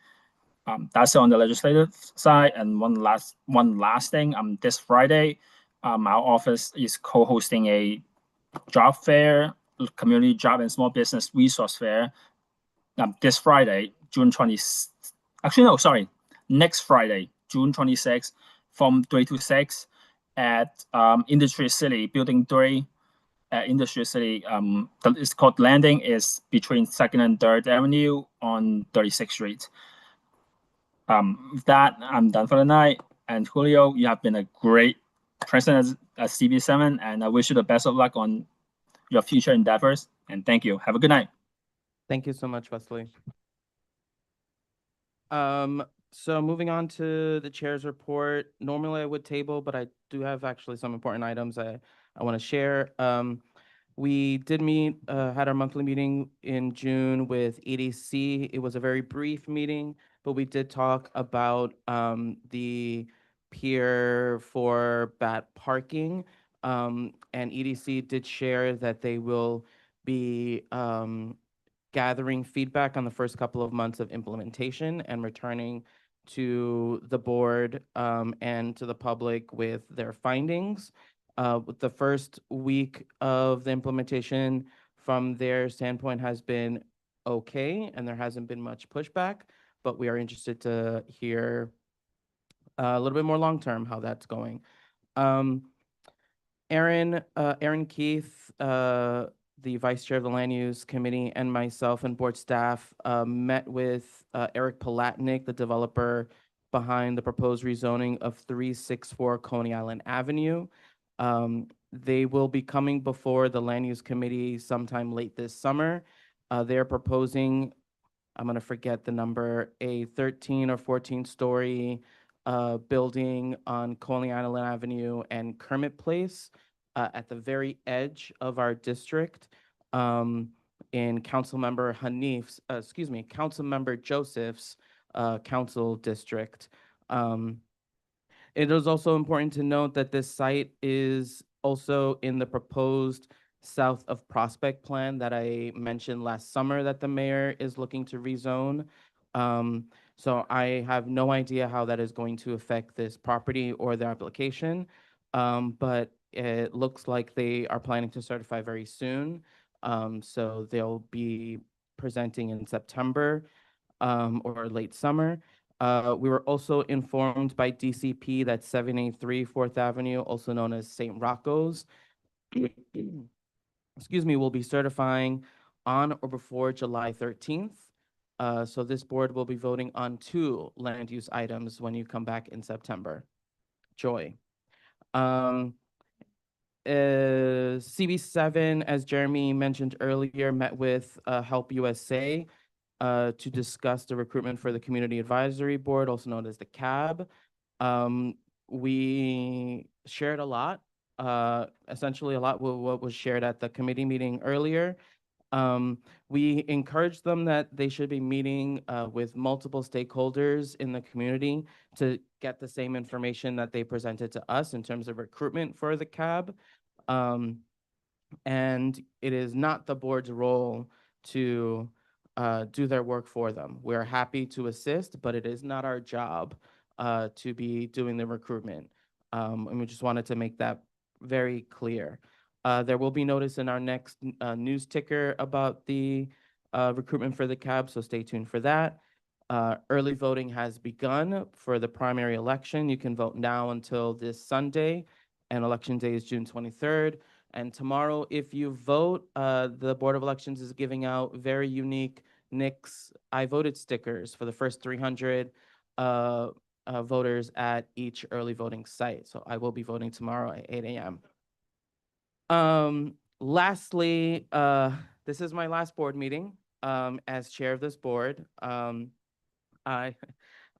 That's on the legislative side. And one last thing. This Friday, our office is co-hosting a job fair, community job and small business resource fair. This Friday, June 20. Actually, no, sorry, next Friday, June 26th, from 3 to 6 at Industry City, Building 3. Industry City, it's called Landing, is between 2nd and 3rd Avenue on 36th Street. With that, I'm done for the night. And Julio, you have been a great president at CB7, and I wish you the best of luck on your future endeavors. And thank you. Have a good night. Thank you so much, Wesley. So moving on to the chair's report. Normally I would table, but I do have actually some important items I want to share. We did meet, had our monthly meeting in June with EDC. It was a very brief meeting, but we did talk about the pier for bad parking. And EDC did share that they will be gathering feedback on the first couple of months of implementation and returning to the board and to the public with their findings. With the first week of the implementation from their standpoint has been okay, and there hasn't been much pushback, but we are interested to hear a little bit more long-term how that's going. Aaron Keith, the vice chair of the land use committee, and myself and board staff met with Eric Palatnik, the developer behind the proposed rezoning of 364 Coney Island Avenue. They will be coming before the land use committee sometime late this summer. They're proposing, I'm gonna forget the number, a 13 or 14-story building on Coney Island Avenue and Kermit Place at the very edge of our district in Councilmember Joseph's council district. It is also important to note that this site is also in the proposed south of Prospect plan that I mentioned last summer that the mayor is looking to rezone. So I have no idea how that is going to affect this property or their application, but it looks like they are planning to certify very soon. So they'll be presenting in September or late summer. We were also informed by DCP that 783 4th Avenue, also known as St. Rocco's, excuse me, will be certifying on or before July 13th. So this board will be voting on 2 land use items when you come back in September. Joy. CB7, as Jeremy mentioned earlier, met with Help USA to discuss the recruitment for the Community Advisory Board, also known as the CAB. We shared a lot, essentially a lot with what was shared at the committee meeting earlier. We encourage them that they should be meeting with multiple stakeholders in the community to get the same information that they presented to us in terms of recruitment for the CAB. And it is not the board's role to do their work for them. We're happy to assist, but it is not our job to be doing the recruitment. And we just wanted to make that very clear. There will be notice in our next news ticker about the recruitment for the CAB, so stay tuned for that. Early voting has begun for the primary election. You can vote now until this Sunday, and election day is June 23rd. And tomorrow, if you vote, the Board of Elections is giving out very unique Nix I voted stickers for the first 300 voters at each early voting site. So I will be voting tomorrow at 8 a.m. Lastly, this is my last board meeting as chair of this board. I'm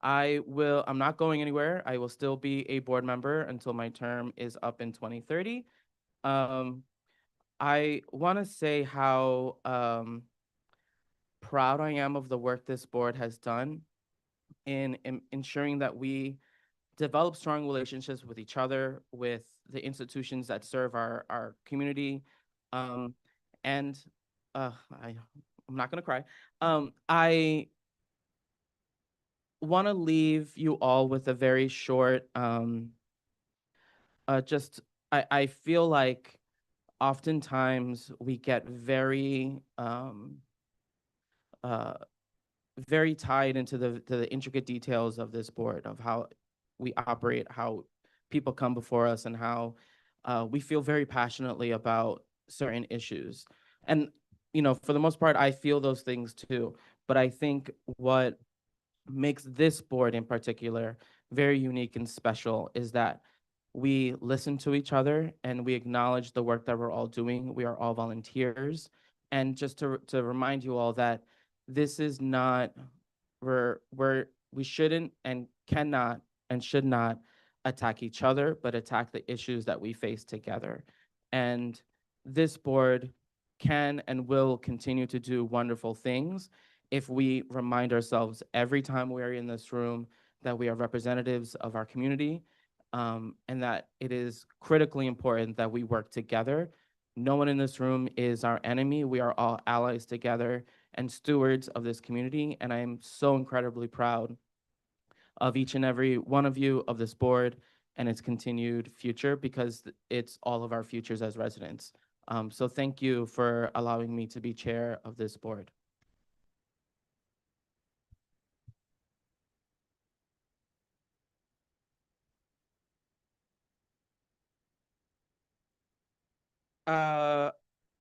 not going anywhere. I will still be a board member until my term is up in 2030. I want to say how proud I am of the work this board has done in ensuring that we develop strong relationships with each other, with the institutions that serve our community. I'm not going to cry. I want to leave you all with a very short, I feel like oftentimes we get very very tied into the intricate details of this board, of how we operate, how people come before us, and how we feel very passionately about certain issues. And, you know, for the most part, I feel those things too. But I think what makes this board in particular very unique and special is that we listen to each other and we acknowledge the work that we're all doing. We are all volunteers. And just to remind you all that this is not, we shouldn't and cannot and should not attack each other, but attack the issues that we face together. And this board can and will continue to do wonderful things if we remind ourselves every time we're in this room that we are representatives of our community, and that it is critically important that we work together. No one in this room is our enemy. We are all allies together and stewards of this community. And I am so incredibly proud of each and every one of you, of this board and its continued future, because it's all of our futures as residents. So thank you for allowing me to be chair of this board.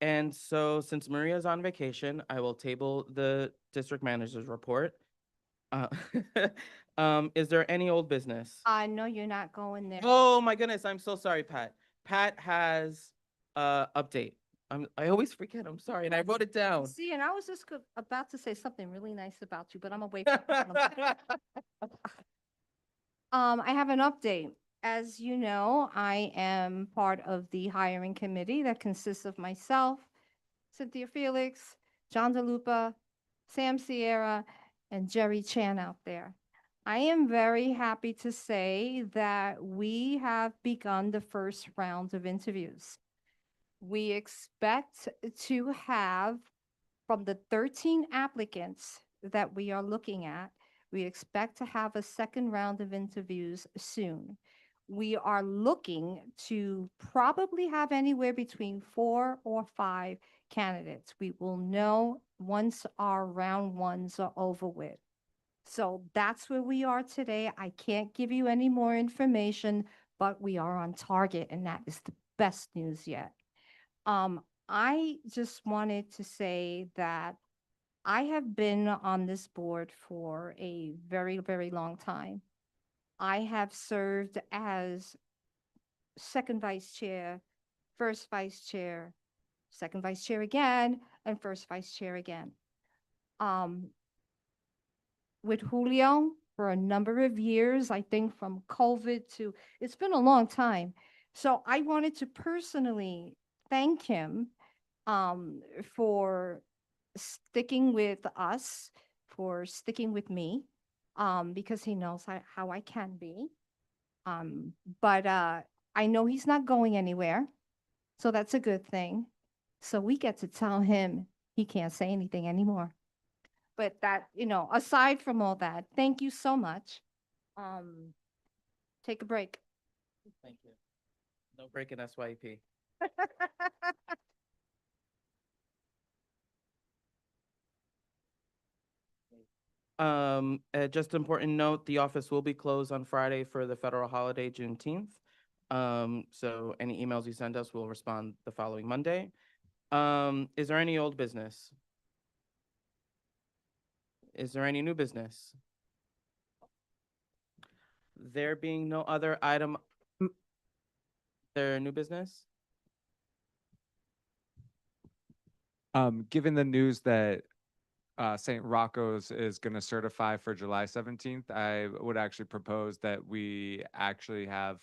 And so since Maria's on vacation, I will table the district manager's report. Is there any old business? I know you're not going there. Oh my goodness, I'm so sorry, Pat. Pat has update. I always forget, I'm sorry, and I wrote it down. See, and I was just about to say something really nice about you, but I'm away from I have an update. As you know, I am part of the hiring committee that consists of myself, Cynthia Felix, John DeLupa, Sam Sierra, and Jerry Chan out there. I am very happy to say that we have begun the first round of interviews. We expect to have, from the 13 applicants that we are looking at, we expect to have a second round of interviews soon. We are looking to probably have anywhere between 4 or 5 candidates. We will know once our round ones are over with. So that's where we are today. I can't give you any more information, but we are on target, and that is the best news yet. I just wanted to say that I have been on this board for a very, very long time. I have served as second vice chair, first vice chair, second vice chair again, and first vice chair again. With Julio for a number of years, I think from COVID to, it's been a long time. So I wanted to personally thank him for sticking with us, for sticking with me, because he knows how I can be. But I know he's not going anywhere, so that's a good thing. So we get to tell him he can't say anything anymore. But that, aside from all that, thank you so much. Take a break. Thank you. No break in SYP. Just important note, the office will be closed on Friday for the federal holiday, Juneteenth. So any emails you send us, we'll respond the following Monday. Is there any old business? Is there any new business? There being no other item, there new business? Given the news that St. Rocco's is going to certify for July 17th, I would actually propose that we actually have,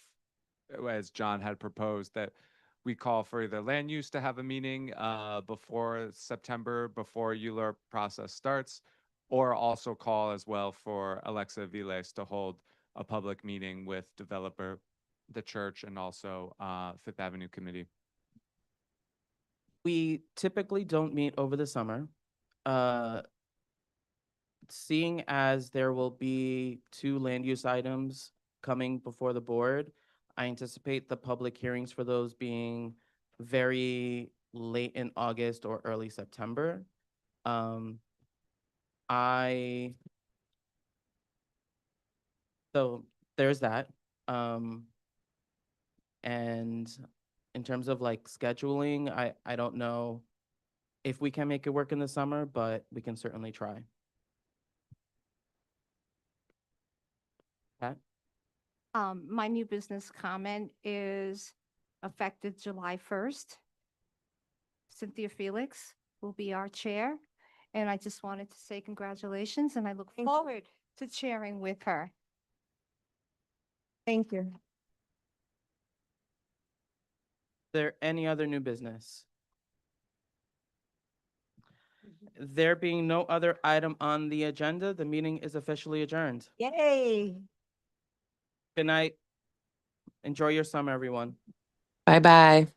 as John had proposed, that we call for either land use to have a meeting before September, before ULURP process starts, or also call as well for Alexa Viles to hold a public meeting with developer, the church, and also Fifth Avenue Committee. We typically don't meet over the summer. Seeing as there will be 2 land use items coming before the board, I anticipate the public hearings for those being very late in August or early September. So there's that. And in terms of like scheduling, I don't know if we can make it work in the summer, but we can certainly try. Pat? My new business comment is effective July 1st. Cynthia Felix will be our chair. And I just wanted to say congratulations, and I look forward to chairing with her. Thank you. Is there any other new business? There being no other item on the agenda, the meeting is officially adjourned. Yay. Good night. Enjoy your summer, everyone. Bye-bye.